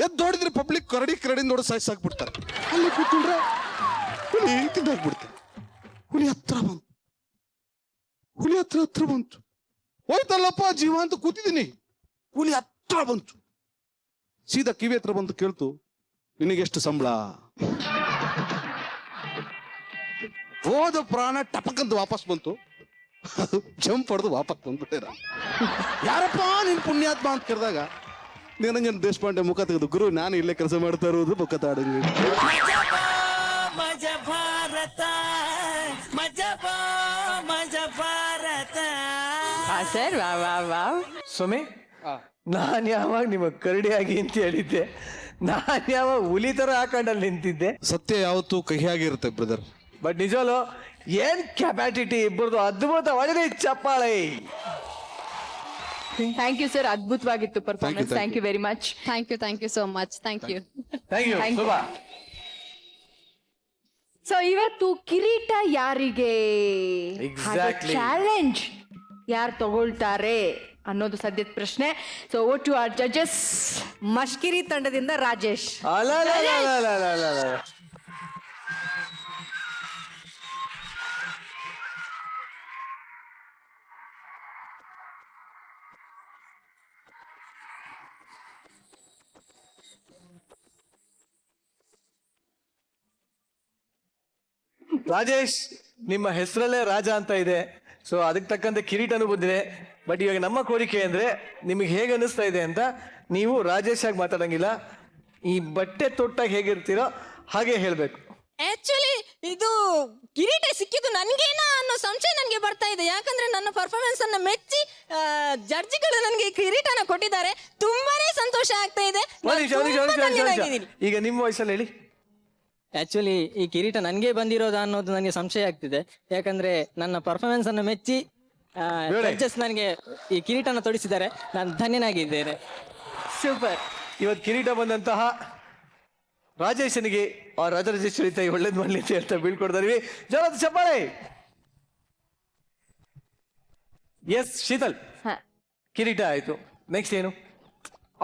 ಎದ್ದು ನೋಡಿದ್ರೆ ಪಬ್ಲಿಕ್ ಕರಡಿ ನೋಡಿ ಸಾಯಿಸಾಕ್ಬಿಡ್ತಾರೆ. ಅಲ್ಲಿ ಕೂತ್ಕೊಂಡ್ರೆ ಹುಲಿ ತಿಂದಾಕ್ಬಿಡ್ತಾರೆ. ಹುಲಿ ಹತ್ರ ಬಂತು. ಹೋಯ್ತಲ್ಲಪ್ಪ ಜೀವ ಅಂತ ಕೂತಿದ್ದೀನಿ. ಹುಲಿ ಹತ್ರ ಬಂತು, ಸೀದಾ ಕಿವಿ ಹತ್ರ ಬಂತು, ಕೇಳ್ತು, ನಿನಗೆಷ್ಟು ಸಂಬಳ? ಹೋದ ಪ್ರಾಣ ಟಪಕ್ಕಂತ ವಾಪಸ್ ಬಂತು. ಜಂಪ್ ಹೊಡೆದು ವಾಪಸ್ ಬಂದ್ಬಿಟ್ಟೆ. ಯಾರಪ್ಪ ನಿನ್ ಪುಣ್ಯಾತ್ಮ ಅಂತ ಕರೆದಾಗ ನಿರಂಜನ್ ದೇಶಪಾಂಡೆ ಮುಖ ತೆಗೆದು, ಗುರು ನಾನು ಇಲ್ಲೇ ಕೆಲಸ ಮಾಡ್ತಾ ಇರೋದು ಮುಖ ತಾಡಂಗೆ. ಮಜಾ ಭಾರತ, ಮಜಾ ಭಾರತ. ಸರ್ ಸ್ವಾಮಿ, ನಾನ್ ಯಾವಾಗ ನಿಮಗೆ ಕರಡಿಯಾಗಿ ಅಂತ ಹೇಳಿದ್ದೆ, ನಾನ್ ಯಾವಾಗ ಹುಲಿ ತರ ಹಾಕೊಂಡಲ್ಲಿ ನಿಂತಿದ್ದೆ. ಸತ್ಯ ಯಾವತ್ತೂ ಕಹಿಯಾಗಿರುತ್ತೆ ಬ್ರದರ್. ಬಟ್ ನಿಜವಲ್ಲೂ ಏನ್ ಕ್ಯಾಪಾಸಿಟಿ ಇಬ್ಬರದು, ಅದ್ಭುತ. ಒಳ್ಳೆ ಚಪ್ಪಾಳೆ. ಥ್ಯಾಂಕ್ ಯು ಸರ್, ಅದ್ಭುತವಾಗಿತ್ತು performance. Thank you very much. Thank you so much. Thank you. So ಇವತ್ತು ಕಿರೀಟ ಯಾರಿಗೆ, ಚಾಲೆಂಜ್ ಯಾರು ತಗೊಳ್ತಾರೆ ಅನ್ನೋದು ಸದ್ಯದ ಪ್ರಶ್ನೆ. So vote to our judges. ಮಷ್ಕಿರಿ ತಂಡದಿಂದ ರಾಜೇಶ್. ರಾಜೇಶ್, ನಿಮ್ಮ ಹೆಸರಲ್ಲೇ ರಾಜ ಅಂತ ಇದೆ, ಸೊ ಅದಕ್ಕೆ ತಕ್ಕಂತೆ ಕಿರೀಟನೂ ಬಂದಿದೆ. ಬಟ್ ಇವಾಗ ನಮ್ಮ ಕೋರಿಕೆ ಅಂದ್ರೆ ನಿಮಗೆ ಹೇಗೆ ಅನಿಸ್ತಾ ಇದೆ ಅಂತ, ನೀವು ರಾಜೇಶ್ ಆಗಿ ಮಾತಾಡಂಗಿಲ್ಲ, ಈ ಬಟ್ಟೆ ತೊಟ್ಟಾಗ ಹೇಗಿರ್ತೀರೋ ಹಾಗೆ ಹೇಳ್ಬೇಕು. ಆಕ್ಚುಲಿ ಇದು ಕಿರೀಟ ಸಿಕ್ಕಿದ್ದು ನನ್ಗೇನಾ ಅನ್ನೋ ಸಂಶಯ ನನಗೆ ಬರ್ತಾ ಇದೆ. ಯಾಕಂದ್ರೆ ನನ್ನ ಪರ್ಫಾರ್ಮೆನ್ಸ್ ಅನ್ನ ಮೆಚ್ಚಿ ಜಡ್ಜಿಗಳು ನನಗೆ ಕಿರೀಟನ ಕೊಟ್ಟಿದ್ದಾರೆ. ತುಂಬಾನೇ ಸಂತೋಷ ಆಗ್ತಾ ಇದೆ. ಈಗ ನಿಮ್ಮ ವಯಸ್ಸಲ್ಲಿ ಹೇಳಿ. ಆಕ್ಚುಲಿ ಈ ಕಿರೀಟ ನನಗೆ ಬಂದಿರೋದಾ ಅನ್ನೋದು ನನಗೆ ಸಂಶಯ ಆಗ್ತಿದೆ. ಯಾಕಂದ್ರೆ ನನ್ನ ಪರ್ಫಾರ್ಮೆನ್ಸ್ ಅನ್ನು ಮೆಚ್ಚಿ ಜಡ್ಜಸ್ ನನಗೆ ಈ ಕಿರೀಟನ ತೊಡಿಸಿದ್ದಾರೆ. ನಾನು ಧನ್ಯನಾಗಿದ್ದೇನೆ. ಸೂಪರ್. ಇವತ್ತು ಕಿರೀಟ ಬಂದಂತಹ ರಾಜೇಶನಿಗೆ ಆ ರಾಜರಾಜೇಶ್ವರಿ ತಾಯಿ ಒಳ್ಳೇದು ಮಾಡ್ಲಿ ಅಂತ ಬೀಳ್ಕೊಡ್ತಾ ಇದೀವಿ. ಜೋರಾದ ಚಪ್ಪಾಳೆ. ಎಸ್ ಶೀತಲ್, ಕಿರೀಟ ಆಯ್ತು, ನೆಕ್ಸ್ಟ್ ಏನು?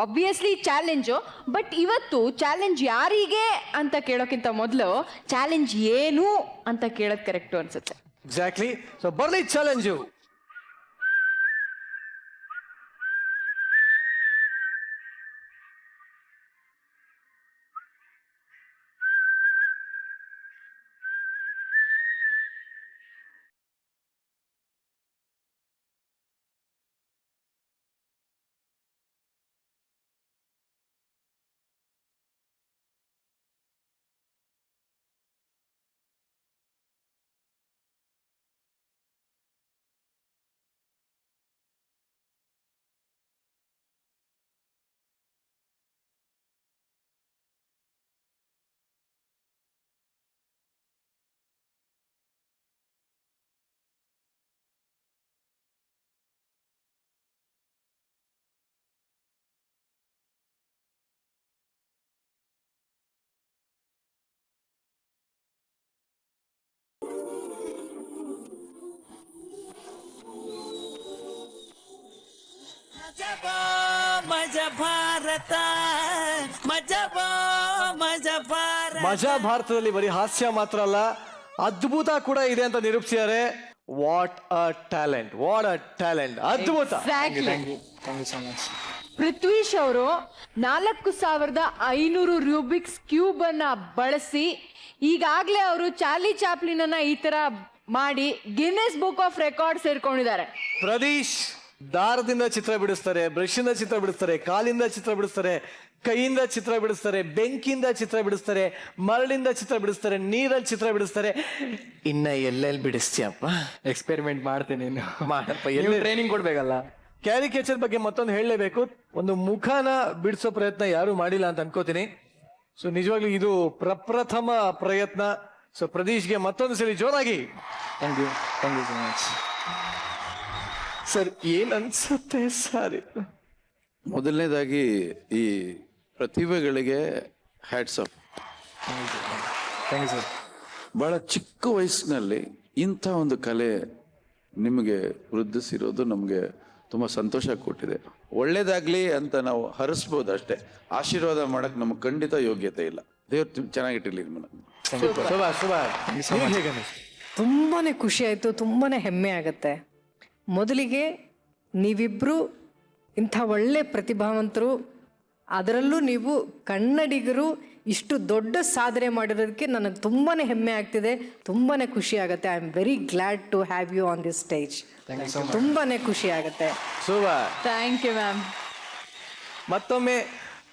Obviously challenge. ಬಟ್ ಇವತ್ತು ಚಾಲೆಂಜ್ ಯಾರಿಗೆ ಅಂತ ಕೇಳೋಕ್ಕಿಂತ ಮೊದಲು ಚಾಲೆಂಜ್ ಏನು ಅಂತ ಕೇಳೋದು ಕರೆಕ್ಟು ಅನ್ಸುತ್ತೆ. ಎಕ್ಸಾಕ್ಟ್ಲಿ. ಸೊ ಬರ್ಲಿ ಚಾಲೆಂಜು. ಮಜಾ ಭಾರತದಲ್ಲಿ ಬರೀ ಹಾಸ್ಯ ಮಾತ್ರ ಅಲ್ಲ, ಅದ್ಭುತ ಕೂಡ ಇದೆ ಅಂತ ನಿರೂಪಿಸಿದ್ದಾರೆ. What a talent, what a talent, ಅದ್ಭುತ. ಪೃಥ್ವೀಶ್ ಅವರು 4500 ರೂಬಿಕ್ಸ್ ಕ್ಯೂಬ್ ಅನ್ನ ಬಳಸಿ ಈಗಾಗ್ಲೇ ಅವರು ಚಾರ್ಲಿ ಚಾಪ್ಲಿನ್ ಅನ್ನ ಈ ತರ ಮಾಡಿ Guinness book of record ಸೇರ್ಕೊಂಡಿದ್ದಾರೆ. Pradeesh ದಾರದಿಂದ ಚಿತ್ರ ಬಿಡಿಸ್ತಾರೆ, ಬ್ರಷ್ ಇಂದ ಚಿತ್ರ ಬಿಡಿಸ್ತಾರೆ, ಕಾಲಿಂದ ಚಿತ್ರ ಬಿಡಿಸ್ತಾರೆ, ಕೈಯಿಂದ ಚಿತ್ರ ಬಿಡಿಸ್ತಾರೆ, ಬೆಂಕಿಯಿಂದ ಚಿತ್ರ ಬಿಡಿಸ್ತಾರೆ, ಮರಳಿಂದ ಚಿತ್ರ ಬಿಡಿಸ್ತಾರೆ, ನೀರಲ್ಲಿ ಚಿತ್ರ ಬಿಡಿಸ್ತಾರೆ. ಇನ್ನ ಎಲ್ಲೆಲ್ಲಿ ಬಿಡಿಸ್ತೀಯಪ್ಪ? ಎಕ್ಸ್ಪೆರಿಮೆಂಟ್ ಮಾಡ್ತೀನಿ. ಮಾಡಪ್ಪ, ಎಲ್ಲಿ ಟ್ರೈನಿಂಗ್ ಕೊಡ್ಬೇಕಲ್ಲ. ಕ್ಯಾರಿಕೇಚರ್ ಬಗ್ಗೆ ಮತ್ತೊಂದು ಹೇಳಲೇಬೇಕು. ಒಂದು ಮುಖನ ಬಿಡಿಸೋ ಪ್ರಯತ್ನ ಯಾರು ಮಾಡಿಲ್ಲ ಅಂತ ಅನ್ಕೋತೀನಿ. ಸೊ ನಿಜವಾಗ್ಲೂ ಇದು ಪ್ರಪ್ರಥಮ ಪ್ರಯತ್ನ. ಸೊ ಪ್ರದೀಶ್ಗೆ ಮತ್ತೊಂದು ಸರಿ ಜೋರಾಗಿ thank you so much sir. ಏನ್ ಅನ್ಸುತ್ತೆ ಸರ್? ಮೊದಲನೇದಾಗಿ ಈ ಪ್ರತಿಭೆಗಳಿಗೆ hats off. Thank you sir. ಬಹಳ ಚಿಕ್ಕ ವಯಸ್ಸಿನಲ್ಲಿ ಇಂಥ ಒಂದು ಕಲೆ ನಿಮಗೆ ವೃದ್ಧಿಸಿರೋದು ನಮಗೆ ತುಂಬ ಸಂತೋಷ ಕೊಟ್ಟಿದೆ. ಒಳ್ಳೇದಾಗ್ಲಿ ಅಂತ ನಾವು ಹರಿಸ್ಬೋದು ಅಷ್ಟೇ, ಆಶೀರ್ವಾದ ಮಾಡಕ್ ನಮಗೆ ಖಂಡಿತ ಯೋಗ್ಯತೆ ಇಲ್ಲ. ದೇವ್ರು ಚೆನ್ನಾಗಿಟ್ಟಿರ್ಲಿ ನಿಮ್ಮನ್ನ. ತುಂಬಾನೇ ಖುಷಿ ಆಯಿತು, ತುಂಬಾನೇ ಹೆಮ್ಮೆ ಆಗುತ್ತೆ. ಮೊದಲಿಗೆ ನೀವಿಬ್ಬರು ಇಂಥ ಒಳ್ಳೆ ಪ್ರತಿಭಾವಂತರು, ಅದರಲ್ಲೂ ನೀವು ಕನ್ನಡಿಗರು ಇಷ್ಟು ದೊಡ್ಡ ಸಾಧನೆ ಮಾಡಿರೋದಕ್ಕೆ ನನಗೆ ತುಂಬಾ ಹೆಮ್ಮೆ ಆಗ್ತಿದೆ, ತುಂಬಾ ಖುಷಿ ಆಗುತ್ತೆ. I am very glad to have you on this stage. ತುಂಬಾ ಖುಷಿ ಆಗುತ್ತೆ. Thank you ma'am. ಮತ್ತೊಮ್ಮೆ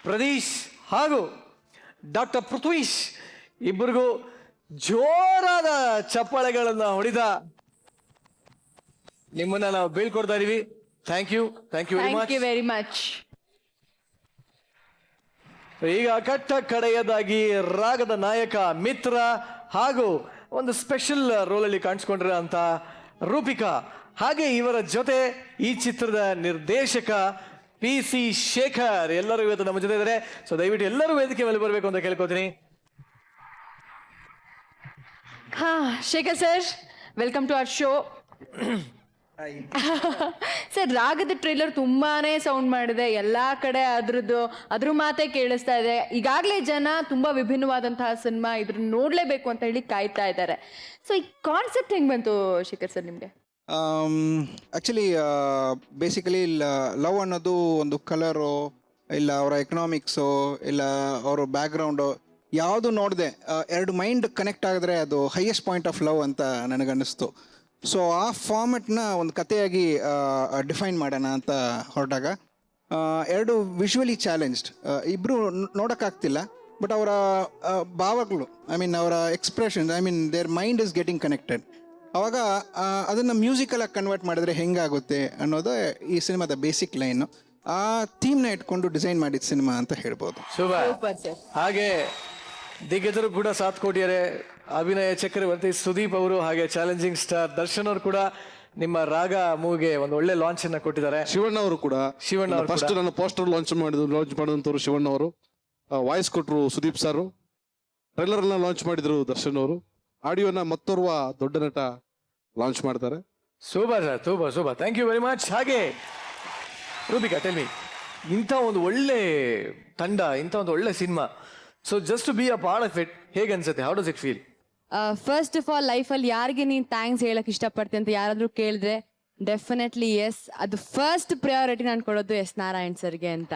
ಪ್ರದೀಶ್ ಹಾಗೂ ಡಾಕ್ಟರ್ ಪೃಥ್ವೀಶ್ ಇಬ್ಬರಿಗೂ ಜೋರಾದ ಚಪ್ಪಾಳೆಗಳನ್ನ ಹೊಡೆದ ನಿಮ್ಮನ್ನ ನಾವು ಬೀಳ್ಕೊಡ್ತಾ ಇದೀವಿ. Thank you, thank you very much. ಈಗ ಕಟ್ಟ ಕಡೆಯದಾಗಿ ರಾಗದ ನಾಯಕ ಮಿತ್ರ ಹಾಗೂ ಒಂದು ಸ್ಪೆಷಲ್ ರೋಲ್ ಅಲ್ಲಿ ಕಾಣಿಸ್ಕೊಂಡಿರೋ ಅಂತ ರೂಪಿಕಾ, ಹಾಗೆ ಇವರ ಜೊತೆ ಈ ಚಿತ್ರದ ನಿರ್ದೇಶಕ PC ಶೇಖರ್ ಎಲ್ಲರೂ ಇವತ್ತು ನಮ್ಮ ಜೊತೆ ಇದ್ದಾರೆ. ಸೊ ದಯವಿಟ್ಟು ಎಲ್ಲರೂ ವೇದಿಕೆ ಮೇಲೆ ಬರಬೇಕು ಅಂತ ಕೇಳ್ಕೊತೀನಿ. Shekhar sir, welcome to our show. Sir, ರಾಗದ ಟ್ರೇಲರ್ ತುಂಬಾನೇ ಸೌಂಡ್ ಮಾಡಿದೆ, ಎಲ್ಲಾ ಕಡೆ ಅದ್ರ ಮಾತೇ ಕೇಳಿಸ್ತಾ ಇದೆ. ಈಗಾಗಲೇ ಜನ ತುಂಬಾ ವಿಭಿನ್ನವಾದಂತಹ ಸಿನಿಮಾ ಇದ್ರ ನೋಡ್ಲೇಬೇಕು ಅಂತ ಹೇಳಿ ಕಾಯ್ತಾ ಇದ್ದಾರೆ. ಸೊ ಈ ಕಾನ್ಸೆಪ್ಟ್ ಹೆಂಗ್ ಬಂತು ಶೇಖರ್ ಸರ್ ನಿಮ್ಗೆ? ಆ್ಯಕ್ಚುಲಿ ಬೇಸಿಕಲಿ ಲವ್ ಅನ್ನೋದು ಒಂದು ಕಲರು ಇಲ್ಲ ಅವರ ಎಕನಾಮಿಕ್ಸು ಇಲ್ಲ ಅವರ ಬ್ಯಾಕ್ಗ್ರೌಂಡು ಯಾವುದು ನೋಡಿದೆ ಎರಡು ಮೈಂಡ್ ಕನೆಕ್ಟ್ ಆಗಿದ್ರೆ ಅದು ಹೈಯೆಸ್ಟ್ ಪಾಯಿಂಟ್ ಆಫ್ ಲವ್ ಅಂತ ನನಗನ್ನಿಸ್ತು. ಸೊ ಆ ಫಾರ್ಮೆಟ್ನ ಒಂದು ಕಥೆಯಾಗಿ ಡಿಫೈನ್ ಮಾಡೋಣ ಅಂತ ಹೊರಟಾಗ ಎರಡು ವಿಜುವಲಿ ಚಾಲೆಂಜ್ಡ್, ಇಬ್ಬರು ನೋಡೋಕ್ಕಾಗ್ತಿಲ್ಲ, ಬಟ್ ಅವರ ಭಾವಗಳು, ಐ ಮೀನ್ ಅವರ expressions, I mean their mind is getting connected. ಅವಾಗ ಅದನ್ನು ಮ್ಯೂಸಿಕಲಾಗಿ ಕನ್ವರ್ಟ್ ಮಾಡಿದ್ರೆ ಹೆಂಗಾಗುತ್ತೆ ಅನ್ನೋದು ಈ ಸಿನಿಮಾದ ಬೇಸಿಕ್ ಲೈನು. ಆ ಥೀಮ್ನ ಇಟ್ಕೊಂಡು ಡಿಸೈನ್ ಮಾಡಿದ ಸಿನಿಮಾ ಅಂತ ಹೇಳ್ಬೋದು. ಹಾಗೆ ದಿಗ್ಗಜರು ಕೂಡ ಸಾಥ್ ಕೊಟ್ಟಿದ್ದಾರೆ. ಅಭಿನಯ ಚಕ್ರವರ್ತಿ ಸುದೀಪ್ ಅವರು, ಹಾಗೆ ಚಾಲೆಂಜಿಂಗ್ ಸ್ಟಾರ್ ದರ್ಶನ್ ಅವರು ಕೂಡ ನಿಮ್ಮ ರಾಗ ಮೂವಿಗೆ ಒಂದು ಒಳ್ಳೆ ಲಾಂಚ್ ಅನ್ನ ಕೊಟ್ಟಿದ್ದಾರೆ. ಶಿವಣ್ಣ ಅವರು ಕೂಡ ಫಸ್ಟ್ ನನ್ನ ಪೋಸ್ಟರ್ ಲಾಂಚ್ ಮಾಡಿದಂಥವ್ರು ಶಿವಣ್ಣ ಅವರು, ವಾಯ್ಸ್ ಕೊಟ್ಟರು ಸುದೀಪ್ ಸಾರು, ಟ್ರೈಲರ್ ಎಲ್ಲ ಲಾಂಚ್ ಮಾಡಿದ್ರು ದರ್ಶನ್ ಅವರು, ಆಡಿಯೋನ ಮತ್ತೋರ್ವ ದೊಡ್ಡ ನಟ ಲಾಂಚ್ ಮಾಡ್ತಾರೆ. Super sir, super super, thank you very much. ಹಾಗೆ ರೂಬಿಕಾ, ಟೆಲ್ ಮಿ, ಇಂಥ ಒಂದು ಒಳ್ಳೆ ತಂಡ, ಇಂಥ ಒಂದು ಒಳ್ಳೆ cinema, so just to be a part of it, ಹೇಗೆ ಅನ್ಸುತ್ತೆ? How does it feel? First of all ಲೈಫಲ್ಲಿ ಯಾರಿಗೆ ನೀನು ಥ್ಯಾಂಕ್ಸ್ ಹೇಳಕ್ ಇಷ್ಟಪಡ್ತೀನಿ ಅಂತ ಯಾರಾದರೂ ಕೇಳಿದ್ರೆ ಡೆಫಿನೆಟ್ಲಿ ಎಸ್, ಅದು ಫಸ್ಟ್ ಪ್ರಯಾರಿಟಿ ನಾನು ಕೊಡೋದು ಎಸ್ ನಾರಾಯಣ್ ಸರ್ಗೆ ಅಂತ.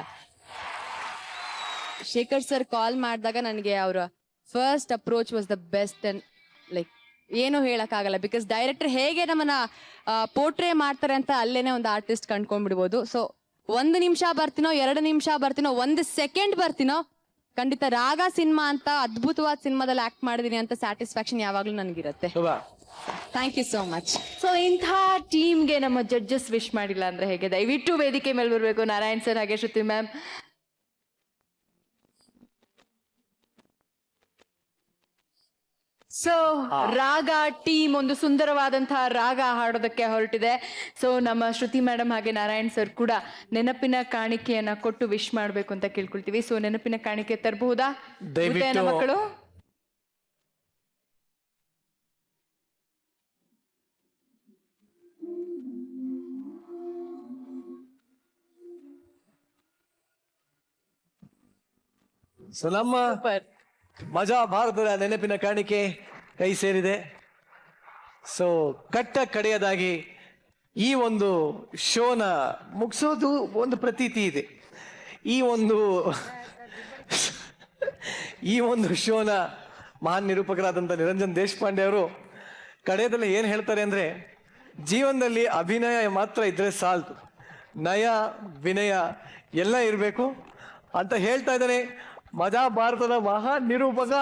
ಶೇಖರ್ ಸರ್ ಕಾಲ್ ಮಾಡಿದಾಗ ನನಗೆ ಅವರ first approach was the best and like ಏನೂ ಹೇಳೋಕ್ಕಾಗಲ್ಲ, ಬಿಕಾಸ್ ಡೈರೆಕ್ಟರ್ ಹೇಗೆ ನಮ್ಮನ್ನ ಪೋರ್ಟ್ರೇ ಮಾಡ್ತಾರೆ ಅಂತ ಅಲ್ಲೇನೆ ಒಂದು ಆರ್ಟಿಸ್ಟ್ ಕಂಡ್ಕೊಂಡ್ಬಿಡ್ಬೋದು. ಸೊ 1 ನಿಮಿಷ ಬರ್ತೀನೋ, 2 ನಿಮಿಷ ಬರ್ತೀನೋ, 1 ಸೆಕೆಂಡ್ ಬರ್ತೀನೋ, ಖಂಡಿತ ರಾಗ ಸಿನಿಮಾ ಅಂತ ಅದ್ಭುತವಾದ ಸಿನಿಮಾದಲ್ಲಿ ಆಕ್ಟ್ ಮಾಡಿದೀನಿ ಅಂತ ಸ್ಯಾಟಿಸ್ಫ್ಯಾಕ್ಷನ್ ಯಾವಾಗ್ಲೂ ನನಗಿರುತ್ತೆ. Thank you so much. So ಇಂಥ ಟೀಮ್ಗೆ ನಮ್ಮ ಜಡ್ಜಸ್ ವಿಶ್ ಮಾಡಿಲ್ಲ ಅಂದ್ರೆ ಹೇಗೆ? ದಯವಿಟ್ಟು ವೇದಿಕೆ ಮೇಲೆ ಬರಬೇಕು ನಾರಾಯಣ್ ಸರ್ ಹಾಗೆ ಶ್ರುತಿ ಮ್ಯಾಮ್. ಸೊ ರಾಗ ಟೀಮ್ ಒಂದು ಸುಂದರವಾದಂತಹ ರಾಗ ಹಾಡೋದಕ್ಕೆ ಹೊರಟಿದೆ. ಸೊ ನಮ್ಮ ಶ್ರುತಿ ಮೇಡಮ್ ಹಾಗೆ ನಾರಾಯಣ್ ಸರ್ ಕೂಡ ನೆನಪಿನ ಕಾಣಿಕೆಯನ್ನ ಕೊಟ್ಟು ವಿಶ್ ಮಾಡ್ಬೇಕು ಅಂತ ಕೇಳ್ಕೊಳ್ತೀವಿ. ಸೊ ನೆನಪಿನ ಕಾಣಿಕೆ ತರಬಹುದಾ ಮಕ್ಕಳು? ಸೊ ನಮ್ಮ ಮಜಾ ಭಾರತದ ನೆನಪಿನ ಕಾಣಿಕೆ ಕೈ ಸೇರಿದೆ. ಸೊ ಕಡೆಯದಾಗಿ ಈ ಒಂದು ಶೋನ ಮುಗಿಸೋದು ಒಂದು ಪ್ರತೀತಿ ಇದೆ. ಈ ಒಂದು ಶೋನ ಮಹಾನ್ ನಿರೂಪಕರಾದಂಥ ನಿರಂಜನ್ ದೇಶಪಾಂಡೆ ಅವರು ಕಡೆಯದಲ್ಲಿ ಏನು ಹೇಳ್ತಾರೆ ಅಂದರೆ, ಜೀವನದಲ್ಲಿ ಅಭಿನಯ ಮಾತ್ರ ಇದ್ರೆ ಸಾಲದು, ನಯ ವಿನಯ ಎಲ್ಲ ಇರಬೇಕು ಅಂತ ಹೇಳ್ತಾ ಇದ್ದಾನೆ ಮಜಾ ಭಾರತದ ಮಹಾನ್ ನಿರೂಪಕ